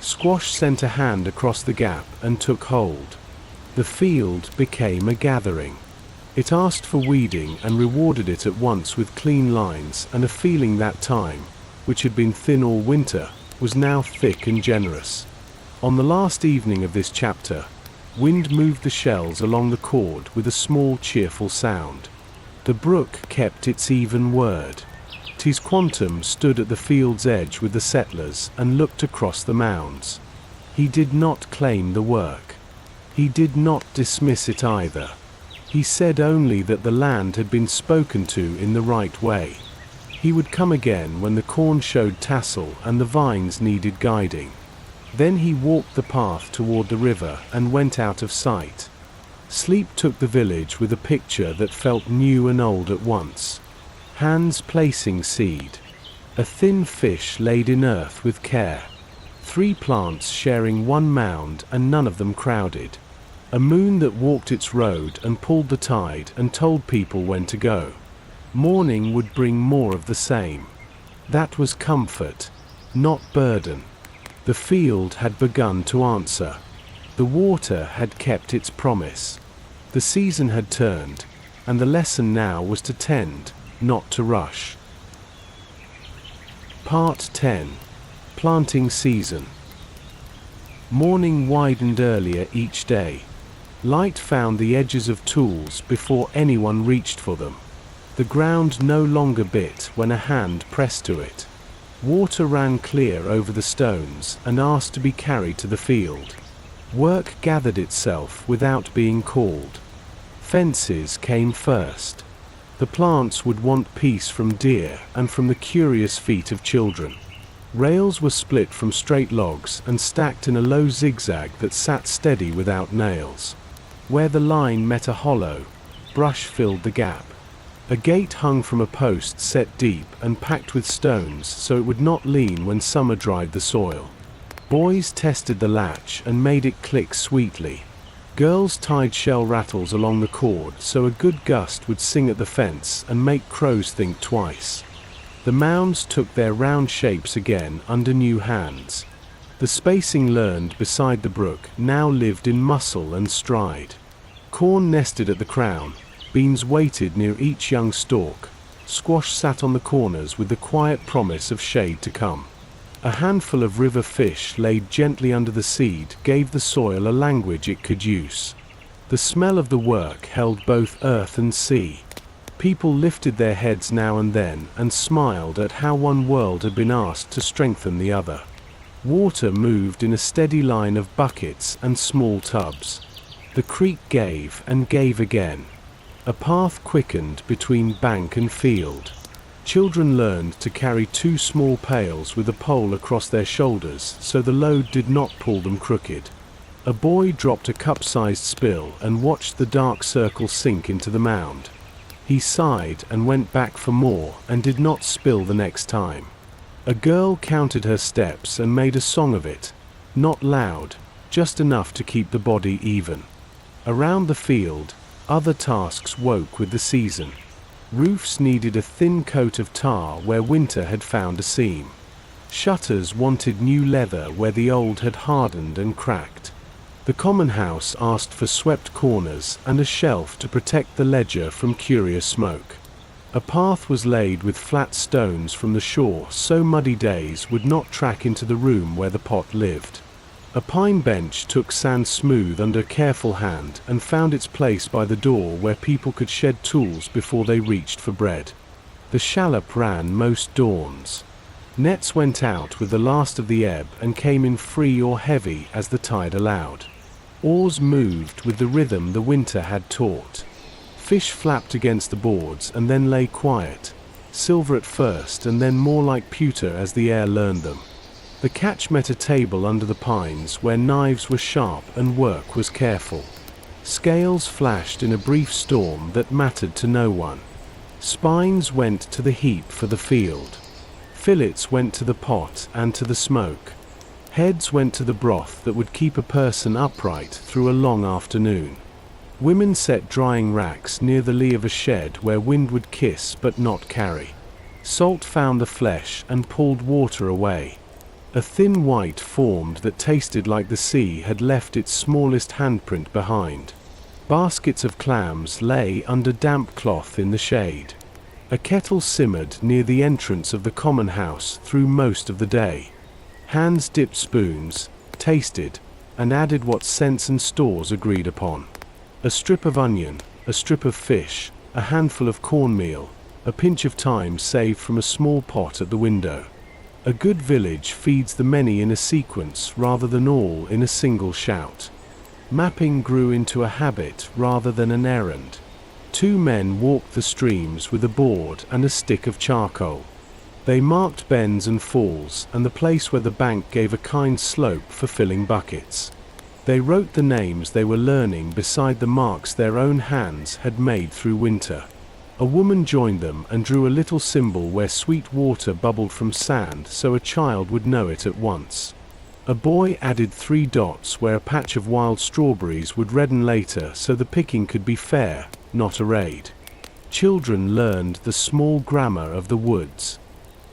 Squash sent a hand across the gap and took hold. The field became a gathering. It asked for weeding and rewarded it at once with clean lines and a feeling that time, which had been thin all winter, was now thick and generous. On the last evening of this chapter, wind moved the shells along the cord with a small cheerful sound. The brook kept its even word. Tisquantum stood at the field's edge with the settlers and looked across the mounds. He did not claim the work. He did not dismiss it either. He said only that the land had been spoken to in the right way. He would come again when the corn showed tassel and the vines needed guiding. Then he walked the path toward the river and went out of sight. Sleep took the village with a picture that felt new and old at once. Hands placing seed. A thin fish laid in earth with care. 3 plants sharing one mound and none of them crowded. A moon that walked its road and pulled the tide and told people when to go. Morning would bring more of the same. That was comfort, not burden. The field had begun to answer. The water had kept its promise. The season had turned, and the lesson now was to tend, not to rush. Part 10. Planting Season. Morning widened earlier each day. Light found the edges of tools before anyone reached for them. The ground no longer bit when a hand pressed to it. Water ran clear over the stones and asked to be carried to the field. Work gathered itself without being called. Fences came first. The plants would want peace from deer and from the curious feet of children. Rails were split from straight logs and stacked in a low zigzag that sat steady without nails. Where the line met a hollow, brush filled the gap. A gate hung from a post set deep and packed with stones so it would not lean when summer dried the soil. Boys tested the latch and made it click sweetly. Girls tied shell rattles along the cord so a good gust would sing at the fence and make crows think twice. The mounds took their round shapes again under new hands. The spacing learned beside the brook now lived in muscle and stride. Corn nested at the crown, beans waited near each young stalk, squash sat on the corners with the quiet promise of shade to come. A handful of river fish laid gently under the seed gave the soil a language it could use. The smell of the work held both earth and sea. People lifted their heads now and then and smiled at how one world had been asked to strengthen the other. Water moved in a steady line of buckets and small tubs. The creek gave and gave again. A path quickened between bank and field. Children learned to carry 2 small pails with a pole across their shoulders so the load did not pull them crooked. A boy dropped a cup-sized spill and watched the dark circle sink into the mound. He sighed and went back for more and did not spill the next time. A girl counted her steps and made a song of it, not loud, just enough to keep the body even. Around the field, other tasks woke with the season. Roofs needed a thin coat of tar where winter had found a seam. Shutters wanted new leather where the old had hardened and cracked. The common house asked for swept corners and a shelf to protect the ledger from curious smoke. A path was laid with flat stones from the shore so muddy days would not track into the room where the pot lived. A pine bench took sand smooth under careful hand and found its place by the door where people could shed tools before they reached for bread. The shallop ran most dawns. Nets went out with the last of the ebb and came in free or heavy as the tide allowed. Oars moved with the rhythm the winter had taught. Fish flapped against the boards and then lay quiet, silver at first and then more like pewter as the air learned them. The catch met a table under the pines where knives were sharp and work was careful. Scales flashed in a brief storm that mattered to no one. Spines went to the heap for the field. Fillets went to the pot and to the smoke. Heads went to the broth that would keep a person upright through a long afternoon. Women set drying racks near the lee of a shed where wind would kiss but not carry. Salt found the flesh and pulled water away. A thin white formed that tasted like the sea had left its smallest handprint behind. Baskets of clams lay under damp cloth in the shade. A kettle simmered near the entrance of the common house through most of the day. Hands dipped spoons, tasted, and added what sense and stores agreed upon. A strip of onion, a strip of fish, a handful of cornmeal, a pinch of thyme saved from a small pot at the window. A good village feeds the many in a sequence rather than all in a single shout. Mapping grew into a habit rather than an errand. 2 men walked the streams with a board and a stick of charcoal. They marked bends and falls and the place where the bank gave a kind slope for filling buckets. They wrote the names they were learning beside the marks their own hands had made through winter. A woman joined them and drew a little symbol where sweet water bubbled from sand so a child would know it at once. A boy added 3 dots where a patch of wild strawberries would redden later so the picking could be fair, not a raid. Children learned the small grammar of the woods.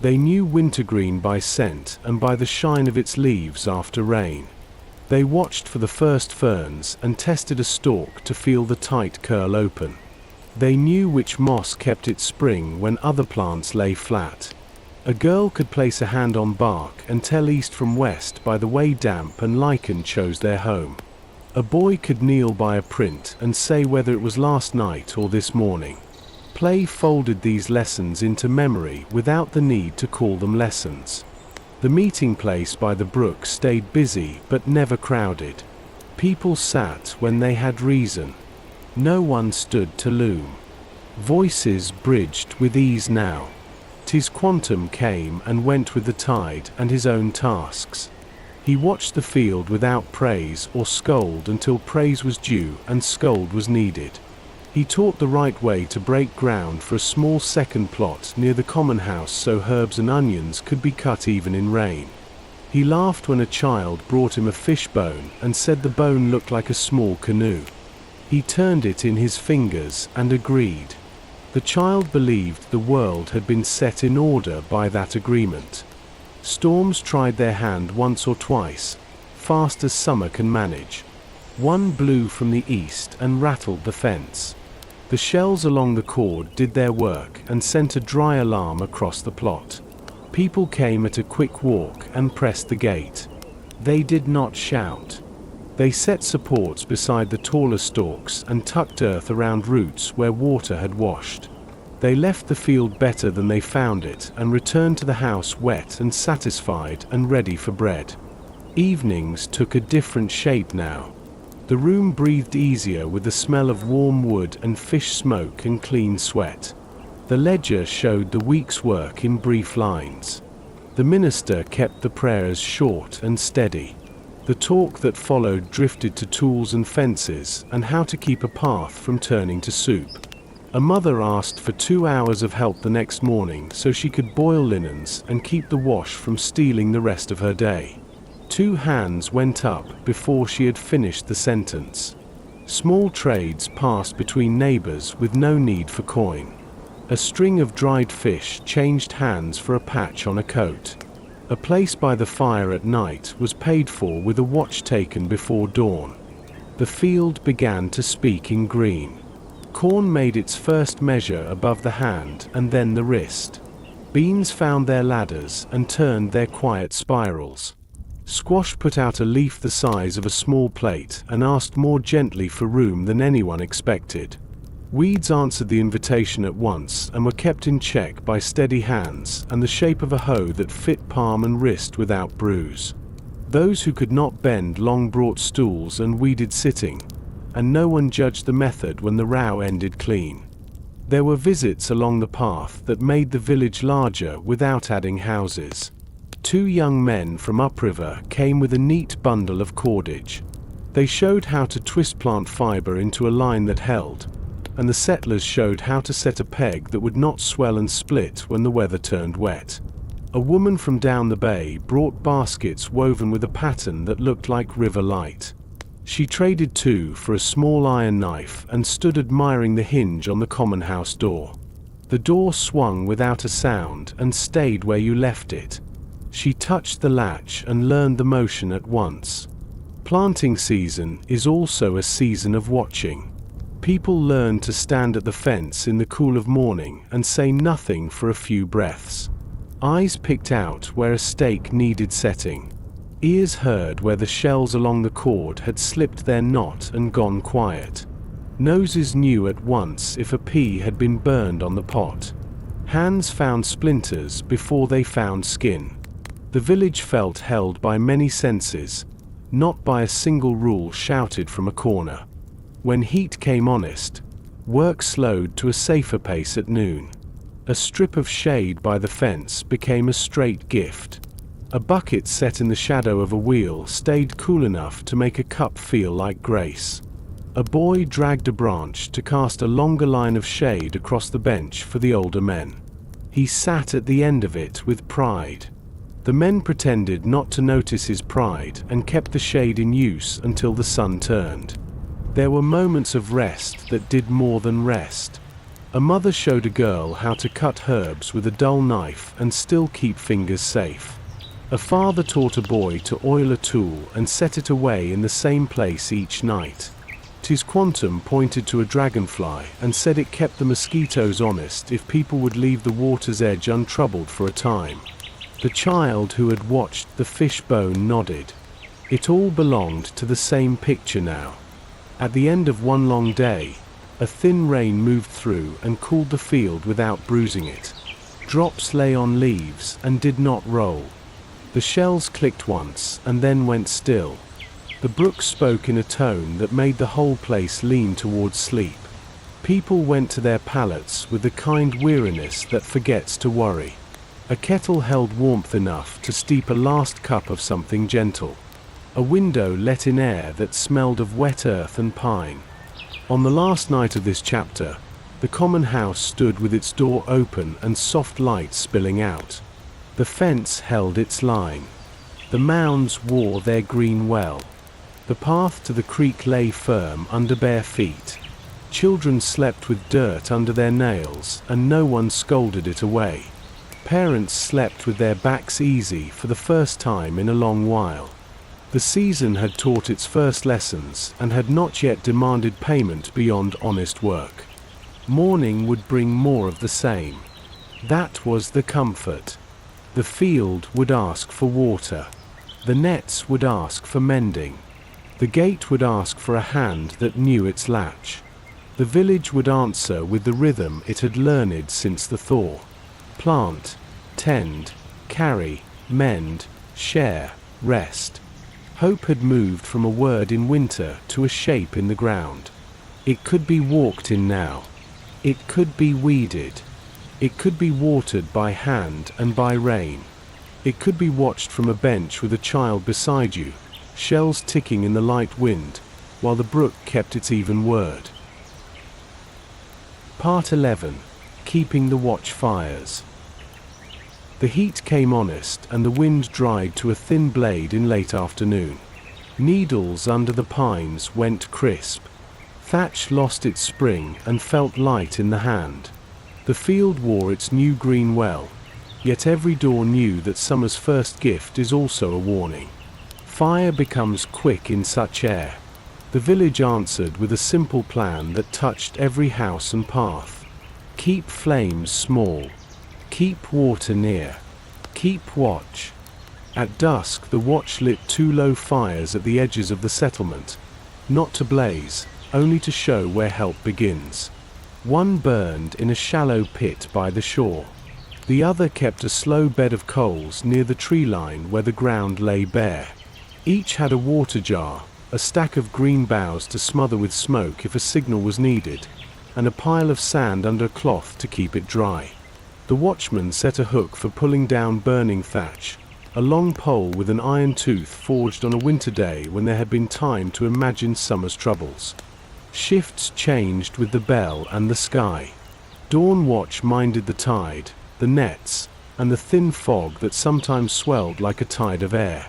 They knew wintergreen by scent and by the shine of its leaves after rain. They watched for the first ferns and tested a stalk to feel the tight curl open. They knew which moss kept its spring when other plants lay flat. A girl could place a hand on bark and tell east from west by the way damp and lichen chose their home. A boy could kneel by a print and say whether it was last night or this morning. Play folded these lessons into memory without the need to call them lessons. The meeting place by the brook stayed busy but never crowded. People sat when they had reason. No one stood to loom. Voices bridged with ease now. Tisquantum came and went with the tide and his own tasks. He watched the field without praise or scold until praise was due and scold was needed. He taught the right way to break ground for a small second plot near the common house so herbs and onions could be cut even in rain. He laughed when a child brought him a fish bone and said the bone looked like a small canoe. He turned it in his fingers and agreed. The child believed the world had been set in order by that agreement. Storms tried their hand once or twice, fast as summer can manage. One blew from the east and rattled the fence. The shells along the cord did their work and sent a dry alarm across the plot. People came at a quick walk and pressed the gate. They did not shout. They set supports beside the taller stalks and tucked earth around roots where water had washed. They left the field better than they found it and returned to the house wet and satisfied and ready for bread. Evenings took a different shape now. The room breathed easier with the smell of warm wood and fish smoke and clean sweat. The ledger showed the week's work in brief lines. The minister kept the prayers short and steady. The talk that followed drifted to tools and fences and how to keep a path from turning to soup. A mother asked for 2 hours of help the next morning so she could boil linens and keep the wash from stealing the rest of her day. 2 hands went up before she had finished the sentence. Small trades passed between neighbors with no need for coin. A string of dried fish changed hands for a patch on a coat. A place by the fire at night was paid for with a watch taken before dawn. The field began to speak in green. Corn made its first measure above the hand and then the wrist. Beans found their ladders and turned their quiet spirals. Squash put out a leaf the size of a small plate and asked more gently for room than anyone expected. Weeds answered the invitation at once and were kept in check by steady hands and the shape of a hoe that fit palm and wrist without bruise. Those who could not bend long brought stools and weeded sitting, and no one judged the method when the row ended clean. There were visits along the path that made the village larger without adding houses. 2 young men from upriver came with a neat bundle of cordage. They showed how to twist plant fiber into a line that held, and the settlers showed how to set a peg that would not swell and split when the weather turned wet. A woman from down the bay brought baskets woven with a pattern that looked like river light. She traded 2 for a small iron knife and stood admiring the hinge on the common house door. The door swung without a sound and stayed where you left it. She touched the latch and learned the motion at once. Planting season is also a season of watching. People learn to stand at the fence in the cool of morning and say nothing for a few breaths. Eyes picked out where a stake needed setting. Ears heard where the shells along the cord had slipped their knot and gone quiet. Noses knew at once if a pea had been burned on the pot. Hands found splinters before they found skin. The village felt held by many senses, not by a single rule shouted from a corner. When heat came honest, work slowed to a safer pace at noon. A strip of shade by the fence became a straight gift. A bucket set in the shadow of a wheel stayed cool enough to make a cup feel like grace. A boy dragged a branch to cast a longer line of shade across the bench for the older men. He sat at the end of it with pride. The men pretended not to notice his pride and kept the shade in use until the sun turned. There were moments of rest that did more than rest. A mother showed a girl how to cut herbs with a dull knife and still keep fingers safe. A father taught a boy to oil a tool and set it away in the same place each night. Tisquantum pointed to a dragonfly and said it kept the mosquitoes honest if people would leave the water's edge untroubled for a time. The child who had watched the fishbone nodded. It all belonged to the same picture now. At the end of one long day, a thin rain moved through and cooled the field without bruising it. Drops lay on leaves and did not roll. The shells clicked once and then went still. The brook spoke in a tone that made the whole place lean towards sleep. People went to their pallets with the kind weariness that forgets to worry. A kettle held warmth enough to steep a last cup of something gentle. A window let in air that smelled of wet earth and pine. On the last night of this chapter, the common house stood with its door open and soft light spilling out. The fence held its line. The mounds wore their green well. The path to the creek lay firm under bare feet. Children slept with dirt under their nails, and no one scolded it away. Parents slept with their backs easy for the first time in a long while. The season had taught its first lessons and had not yet demanded payment beyond honest work. Morning would bring more of the same. That was the comfort. The field would ask for water. The nets would ask for mending. The gate would ask for a hand that knew its latch. The village would answer with the rhythm it had learned since the thaw. Plant, tend, carry, mend, share, rest. Hope had moved from a word in winter to a shape in the ground. It could be walked in now. It could be weeded. It could be watered by hand and by rain. It could be watched from a bench with a child beside you, shells ticking in the light wind, while the brook kept its even word. Part 11. Keeping the watchfires. The heat came honest, and the wind dried to a thin blade in late afternoon. Needles under the pines went crisp. Thatch lost its spring and felt light in the hand. The field wore its new green well, yet every door knew that summer's first gift is also a warning. Fire becomes quick in such air. The village answered with a simple plan that touched every house and path. Keep flames small. Keep water near. Keep watch. At dusk the watch lit 2 low fires at the edges of the settlement, not to blaze, only to show where help begins. One burned in a shallow pit by the shore. The other kept a slow bed of coals near the tree line where the ground lay bare. Each had a water jar, a stack of green boughs to smother with smoke if a signal was needed, and a pile of sand under a cloth to keep it dry. The watchman set a hook for pulling down burning thatch, a long pole with an iron tooth forged on a winter day when there had been time to imagine summer's troubles. Shifts changed with the bell and the sky. Dawn watch minded the tide, the nets, and the thin fog that sometimes swelled like a tide of air.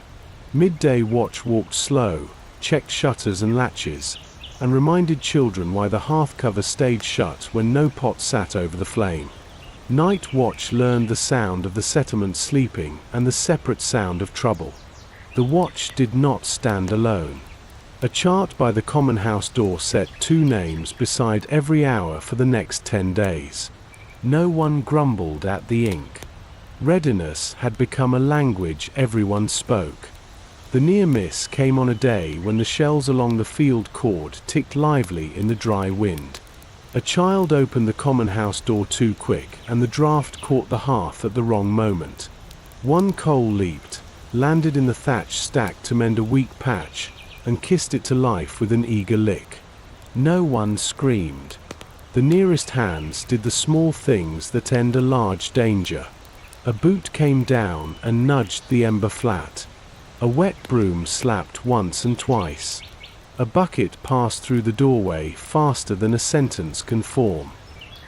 Midday watch walked slow, checked shutters and latches, and reminded children why the hearth cover stayed shut when no pot sat over the flame. Night watch learned the sound of the settlement sleeping and the separate sound of trouble. The watch did not stand alone. A chart by the common house door set 2 names beside every hour for the next 10 days. No one grumbled at the ink. Readiness had become a language everyone spoke. The near miss came on a day when the shells along the field cord ticked lively in the dry wind. A child opened the common house door too quick, and the draught caught the hearth at the wrong moment. One coal leaped, landed in the thatch stack to mend a weak patch, and kissed it to life with an eager lick. No one screamed. The nearest hands did the small things that end a large danger. A boot came down and nudged the ember flat. A wet broom slapped once and twice. A bucket passed through the doorway faster than a sentence can form.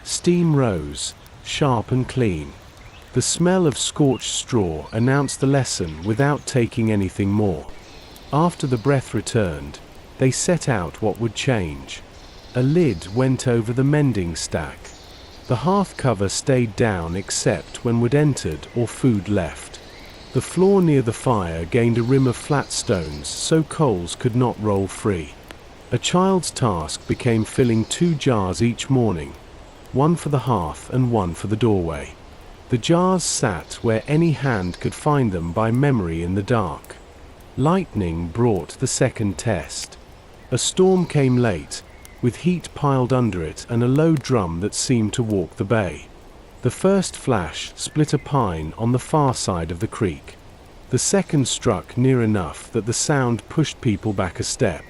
Steam rose, sharp and clean. The smell of scorched straw announced the lesson without taking anything more. After the breath returned, they set out what would change. A lid went over the mending stack. The hearth cover stayed down except when wood entered or food left. The floor near the fire gained a rim of flat stones so coals could not roll free. A child's task became filling 2 jars each morning, one for the hearth and one for the doorway. The jars sat where any hand could find them by memory in the dark. Lightning brought the second test. A storm came late, with heat piled under it and a low drum that seemed to walk the bay. The first flash split a pine on the far side of the creek. The second struck near enough that the sound pushed people back a step.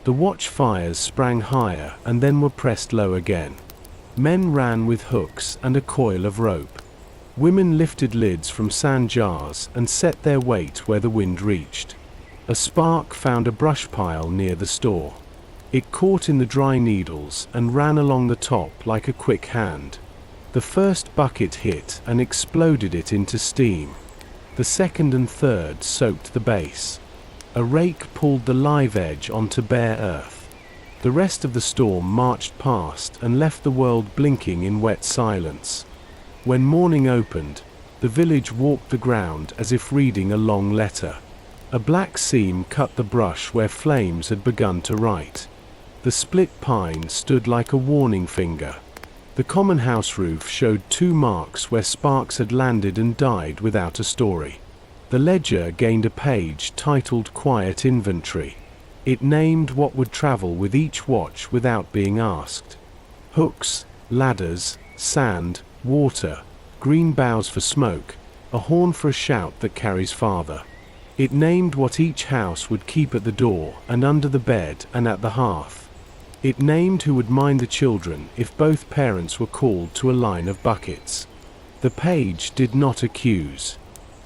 The watchfires sprang higher and then were pressed low again. Men ran with hooks and a coil of rope. Women lifted lids from sand jars and set their weight where the wind reached. A spark found a brush pile near the store. It caught in the dry needles and ran along the top like a quick hand. The first bucket hit and exploded it into steam. The second and third soaked the base. A rake pulled the live edge onto bare earth. The rest of the storm marched past and left the world blinking in wet silence. When morning opened, the village walked the ground as if reading a long letter. A black seam cut the brush where flames had begun to write. The split pine stood like a warning finger. The common house roof showed 2 marks where sparks had landed and died without a story. The ledger gained a page titled Quiet Inventory. It named what would travel with each watch without being asked. Hooks, ladders, sand, water, green boughs for smoke, a horn for a shout that carries farther. It named what each house would keep at the door and under the bed and at the hearth. It named who would mind the children if both parents were called to a line of buckets. The page did not accuse.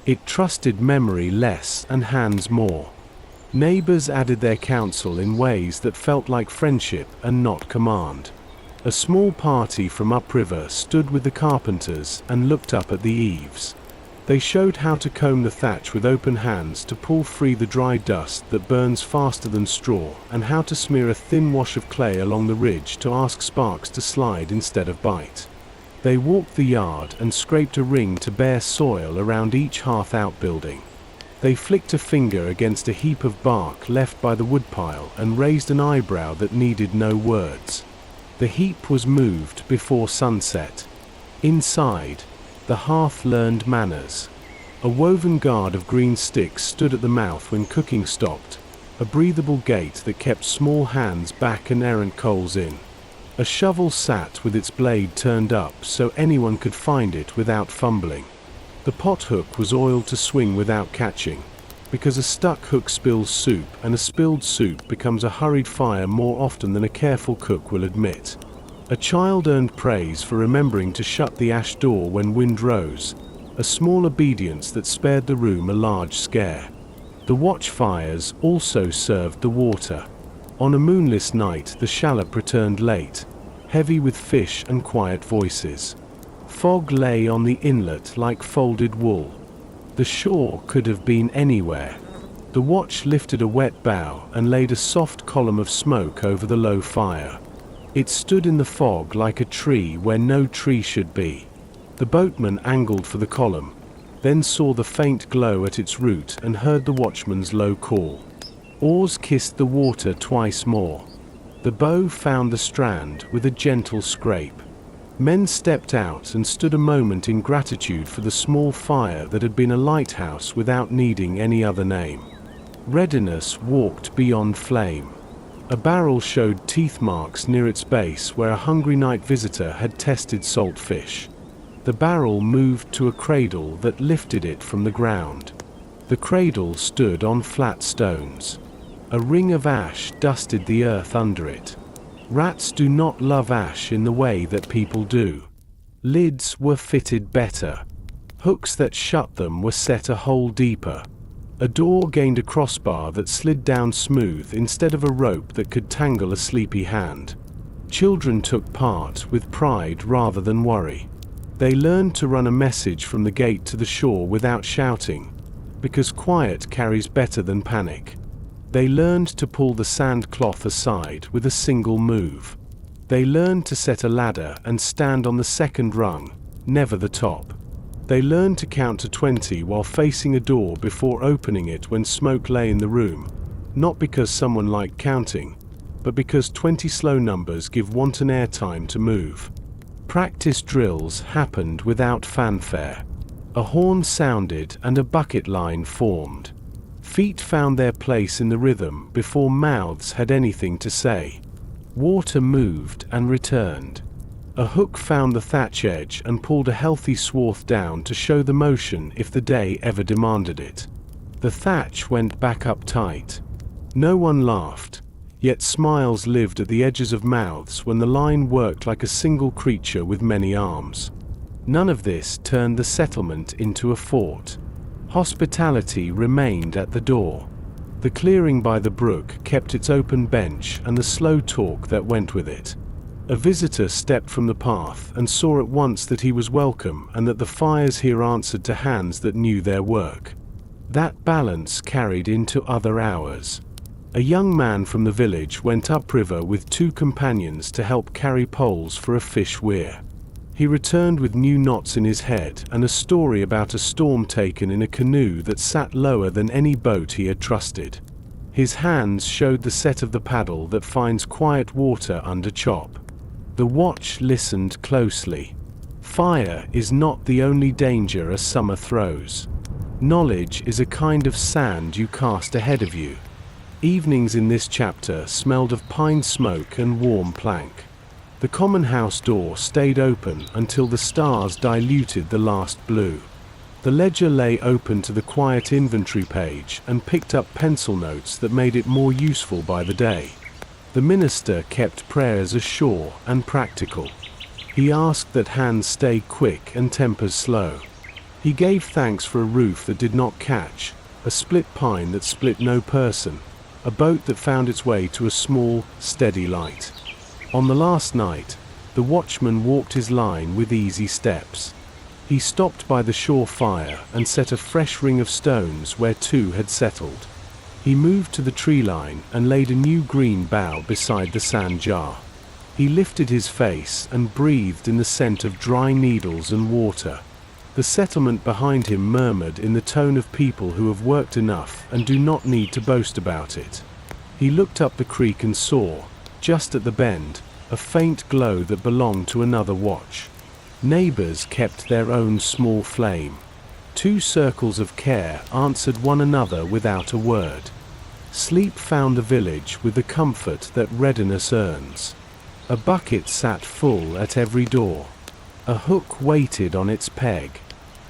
It trusted memory less and hands more. Neighbors added their counsel in ways that felt like friendship and not command. A small party from upriver stood with the carpenters and looked up at the eaves. They showed how to comb the thatch with open hands to pull free the dry dust that burns faster than straw, and how to smear a thin wash of clay along the ridge to ask sparks to slide instead of bite. They walked the yard and scraped a ring to bare soil around each hearth outbuilding. They flicked a finger against a heap of bark left by the woodpile and raised an eyebrow that needed no words. The heap was moved before sunset. Inside, the hearth learned manners. A woven guard of green sticks stood at the mouth when cooking stopped, a breathable gate that kept small hands back and errant coals in. A shovel sat with its blade turned up so anyone could find it without fumbling. The pot hook was oiled to swing without catching, because a stuck hook spills soup, and a spilled soup becomes a hurried fire more often than a careful cook will admit. A child earned praise for remembering to shut the ash door when wind rose, a small obedience that spared the room a large scare. The watchfires also served the water. On a moonless night, the shallop returned late, heavy with fish and quiet voices. Fog lay on the inlet like folded wool. The shore could have been anywhere. The watch lifted a wet bow and laid a soft column of smoke over the low fire. It stood in the fog like a tree where no tree should be. The boatman angled for the column, then saw the faint glow at its root and heard the watchman's low call. Oars kissed the water twice more. The bow found the strand with a gentle scrape. Men stepped out and stood a moment in gratitude for the small fire that had been a lighthouse without needing any other name. Readiness walked beyond flame. A barrel showed teeth marks near its base where a hungry night visitor had tested salt fish. The barrel moved to a cradle that lifted it from the ground. The cradle stood on flat stones. A ring of ash dusted the earth under it. Rats do not love ash in the way that people do. Lids were fitted better. Hooks that shut them were set a hole deeper. A door gained a crossbar that slid down smooth instead of a rope that could tangle a sleepy hand. Children took part with pride rather than worry. They learned to run a message from the gate to the shore without shouting, because quiet carries better than panic. They learned to pull the sand cloth aside with a single move. They learned to set a ladder and stand on the second rung, never the top. They learned to count to 20 while facing a door before opening it when smoke lay in the room, not because someone liked counting, but because 20 slow numbers give wanton air time to move. Practice drills happened without fanfare. A horn sounded and a bucket line formed. Feet found their place in the rhythm before mouths had anything to say. Water moved and returned. A hook found the thatch edge and pulled a healthy swath down to show the motion if the day ever demanded it. The thatch went back up tight. No one laughed, yet smiles lived at the edges of mouths when the line worked like a single creature with many arms. None of this turned the settlement into a fort. Hospitality remained at the door. The clearing by the brook kept its open bench and the slow talk that went with it. A visitor stepped from the path and saw at once that he was welcome and that the fires here answered to hands that knew their work. That balance carried into other hours. A young man from the village went upriver with 2 companions to help carry poles for a fish weir. He returned with new knots in his head and a story about a storm taken in a canoe that sat lower than any boat he had trusted. His hands showed the set of the paddle that finds quiet water under chop. The watch listened closely. Fire is not the only danger a summer throws. Knowledge is a kind of sand you cast ahead of you. Evenings in this chapter smelled of pine smoke and warm plank. The common house door stayed open until the stars diluted the last blue. The ledger lay open to the quiet inventory page and picked up pencil notes that made it more useful by the day. The minister kept prayers ashore and practical. He asked that hands stay quick and tempers slow. He gave thanks for a roof that did not catch, a split pine that split no person, a boat that found its way to a small, steady light. On the last night, the watchman walked his line with easy steps. He stopped by the shore fire and set a fresh ring of stones where two had settled. He moved to the tree line and laid a new green bough beside the sand jar. He lifted his face and breathed in the scent of dry needles and water. The settlement behind him murmured in the tone of people who have worked enough and do not need to boast about it. He looked up the creek and saw, just at the bend, a faint glow that belonged to another watch. Neighbors kept their own small flame. Two circles of care answered one another without a word. Sleep found the village with the comfort that readiness earns. A bucket sat full at every door. A hook waited on its peg.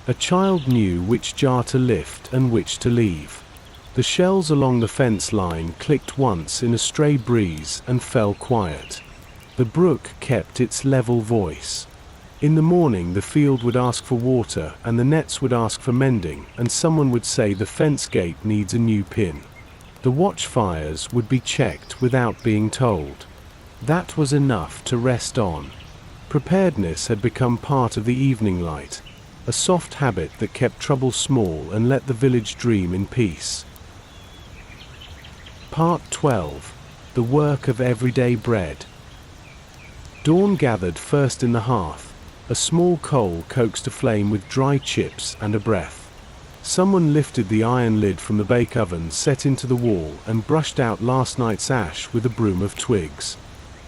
A child knew which jar to lift and which to leave. The shells along the fence line clicked once in a stray breeze and fell quiet. The brook kept its level voice. In the morning the field would ask for water and the nets would ask for mending, and someone would say the fence gate needs a new pin. The watchfires would be checked without being told. That was enough to rest on. Preparedness had become part of the evening light, a soft habit that kept trouble small and let the village dream in peace. Part 12. The Work of Everyday Bread. Dawn gathered first in the hearth. A small coal coaxed a flame with dry chips and a breath. Someone lifted the iron lid from the bake oven set into the wall and brushed out last night's ash with a broom of twigs.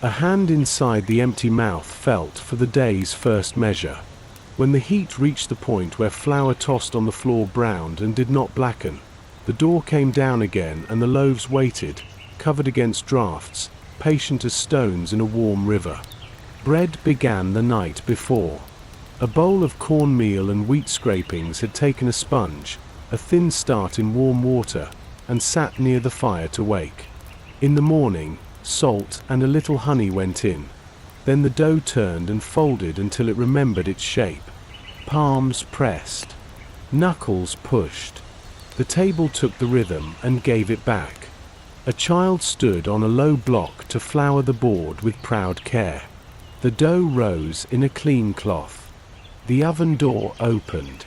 A hand inside the empty mouth felt for the day's first measure. When the heat reached the point where flour tossed on the floor browned and did not blacken, the door came down again and the loaves waited, covered against draughts, patient as stones in a warm river. Bread began the night before. A bowl of cornmeal and wheat scrapings had taken a sponge, a thin start in warm water, and sat near the fire to wake. In the morning, salt and a little honey went in. Then the dough turned and folded until it remembered its shape. Palms pressed. Knuckles pushed. The table took the rhythm and gave it back. A child stood on a low block to flour the board with proud care. The dough rose in a clean cloth. The oven door opened.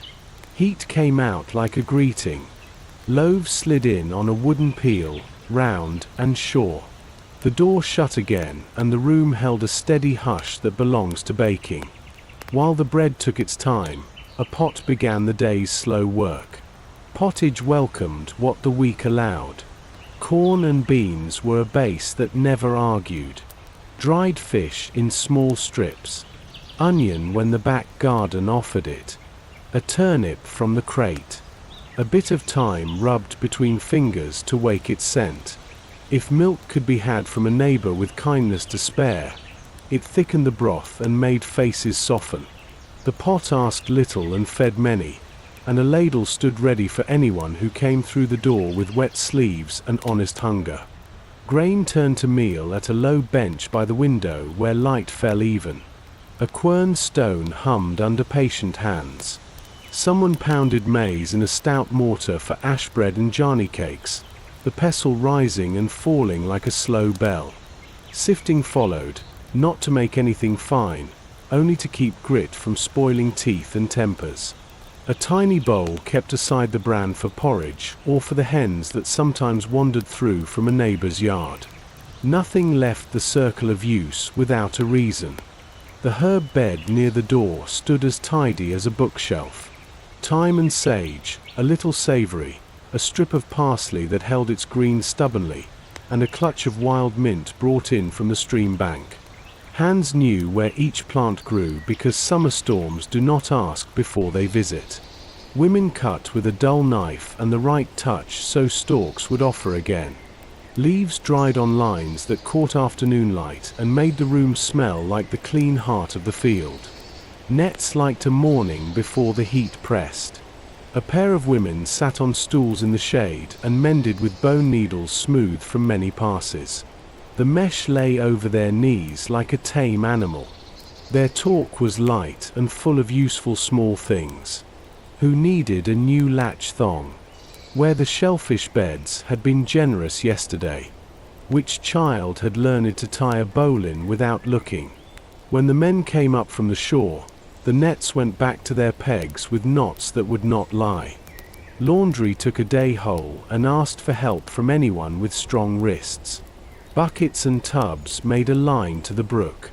Heat came out like a greeting. Loaves slid in on a wooden peel, round and sure. The door shut again, and the room held a steady hush that belongs to baking. While the bread took its time, a pot began the day's slow work. Pottage welcomed what the week allowed. Corn and beans were a base that never argued. Dried fish in small strips. Onion when the back garden offered it. A turnip from the crate. A bit of thyme rubbed between fingers to wake its scent. If milk could be had from a neighbor with kindness to spare, it thickened the broth and made faces soften. The pot asked little and fed many, and a ladle stood ready for anyone who came through the door with wet sleeves and honest hunger. Grain turned to meal at a low bench by the window where light fell even. A quern stone hummed under patient hands. Someone pounded maize in a stout mortar for ash bread and jarny cakes, the pestle rising and falling like a slow bell. Sifting followed, not to make anything fine, only to keep grit from spoiling teeth and tempers. A tiny bowl kept aside the bran for porridge or for the hens that sometimes wandered through from a neighbor's yard. Nothing left the circle of use without a reason. The herb bed near the door stood as tidy as a bookshelf. Thyme and sage, a little savory, a strip of parsley that held its green stubbornly, and a clutch of wild mint brought in from the stream bank. Hands knew where each plant grew because summer storms do not ask before they visit. Women cut with a dull knife and the right touch so stalks would offer again. Leaves dried on lines that caught afternoon light and made the room smell like the clean heart of the field. Nets liked a morning before the heat pressed. A pair of women sat on stools in the shade and mended with bone needles smooth from many passes. The mesh lay over their knees like a tame animal. Their talk was light and full of useful small things. Who needed a new latch thong? where the shellfish beds had been generous yesterday. Which child had learned to tie a bowline without looking? When the men came up from the shore, the nets went back to their pegs with knots that would not lie. Laundry took a day hole and asked for help from anyone with strong wrists. Buckets and tubs made a line to the brook.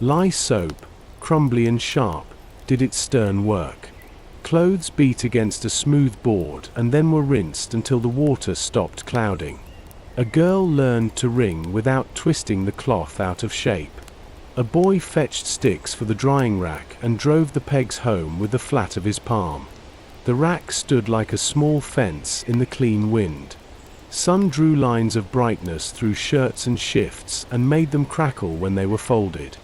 Lye soap, crumbly and sharp, did its stern work. Clothes beat against a smooth board and then were rinsed until the water stopped clouding. A girl learned to wring without twisting the cloth out of shape. A boy fetched sticks for the drying rack and drove the pegs home with the flat of his palm. The rack stood like a small fence in the clean wind. Sun drew lines of brightness through shirts and shifts and made them crackle when they were folded.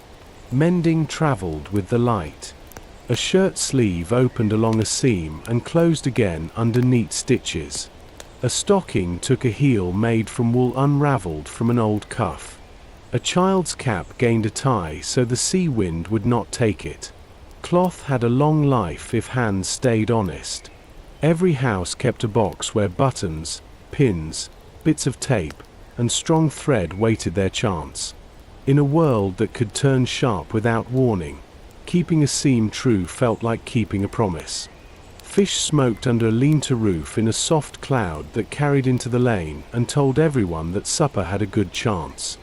Mending traveled with the light. A shirt sleeve opened along a seam and closed again under neat stitches. A stocking took a heel made from wool unraveled from an old cuff. A child's cap gained a tie so the sea wind would not take it. Cloth had a long life if hands stayed honest. Every house kept a box where buttons, pins, bits of tape, and strong thread waited their chance. In a world that could turn sharp without warning, keeping a seam true felt like keeping a promise. Fish smoked under a lean-to roof in a soft cloud that carried into the lane and told everyone that supper had a good chance.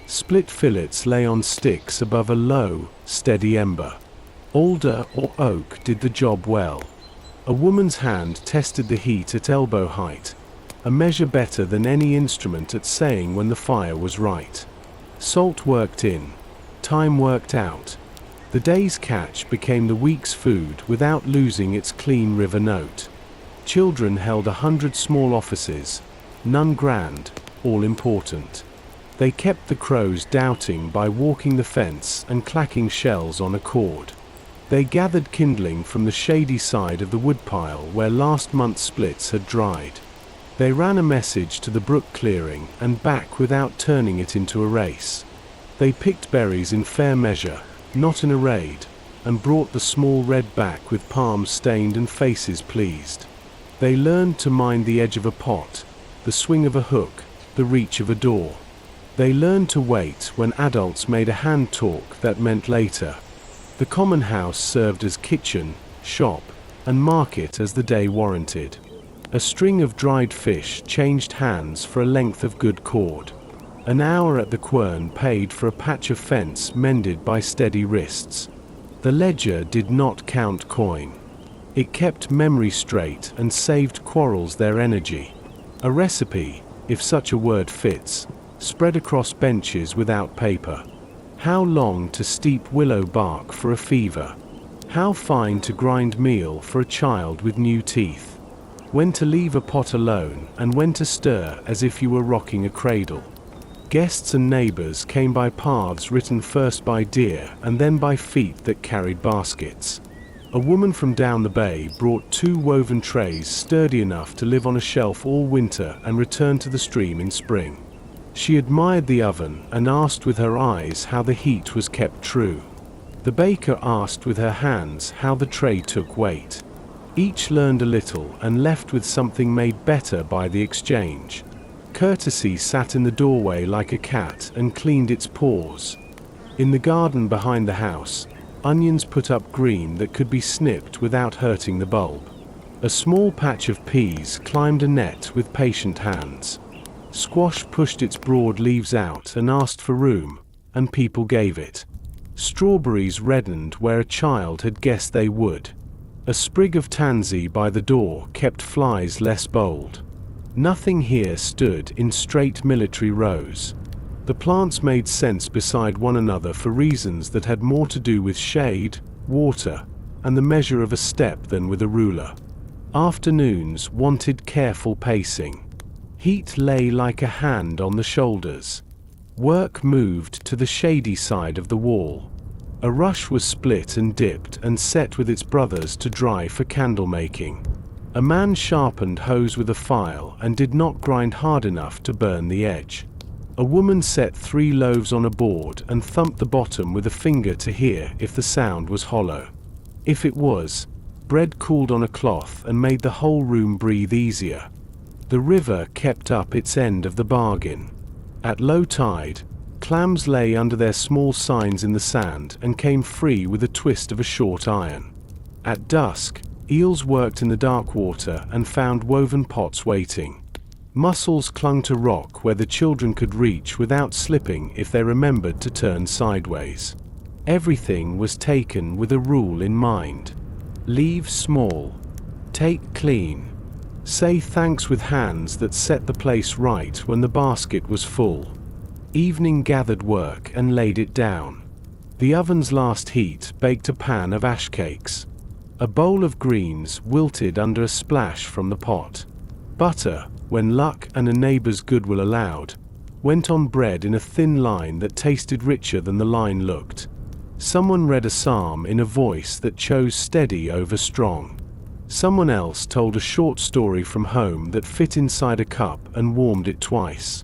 Split fillets lay on sticks above a low, steady ember. Alder or oak did the job well. A woman's hand tested the heat at elbow height, a measure better than any instrument at saying when the fire was right. Salt worked in, time worked out. The day's catch became the week's food without losing its clean river note. Children held 100 small offices, none grand, all important. They kept the crows doubting by walking the fence and clacking shells on a cord. They gathered kindling from the shady side of the woodpile where last month's splits had dried. They ran a message to the brook clearing and back without turning it into a race. They picked berries in fair measure, not in a raid, and brought the small red back with palms stained and faces pleased. They learned to mind the edge of a pot, the swing of a hook, the reach of a door. They learned to wait when adults made a hand talk that meant later. The common house served as kitchen, shop, and market as the day warranted. A string of dried fish changed hands for a length of good cord. An hour at the quern paid for a patch of fence mended by steady wrists. The ledger did not count coin. It kept memory straight and saved quarrels their energy. A recipe, if such a word fits, spread across benches without paper. How long to steep willow bark for a fever? How fine to grind meal for a child with new teeth? When to leave a pot alone and when to stir as if you were rocking a cradle. Guests and neighbors came by paths written first by deer and then by feet that carried baskets. A woman from down the bay brought 2 woven trays sturdy enough to live on a shelf all winter and return to the stream in spring. She admired the oven and asked with her eyes how the heat was kept true. The baker asked with her hands how the tray took weight. Each learned a little and left with something made better by the exchange. Courtesy sat in the doorway like a cat and cleaned its paws. In the garden behind the house, onions put up green that could be snipped without hurting the bulb. A small patch of peas climbed a net with patient hands. Squash pushed its broad leaves out and asked for room, and people gave it. Strawberries reddened where a child had guessed they would. A sprig of tansy by the door kept flies less bold. Nothing here stood in straight military rows. The plants made sense beside one another for reasons that had more to do with shade, water, and the measure of a step than with a ruler. Afternoons wanted careful pacing. Heat lay like a hand on the shoulders. Work moved to the shady side of the wall. A rush was split and dipped and set with its brothers to dry for candle making. A man sharpened hose with a file and did not grind hard enough to burn the edge. A woman set 3 loaves on a board and thumped the bottom with a finger to hear if the sound was hollow. If it was, bread cooled on a cloth and made the whole room breathe easier. The river kept up its end of the bargain. At low tide, clams lay under their small signs in the sand and came free with a twist of a short iron. At dusk, eels worked in the dark water and found woven pots waiting. Mussels clung to rock where the children could reach without slipping if they remembered to turn sideways. Everything was taken with a rule in mind. Leave small. Take clean. Say thanks with hands that set the place right when the basket was full. Evening gathered work and laid it down. The oven's last heat baked a pan of ash cakes. A bowl of greens wilted under a splash from the pot. Butter, when luck and a neighbor's goodwill allowed, went on bread in a thin line that tasted richer than the line looked. Someone read a psalm in a voice that chose steady over strong. Someone else told a short story from home that fit inside a cup and warmed it twice.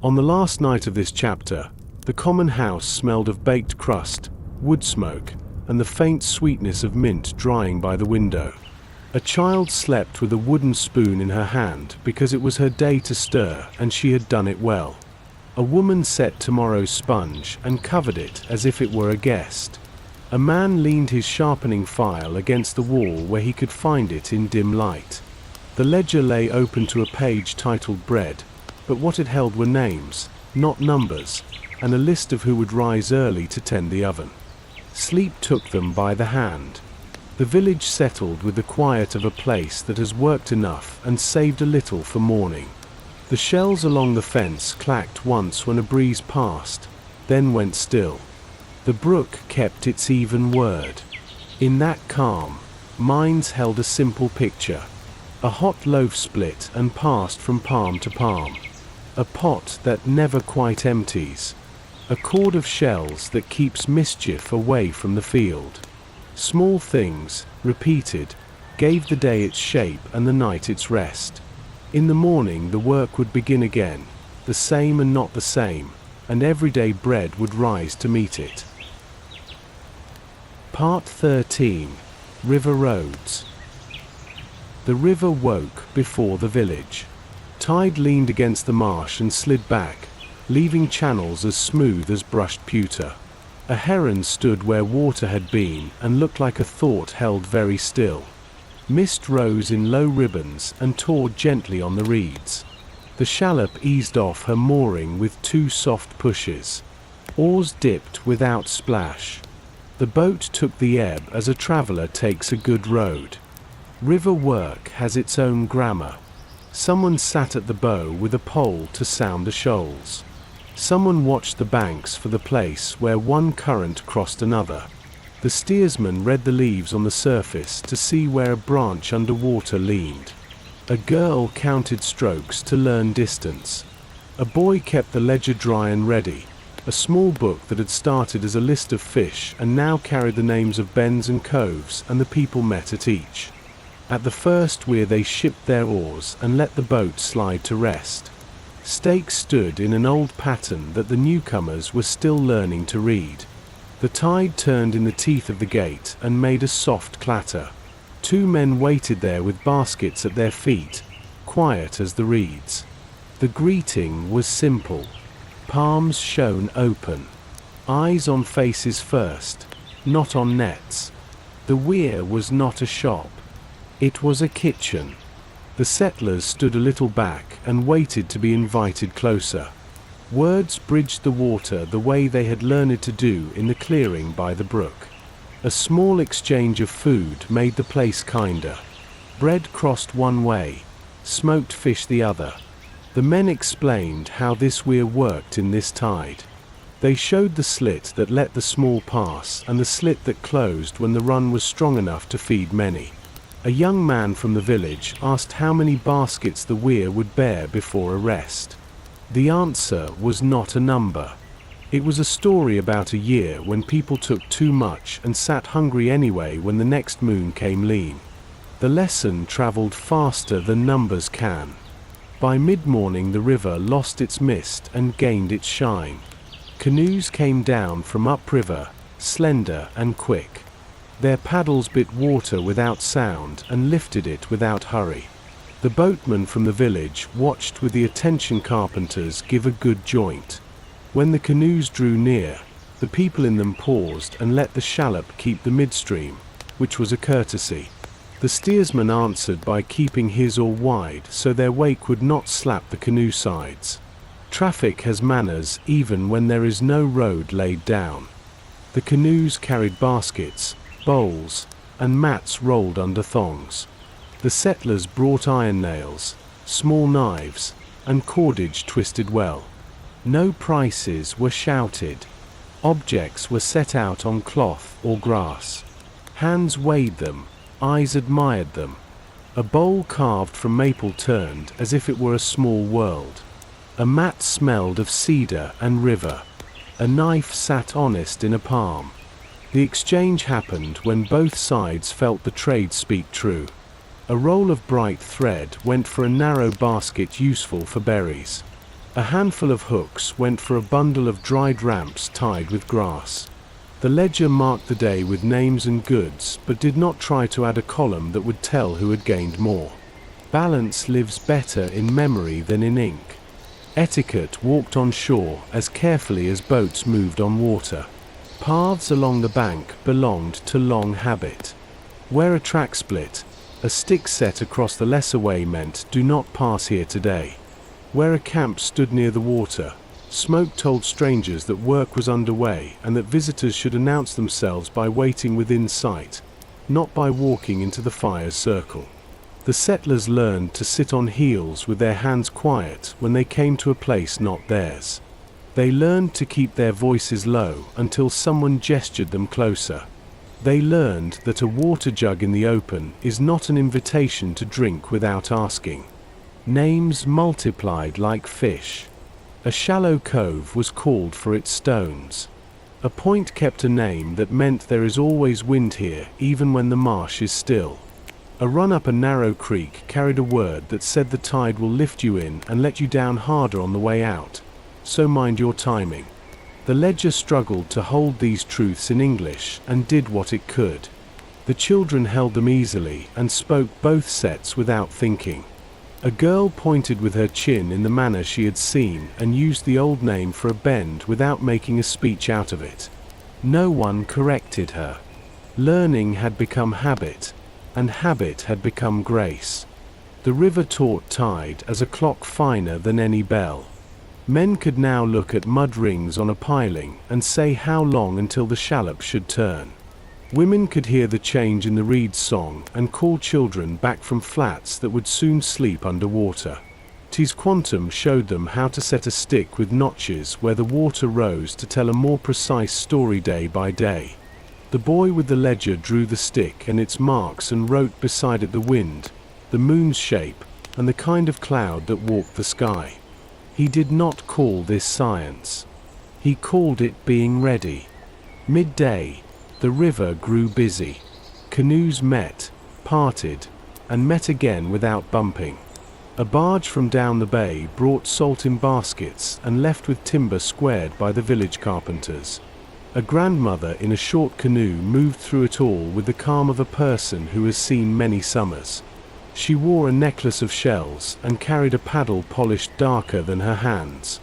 On the last night of this chapter, the common house smelled of baked crust, wood smoke, and the faint sweetness of mint drying by the window. A child slept with a wooden spoon in her hand because it was her day to stir and she had done it well. A woman set tomorrow's sponge and covered it as if it were a guest. A man leaned his sharpening file against the wall where he could find it in dim light. The ledger lay open to a page titled Bread, but what it held were names, not numbers, and a list of who would rise early to tend the oven. Sleep took them by the hand. The village settled with the quiet of a place that has worked enough and saved a little for morning. The shells along the fence clacked once when a breeze passed, then went still. The brook kept its even word. In that calm, minds held a simple picture. A hot loaf split and passed from palm to palm. A pot that never quite empties. A cord of shells that keeps mischief away from the field. Small things, repeated, gave the day its shape and the night its rest. In the morning the work would begin again, the same and not the same, and everyday bread would rise to meet it. Part 13. River Roads. The river woke before the village. Tide leaned against the marsh and slid back, leaving channels as smooth as brushed pewter. A heron stood where water had been and looked like a thought held very still. Mist rose in low ribbons and tore gently on the reeds. The shallop eased off her mooring with 2 soft pushes. Oars dipped without splash. The boat took the ebb as a traveller takes a good road. River work has its own grammar. Someone sat at the bow with a pole to sound the shoals. Someone watched the banks for the place where one current crossed another. The steersman read the leaves on the surface to see where a branch underwater leaned. A girl counted strokes to learn distance. A boy kept the ledger dry and ready, a small book that had started as a list of fish and now carried the names of bends and coves and the people met at each. At the first weir they shipped their oars and let the boat slide to rest. Stakes stood in an old pattern that the newcomers were still learning to read. The tide turned in the teeth of the gate and made a soft clatter. 2 men waited there with baskets at their feet, quiet as the reeds. The greeting was simple. Palms shone open. Eyes on faces first, not on nets. The weir was not a shop. It was a kitchen. The settlers stood a little back and waited to be invited closer. Words bridged the water the way they had learned to do in the clearing by the brook. A small exchange of food made the place kinder. Bread crossed one way, smoked fish the other. The men explained how this weir worked in this tide. They showed the slit that let the small pass and the slit that closed when the run was strong enough to feed many. A young man from the village asked how many baskets the weir would bear before a rest. The answer was not a number. It was a story about a year when people took too much and sat hungry anyway when the next moon came lean. The lesson traveled faster than numbers can. By mid-morning the river lost its mist and gained its shine. Canoes came down from upriver, slender and quick. Their paddles bit water without sound and lifted it without hurry. The boatman from the village watched with the attention carpenters give a good joint. When the canoes drew near, the people in them paused and let the shallop keep the midstream, which was a courtesy. The steersman answered by keeping his oar wide so their wake would not slap the canoe sides. Traffic has manners even when there is no road laid down. The canoes carried baskets, bowls, and mats rolled under thongs. The settlers brought iron nails, small knives, and cordage twisted well. No prices were shouted. Objects were set out on cloth or grass. Hands weighed them, eyes admired them. A bowl carved from maple turned as if it were a small world. A mat smelled of cedar and river. A knife sat honest in a palm. The exchange happened when both sides felt the trade speak true. A roll of bright thread went for a narrow basket useful for berries. A handful of hooks went for a bundle of dried ramps tied with grass. The ledger marked the day with names and goods, but did not try to add a column that would tell who had gained more. Balance lives better in memory than in ink. Etiquette walked on shore as carefully as boats moved on water. Paths along the bank belonged to long habit. Where a track split, a stick set across the lesser way meant "do not pass here today." Where a camp stood near the water, smoke told strangers that work was underway and that visitors should announce themselves by waiting within sight, not by walking into the fire's circle. The settlers learned to sit on heels with their hands quiet when they came to a place not theirs. They learned to keep their voices low until someone gestured them closer. They learned that a water jug in the open is not an invitation to drink without asking. Names multiplied like fish. A shallow cove was called for its stones. A point kept a name that meant there is always wind here, even when the marsh is still. A run up a narrow creek carried a word that said the tide will lift you in and let you down harder on the way out. So mind your timing. The ledger struggled to hold these truths in English and did what it could. The children held them easily and spoke both sets without thinking. A girl pointed with her chin in the manner she had seen and used the old name for a bend without making a speech out of it. No one corrected her. Learning had become habit, and habit had become grace. The river taught tide as a clock finer than any bell. Men could now look at mud rings on a piling and say how long until the shallop should turn. Women could hear the change in the reed's song and call children back from flats that would soon sleep underwater. Tisquantum showed them how to set a stick with notches where the water rose to tell a more precise story day by day. The boy with the ledger drew the stick and its marks and wrote beside it the wind, the moon's shape, and the kind of cloud that walked the sky. He did not call this science. He called it being ready. Midday, the river grew busy. Canoes met, parted, and met again without bumping. A barge from down the bay brought salt in baskets and left with timber squared by the village carpenters. A grandmother in a short canoe moved through it all with the calm of a person who has seen many summers. She wore a necklace of shells and carried a paddle polished darker than her hands.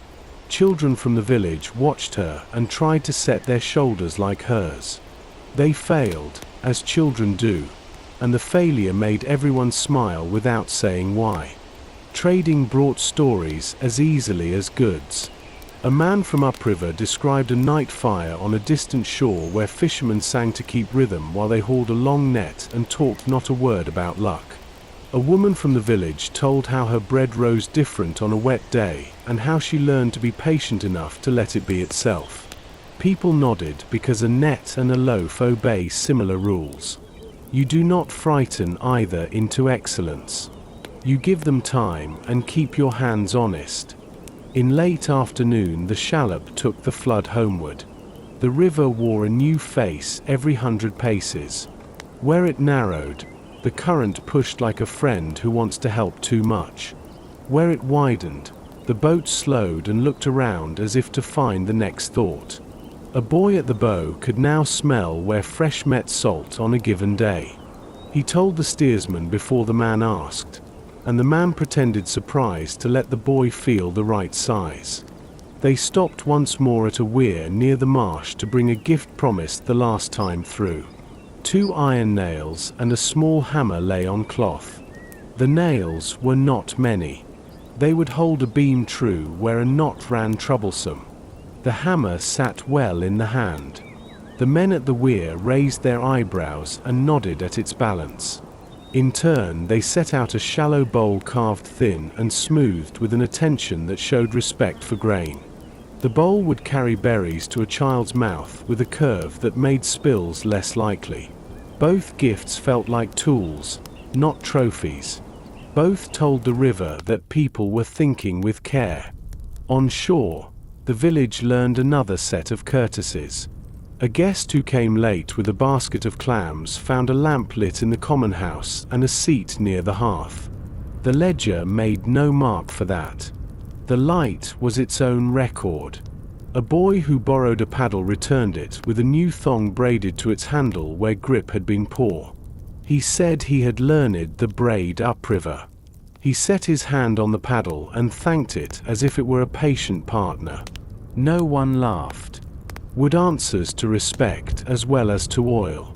Children from the village watched her and tried to set their shoulders like hers. They failed, as children do, and the failure made everyone smile without saying why. Trading brought stories as easily as goods. A man from upriver described a night fire on a distant shore where fishermen sang to keep rhythm while they hauled a long net and talked not a word about luck. A woman from the village told how her bread rose different on a wet day and how she learned to be patient enough to let it be itself. People nodded because a net and a loaf obey similar rules. You do not frighten either into excellence. You give them time and keep your hands honest. In late afternoon the shallop took the flood homeward. The river wore a new face every 100 paces. Where it narrowed, the current pushed like a friend who wants to help too much. Where it widened, the boat slowed and looked around as if to find the next thought. A boy at the bow could now smell where fresh met salt on a given day. He told the steersman before the man asked. and the man pretended surprise to let the boy feel the right size. They stopped once more at a weir near the marsh to bring a gift promised the last time through. 2 iron nails and a small hammer lay on cloth. The nails were not many. They would hold a beam true where a knot ran troublesome. The hammer sat well in the hand. The men at the weir raised their eyebrows and nodded at its balance. In turn, they set out a shallow bowl carved thin and smoothed with an attention that showed respect for grain. The bowl would carry berries to a child's mouth with a curve that made spills less likely. Both gifts felt like tools, not trophies. Both told the river that people were thinking with care. On shore, the village learned another set of courtesies. A guest who came late with a basket of clams found a lamp lit in the common house and a seat near the hearth. The ledger made no mark for that. The light was its own record. A boy who borrowed a paddle returned it with a new thong braided to its handle where grip had been poor. He said he had learned the braid upriver. He set his hand on the paddle and thanked it as if it were a patient partner. No one laughed. Would answers to respect as well as to oil.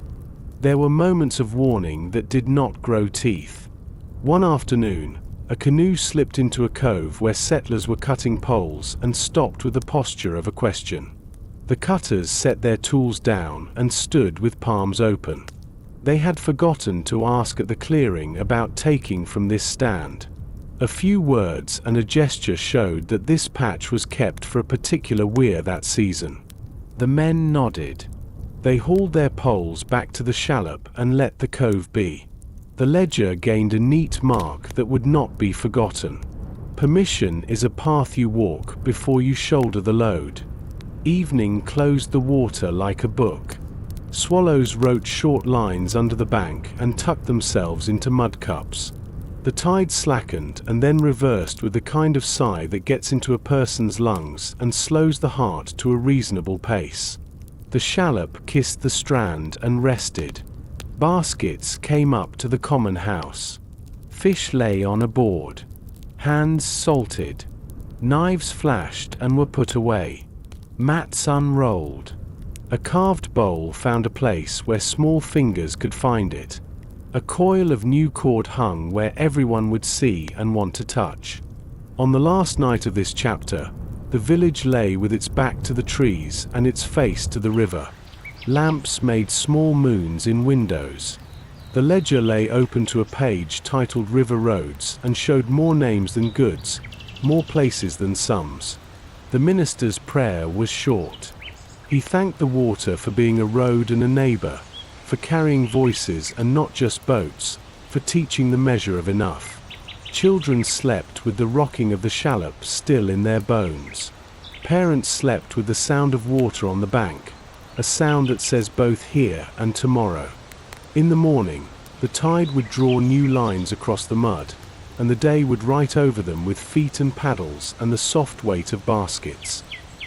There were moments of warning that did not grow teeth. One afternoon, a canoe slipped into a cove where settlers were cutting poles and stopped with the posture of a question. The cutters set their tools down and stood with palms open. They had forgotten to ask at the clearing about taking from this stand. A few words and a gesture showed that this patch was kept for a particular weir that season. The men nodded. They hauled their poles back to the shallop and let the cove be. The ledger gained a neat mark that would not be forgotten. Permission is a path you walk before you shoulder the load. Evening closed the water like a book. Swallows wrote short lines under the bank and tucked themselves into mud cups. The tide slackened and then reversed with the kind of sigh that gets into a person's lungs and slows the heart to a reasonable pace. The shallop kissed the strand and rested. Baskets came up to the common house. Fish lay on a board. Hands salted. Knives flashed and were put away. Mats unrolled. A carved bowl found a place where small fingers could find it. A coil of new cord hung where everyone would see and want to touch. On the last night of this chapter, the village lay with its back to the trees and its face to the river. Lamps made small moons in windows. The ledger lay open to a page titled River Roads and showed more names than goods, more places than sums. The minister's prayer was short. He thanked the water for being a road and a neighbor, for carrying voices and not just boats, for teaching the measure of enough. Children slept with the rocking of the shallop still in their bones. Parents slept with the sound of water on the bank, a sound that says both here and tomorrow. In the morning, the tide would draw new lines across the mud, and the day would write over them with feet and paddles and the soft weight of baskets.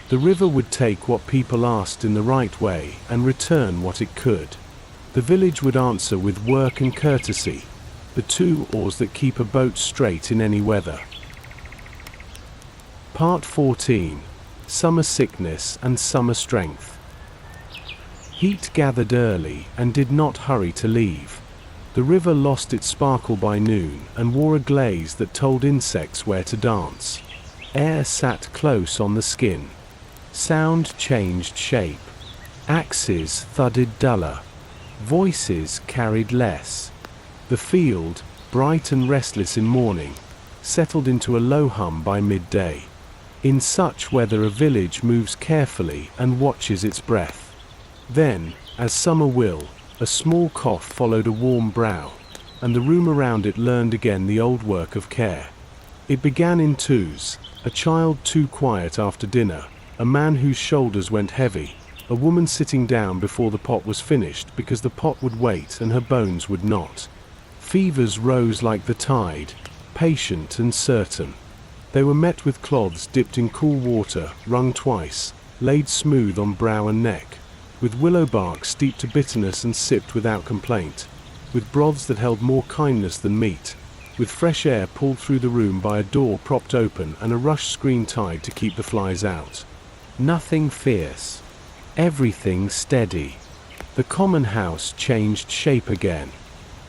The river would take what people asked in the right way and return what it could. The village would answer with work and courtesy, the two oars that keep a boat straight in any weather. Part 14. Summer Sickness and Summer Strength. Heat gathered early and did not hurry to leave. The river lost its sparkle by noon and wore a glaze that told insects where to dance. Air sat close on the skin. Sound changed shape. Axes thudded duller. Voices carried less. The field, bright and restless in morning, settled into a low hum by midday. In such weather a village moves carefully and watches its breath. Then, as summer will, a small cough followed a warm brow, and the room around it learned again the old work of care. It began in twos, a child too quiet after dinner, a man whose shoulders went heavy, a woman sitting down before the pot was finished because the pot would wait and her bones would not. Fevers rose like the tide, patient and certain. They were met with cloths dipped in cool water, wrung twice, laid smooth on brow and neck, with willow bark steeped to bitterness and sipped without complaint, with broths that held more kindness than meat, with fresh air pulled through the room by a door propped open and a rush screen tied to keep the flies out. Nothing fierce. Everything steady. The common house changed shape again.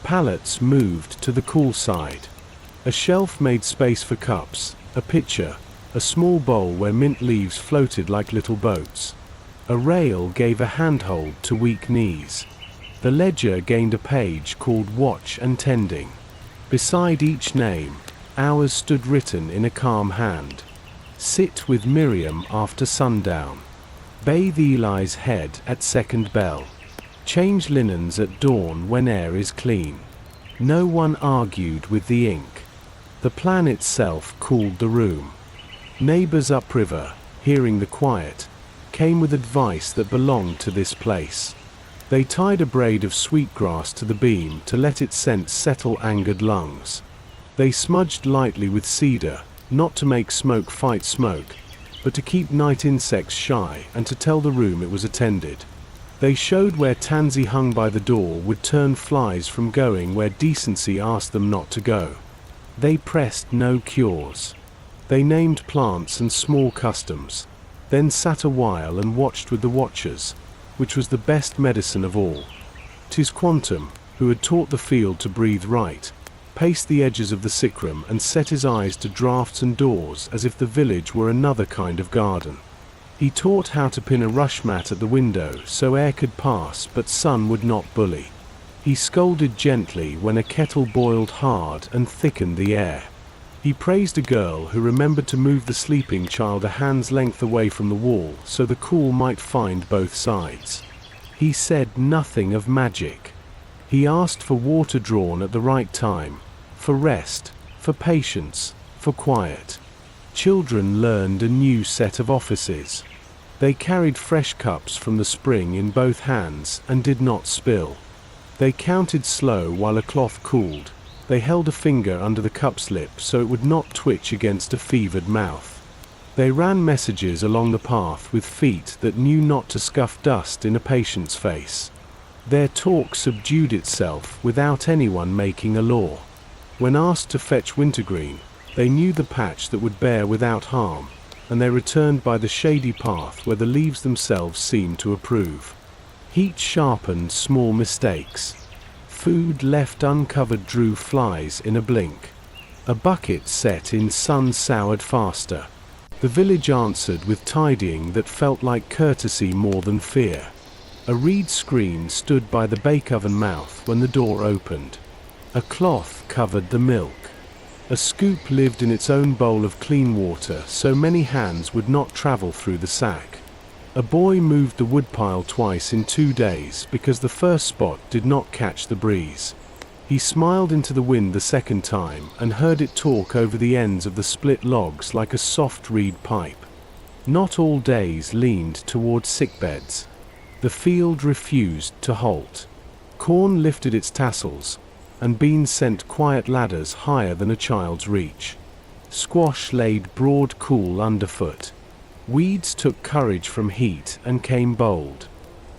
Pallets moved to the cool side. A shelf made space for cups, a pitcher, a small bowl where mint leaves floated like little boats. A rail gave a handhold to weak knees. The ledger gained a page called Watch and Tending. Beside each name, hours stood written in a calm hand. Sit with Miriam after sundown. Bathe Eli's head at second bell. Change linens at dawn when air is clean. No one argued with the ink. The plan itself cooled the room. Neighbors upriver, hearing the quiet, came with advice that belonged to this place. They tied a braid of sweetgrass to the beam to let its scent settle angered lungs. They smudged lightly with cedar, not to make smoke fight smoke, but to keep night insects shy and to tell the room it was attended. They showed where tansy hung by the door would turn flies from going where decency asked them not to go. They pressed no cures. They named plants and small customs, then sat a while and watched with the watchers, which was the best medicine of all. Tisquantum, who had taught the field to breathe right, paced the edges of the sick room and set his eyes to draughts and doors as if the village were another kind of garden. He taught how to pin a rush mat at the window so air could pass but sun would not bully. He scolded gently when a kettle boiled hard and thickened the air. He praised a girl who remembered to move the sleeping child a hand's length away from the wall so the cool might find both sides. He said nothing of magic. He asked for water drawn at the right time, for rest, for patience, for quiet. Children learned a new set of offices. They carried fresh cups from the spring in both hands and did not spill. They counted slow while a cloth cooled. They held a finger under the cup's lip so it would not twitch against a fevered mouth. They ran messages along the path with feet that knew not to scuff dust in a patient's face. Their talk subdued itself without anyone making a law. When asked to fetch wintergreen, they knew the patch that would bear without harm, and they returned by the shady path where the leaves themselves seemed to approve. Heat sharpened small mistakes. Food left uncovered drew flies in a blink. A bucket set in sun soured faster. The village answered with tidying that felt like courtesy more than fear. A reed screen stood by the bake oven mouth when the door opened. A cloth covered the milk. A scoop lived in its own bowl of clean water so many hands would not travel through the sack. A boy moved the woodpile twice in 2 days because the first spot did not catch the breeze. He smiled into the wind the second time and heard it talk over the ends of the split logs like a soft reed pipe. Not all days leaned toward sickbeds. The field refused to halt. Corn lifted its tassels, and beans sent quiet ladders higher than a child's reach. Squash laid broad cool underfoot. Weeds took courage from heat and came bold.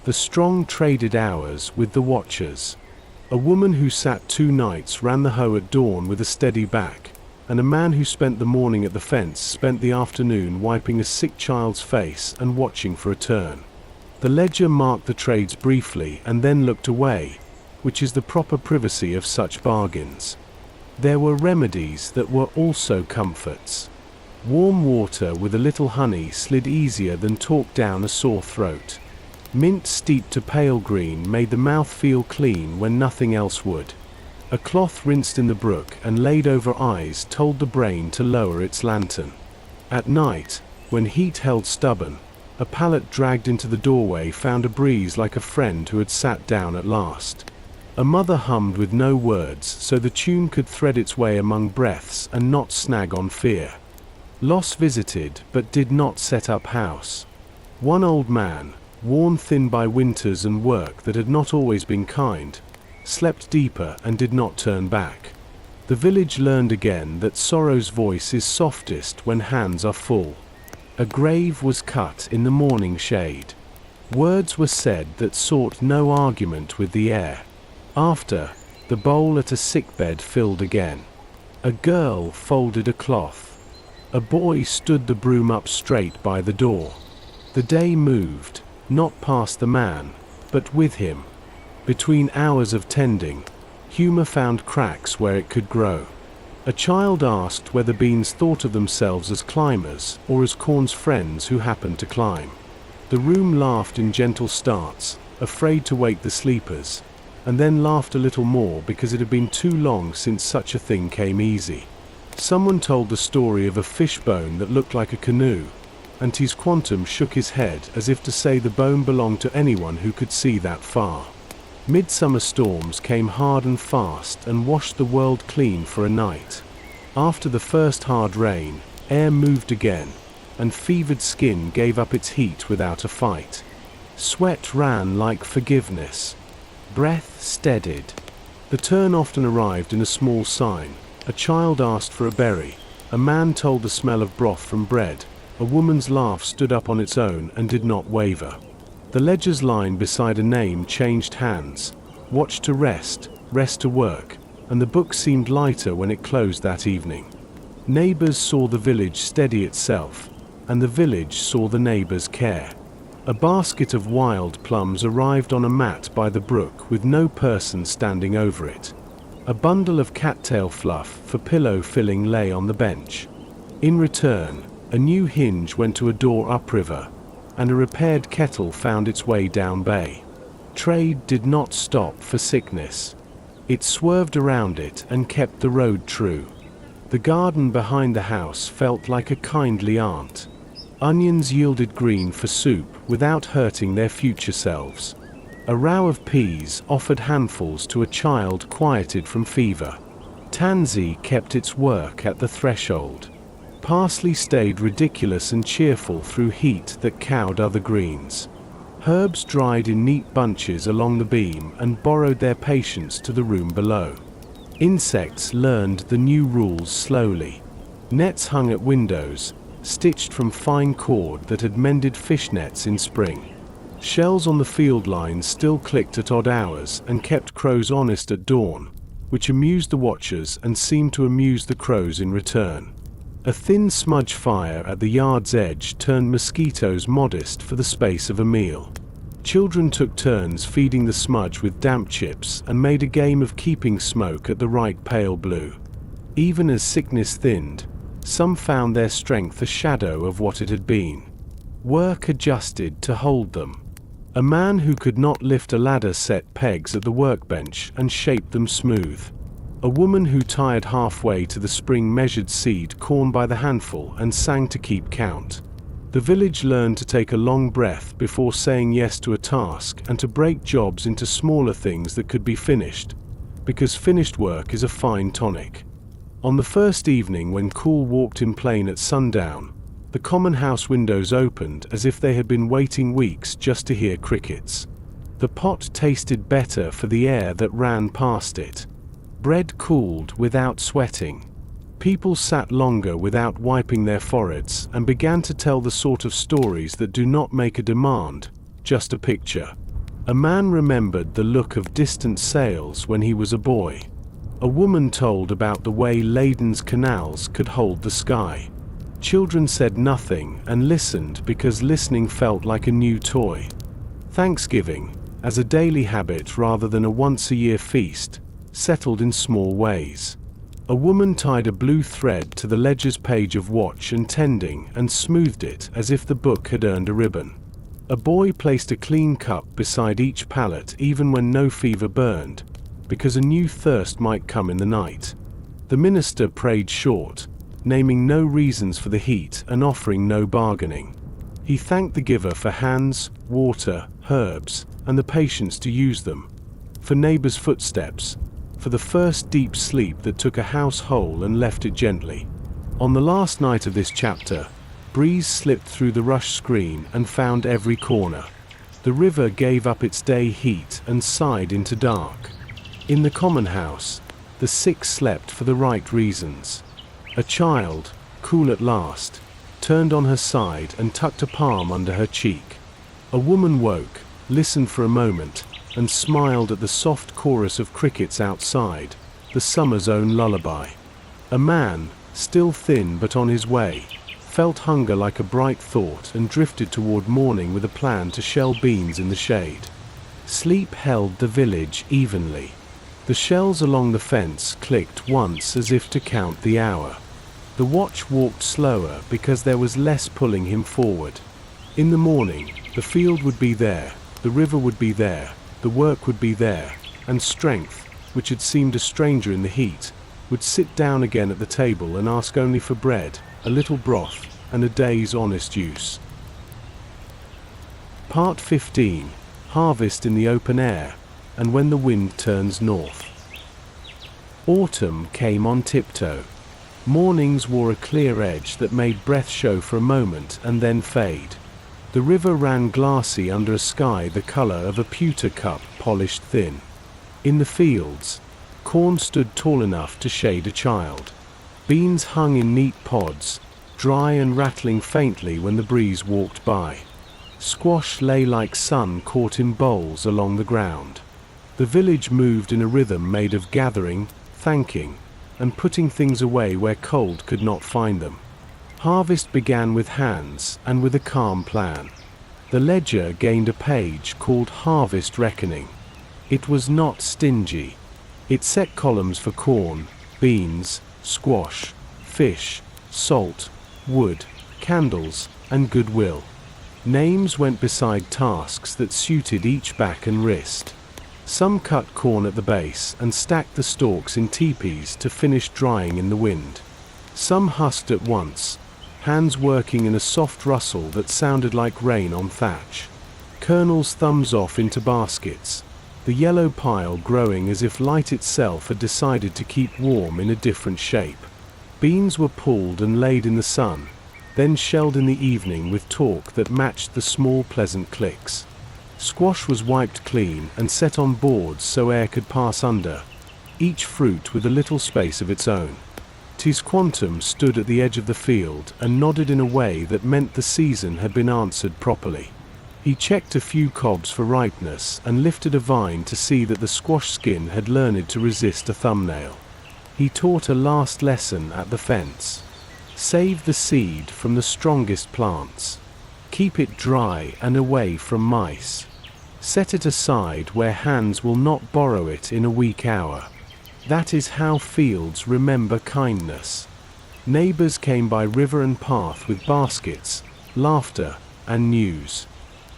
The strong traded hours with the watchers. A woman who sat 2 nights ran the hoe at dawn with a steady back, and a man who spent the morning at the fence spent the afternoon wiping a sick child's face and watching for a turn. The ledger marked the trades briefly and then looked away, which is the proper privacy of such bargains. There were remedies that were also comforts. Warm water with a little honey slid easier than talk down a sore throat. Mint steeped to pale green made the mouth feel clean when nothing else would. A cloth rinsed in the brook and laid over eyes told the brain to lower its lantern. At night, when heat held stubborn, a pallet dragged into the doorway found a breeze like a friend who had sat down at last. A mother hummed with no words so the tune could thread its way among breaths and not snag on fear. Loss visited but did not set up house. One old man, worn thin by winters and work that had not always been kind, slept deeper and did not turn back. The village learned again that sorrow's voice is softest when hands are full. A grave was cut in the morning shade. Words were said that sought no argument with the air. After, the bowl at a sickbed filled again. A girl folded a cloth. A boy stood the broom up straight by the door. The day moved, not past the man, but with him. Between hours of tending, humor found cracks where it could grow. A child asked whether beans thought of themselves as climbers or as corn's friends who happened to climb. The room laughed in gentle starts, afraid to wake the sleepers, and then laughed a little more because it had been too long since such a thing came easy. Someone told the story of a fishbone that looked like a canoe, and Tisquantum shook his head as if to say the bone belonged to anyone who could see that far. Midsummer storms came hard and fast and washed the world clean for a night. After the first hard rain, air moved again, and fevered skin gave up its heat without a fight. Sweat ran like forgiveness. Breath steadied. The turn often arrived in a small sign. A child asked for a berry. A man told the smell of broth from bread. A woman's laugh stood up on its own and did not waver. The ledger's line beside a name changed hands. Watch to rest, rest to work, and the book seemed lighter when it closed that evening. Neighbors saw the village steady itself, and the village saw the neighbors care. A basket of wild plums arrived on a mat by the brook with no person standing over it. A bundle of cattail fluff for pillow filling lay on the bench. In return, a new hinge went to a door upriver, and a repaired kettle found its way down bay. Trade did not stop for sickness. It swerved around it and kept the road true. The garden behind the house felt like a kindly aunt. Onions yielded green for soup without hurting their future selves. A row of peas offered handfuls to a child quieted from fever. Tansy kept its work at the threshold. Parsley stayed ridiculous and cheerful through heat that cowed other greens. Herbs dried in neat bunches along the beam and borrowed their patience to the room below. Insects learned the new rules slowly. Nets hung at windows, stitched from fine cord that had mended fishnets in spring. Shells on the field lines still clicked at odd hours and kept crows honest at dawn, which amused the watchers and seemed to amuse the crows in return. A thin smudge fire at the yard's edge turned mosquitoes modest for the space of a meal. Children took turns feeding the smudge with damp chips and made a game of keeping smoke at the right pale blue. Even as sickness thinned, some found their strength a shadow of what it had been. Work adjusted to hold them. A man who could not lift a ladder set pegs at the workbench and shaped them smooth. A woman who tired halfway to the spring measured seed corn by the handful and sang to keep count. The village learned to take a long breath before saying yes to a task and to break jobs into smaller things that could be finished, because finished work is a fine tonic. On the first evening when Cool walked in plain at sundown, the common house windows opened as if they had been waiting weeks just to hear crickets. The pot tasted better for the air that ran past it. Bread cooled without sweating. People sat longer without wiping their foreheads and began to tell the sort of stories that do not make a demand, just a picture. A man remembered the look of distant sails when he was a boy. A woman told about the way Leiden's canals could hold the sky. Children said nothing and listened because listening felt like a new toy. Thanksgiving, as a daily habit rather than a once-a-year feast, settled in small ways. A woman tied a blue thread to the ledger's page of watch and tending and smoothed it as if the book had earned a ribbon. A boy placed a clean cup beside each pallet even when no fever burned, because a new thirst might come in the night. The minister prayed short, naming no reasons for the heat and offering no bargaining. He thanked the giver for hands, water, herbs, and the patience to use them, for neighbors' footsteps, for the first deep sleep that took a house whole and left it gently. On the last night of this chapter, breeze slipped through the rush screen and found every corner. The river gave up its day heat and sighed into dark. In the common house, the sick slept for the right reasons. A child, cool at last, turned on her side and tucked a palm under her cheek. A woman woke, listened for a moment, and smiled at the soft chorus of crickets outside, the summer's own lullaby. A man, still thin but on his way, felt hunger like a bright thought and drifted toward morning with a plan to shell beans in the shade. Sleep held the village evenly. The shells along the fence clicked once as if to count the hour. The watch walked slower because there was less pulling him forward. In the morning, the field would be there, the river would be there, the work would be there, and strength, which had seemed a stranger in the heat, would sit down again at the table and ask only for bread, a little broth, and a day's honest use. Part 15. Harvest in the open air, and when the wind turns north. Autumn came on tiptoe. Mornings wore a clear edge that made breath show for a moment and then fade. The river ran glassy under a sky the color of a pewter cup polished thin. In the fields, corn stood tall enough to shade a child. Beans hung in neat pods, dry and rattling faintly when the breeze walked by. Squash lay like sun caught in bowls along the ground. The village moved in a rhythm made of gathering, thanking, and putting things away where cold could not find them. Harvest began with hands and with a calm plan. The ledger gained a page called Harvest Reckoning. It was not stingy. It set columns for corn, beans, squash, fish, salt, wood, candles, and goodwill. Names went beside tasks that suited each back and wrist. Some cut corn at the base and stacked the stalks in teepees to finish drying in the wind. Some husked at once, hands working in a soft rustle that sounded like rain on thatch. Kernels thumbs off into baskets, the yellow pile growing as if light itself had decided to keep warm in a different shape. Beans were pulled and laid in the sun, then shelled in the evening with talk that matched the small pleasant clicks. Squash was wiped clean and set on boards so air could pass under, each fruit with a little space of its own. Tisquantum stood at the edge of the field and nodded in a way that meant the season had been answered properly. He checked a few cobs for ripeness and lifted a vine to see that the squash skin had learned to resist a thumbnail. He taught a last lesson at the fence. Save the seed from the strongest plants. Keep it dry and away from mice. Set it aside where hands will not borrow it in a weak hour. That is how fields remember kindness. Neighbors came by river and path with baskets, laughter, and news.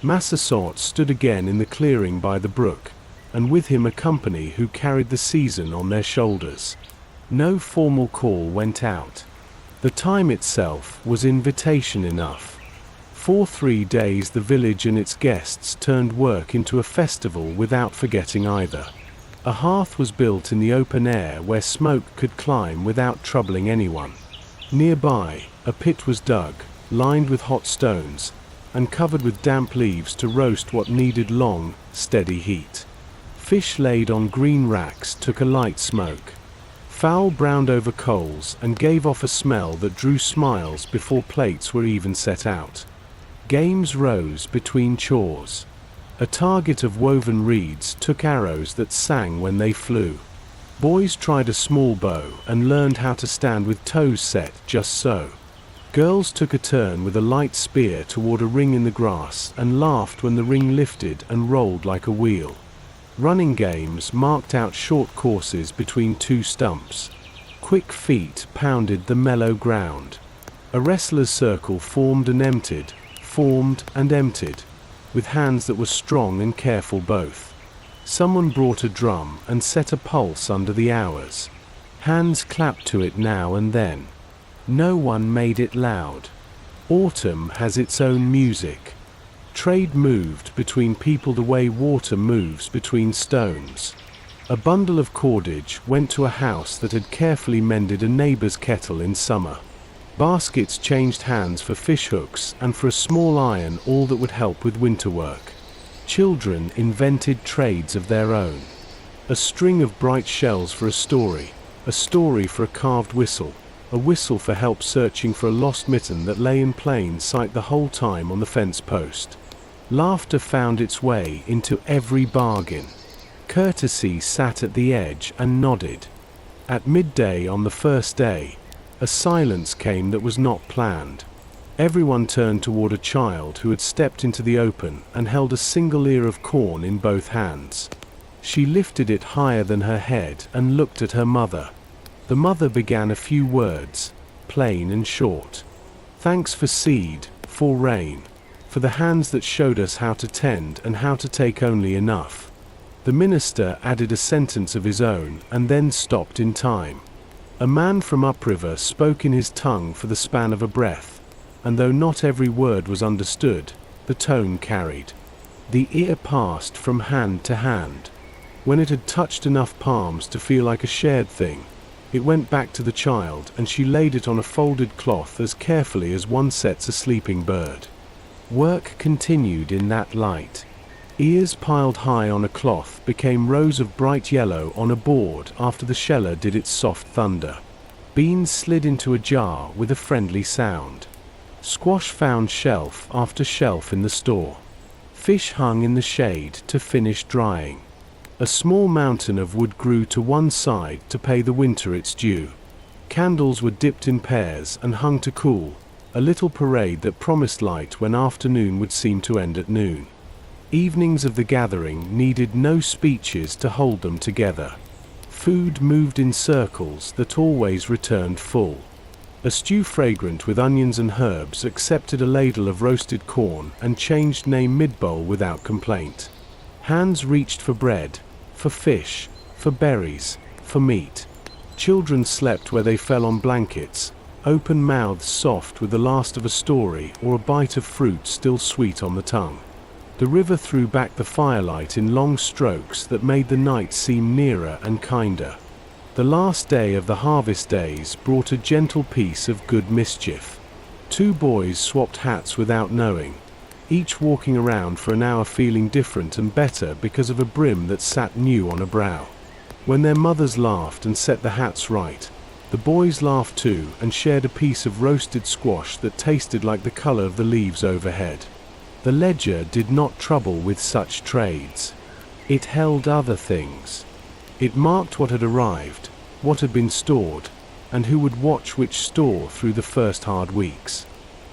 Massasoit stood again in the clearing by the brook, and with him a company who carried the season on their shoulders. No formal call went out. The time itself was invitation enough. For 3 days the village and its guests turned work into a festival without forgetting either. A hearth was built in the open air where smoke could climb without troubling anyone. Nearby, a pit was dug, lined with hot stones, and covered with damp leaves to roast what needed long, steady heat. Fish laid on green racks took a light smoke. Fowl browned over coals and gave off a smell that drew smiles before plates were even set out. Games rose between chores. A target of woven reeds took arrows that sang when they flew. Boys tried a small bow and learned how to stand with toes set just so. Girls took a turn with a light spear toward a ring in the grass and laughed when the ring lifted and rolled like a wheel. Running games marked out short courses between 2 stumps. Quick feet pounded the mellow ground. A wrestler's circle formed and emptied, with hands that were strong and careful both. Someone brought a drum and set a pulse under the hours. Hands clapped to it now and then. No one made it loud. Autumn has its own music. Trade moved between people the way water moves between stones. A bundle of cordage went to a house that had carefully mended a neighbor's kettle in summer. Baskets changed hands for fish hooks and for a small iron all that would help with winter work. Children invented trades of their own. A string of bright shells for a story for a carved whistle, a whistle for help searching for a lost mitten that lay in plain sight the whole time on the fence post. Laughter found its way into every bargain. Courtesy sat at the edge and nodded. At midday on the first day, a silence came that was not planned. Everyone turned toward a child who had stepped into the open and held a single ear of corn in both hands. She lifted it higher than her head and looked at her mother. The mother began a few words, plain and short. "Thanks for seed, for rain, for the hands that showed us how to tend and how to take only enough." The minister added a sentence of his own and then stopped in time. A man from upriver spoke in his tongue for the span of a breath, and though not every word was understood, the tone carried. The ear passed from hand to hand. When it had touched enough palms to feel like a shared thing, it went back to the child, and she laid it on a folded cloth as carefully as one sets a sleeping bird. Work continued in that light. Ears piled high on a cloth became rows of bright yellow on a board after the sheller did its soft thunder. Beans slid into a jar with a friendly sound. Squash found shelf after shelf in the store. Fish hung in the shade to finish drying. A small mountain of wood grew to one side to pay the winter its due. Candles were dipped in pairs and hung to cool, a little parade that promised light when afternoon would seem to end at noon. Evenings of the gathering needed no speeches to hold them together. Food moved in circles that always returned full. A stew fragrant with onions and herbs accepted a ladle of roasted corn and changed name mid-bowl without complaint. Hands reached for bread, for fish, for berries, for meat. Children slept where they fell on blankets, open mouths soft with the last of a story or a bite of fruit still sweet on the tongue. The river threw back the firelight in long strokes that made the night seem nearer and kinder. The last day of the harvest days brought a gentle piece of good mischief. Two boys swapped hats without knowing, each walking around for an hour feeling different and better because of a brim that sat new on a brow. When their mothers laughed and set the hats right, the boys laughed too and shared a piece of roasted squash that tasted like the color of the leaves overhead. The ledger did not trouble with such trades. It held other things. It marked what had arrived, what had been stored, and who would watch which store through the first hard weeks.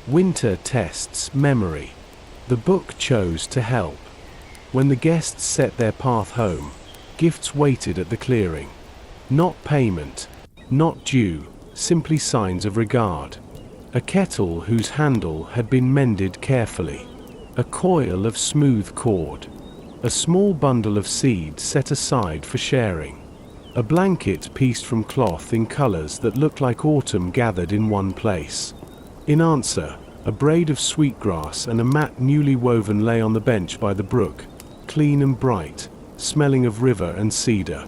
Winter tests memory. The book chose to help. When the guests set their path home, gifts waited at the clearing. Not payment, not due, simply signs of regard. A kettle whose handle had been mended carefully. A coil of smooth cord. A small bundle of seed set aside for sharing. A blanket pieced from cloth in colors that looked like autumn gathered in one place. In answer, a braid of sweetgrass and a mat newly woven lay on the bench by the brook, clean and bright, smelling of river and cedar.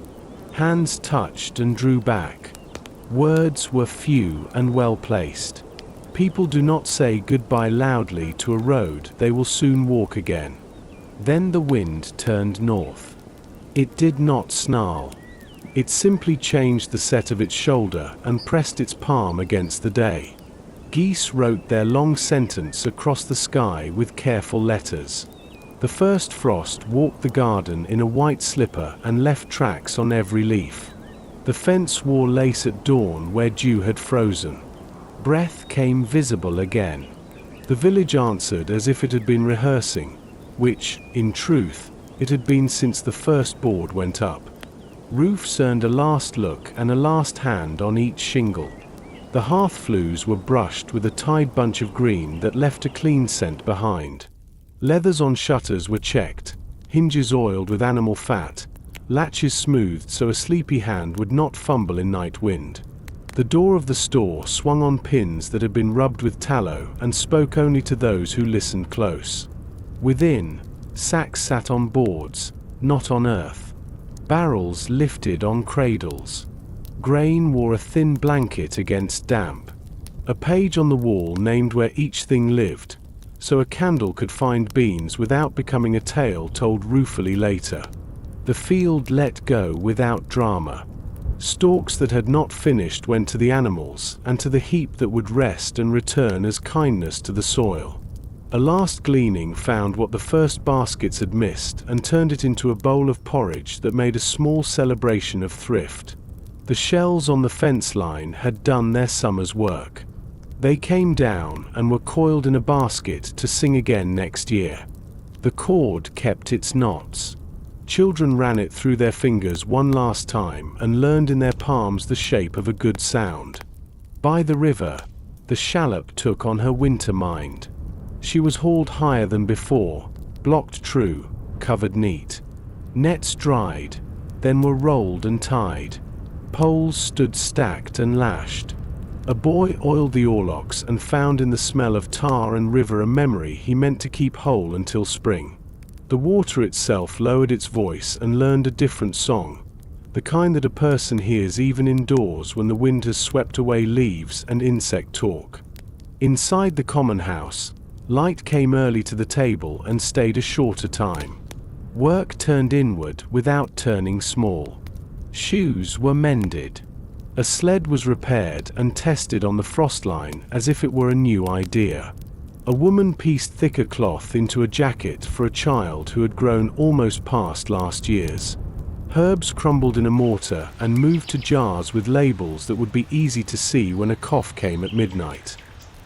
Hands touched and drew back. Words were few and well placed. People do not say goodbye loudly to a road they will soon walk again. Then the wind turned north. It did not snarl. It simply changed the set of its shoulder and pressed its palm against the day. Geese wrote their long sentence across the sky with careful letters. The first frost walked the garden in a white slipper and left tracks on every leaf. The fence wore lace at dawn where dew had frozen. Breath came visible again. The village answered as if it had been rehearsing, which, in truth, it had been since the first board went up. Roofs earned a last look and a last hand on each shingle. The hearth flues were brushed with a tied bunch of green that left a clean scent behind. Leathers on shutters were checked, hinges oiled with animal fat, latches smoothed so a sleepy hand would not fumble in night wind. The door of the store swung on pins that had been rubbed with tallow and spoke only to those who listened close. Within, sacks sat on boards, not on earth. Barrels lifted on cradles. Grain wore a thin blanket against damp. A page on the wall named where each thing lived, so a candle could find beans without becoming a tale told ruefully later. The field let go without drama. Stalks that had not finished went to the animals and to the heap that would rest and return as kindness to the soil. A last gleaning found what the first baskets had missed and turned it into a bowl of porridge that made a small celebration of thrift. The shells on the fence line had done their summer's work. They came down and were coiled in a basket to sing again next year. The cord kept its knots. Children ran it through their fingers one last time and learned in their palms the shape of a good sound. By the river, the shallop took on her winter mind. She was hauled higher than before, blocked true, covered neat. Nets dried, then were rolled and tied. Poles stood stacked and lashed. A boy oiled the oarlocks and found in the smell of tar and river a memory he meant to keep whole until spring. The water itself lowered its voice and learned a different song, the kind that a person hears even indoors when the wind has swept away leaves and insect talk. Inside the common house, light came early to the table and stayed a shorter time. Work turned inward without turning small. Shoes were mended. A sled was repaired and tested on the frost line as if it were a new idea. A woman pieced thicker cloth into a jacket for a child who had grown almost past last year's. Herbs crumbled in a mortar and moved to jars with labels that would be easy to see when a cough came at midnight.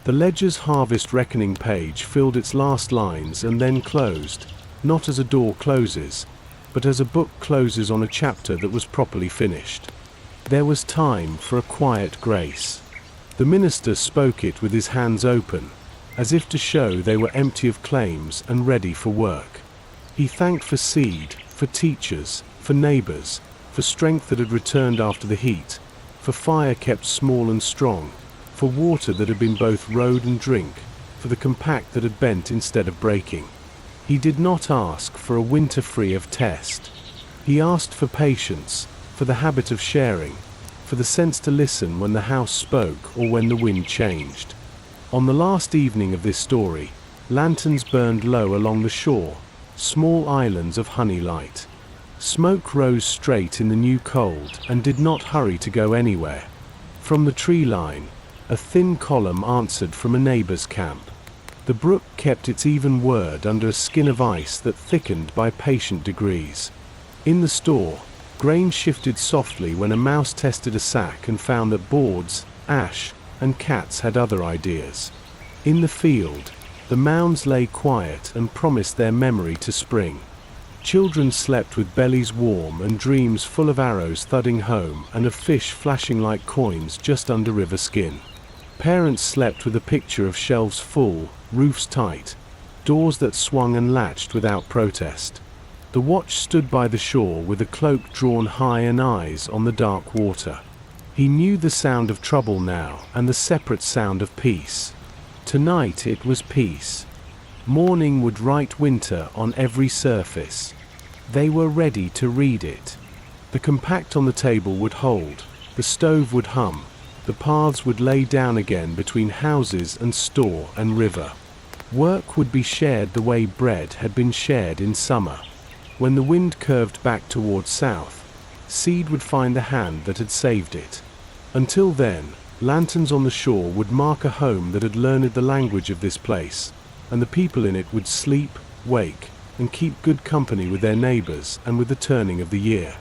The ledger's harvest reckoning page filled its last lines and then closed, not as a door closes, but as a book closes on a chapter that was properly finished. There was time for a quiet grace. The minister spoke it with his hands open, as if to show they were empty of claims and ready for work. He thanked for seed, for teachers, for neighbors, for strength that had returned after the heat, for fire kept small and strong, for water that had been both road and drink, for the compact that had bent instead of breaking. He did not ask for a winter free of test. He asked for patience, for the habit of sharing, for the sense to listen when the house spoke or when the wind changed. On the last evening of this story, lanterns burned low along the shore, small islands of honey light. Smoke rose straight in the new cold and did not hurry to go anywhere. From the tree line, a thin column answered from a neighbor's camp. The brook kept its even word under a skin of ice that thickened by patient degrees. In the store, grain shifted softly when a mouse tested a sack and found that boards, ash, and cats had other ideas. In the field, the mounds lay quiet and promised their memory to spring. Children slept with bellies warm and dreams full of arrows thudding home and of fish flashing like coins just under river skin. Parents slept with a picture of shelves full, roofs tight, doors that swung and latched without protest. The watch stood by the shore with a cloak drawn high and eyes on the dark water. He knew the sound of trouble now and the separate sound of peace. Tonight it was peace. Morning would write winter on every surface. They were ready to read it. The compact on the table would hold, the stove would hum, the paths would lay down again between houses and store and river. Work would be shared the way bread had been shared in summer. When the wind curved back towards south, seed would find the hand that had saved it. Until then, lanterns on the shore would mark a home that had learned the language of this place, and the people in it would sleep, wake, and keep good company with their neighbors and with the turning of the year.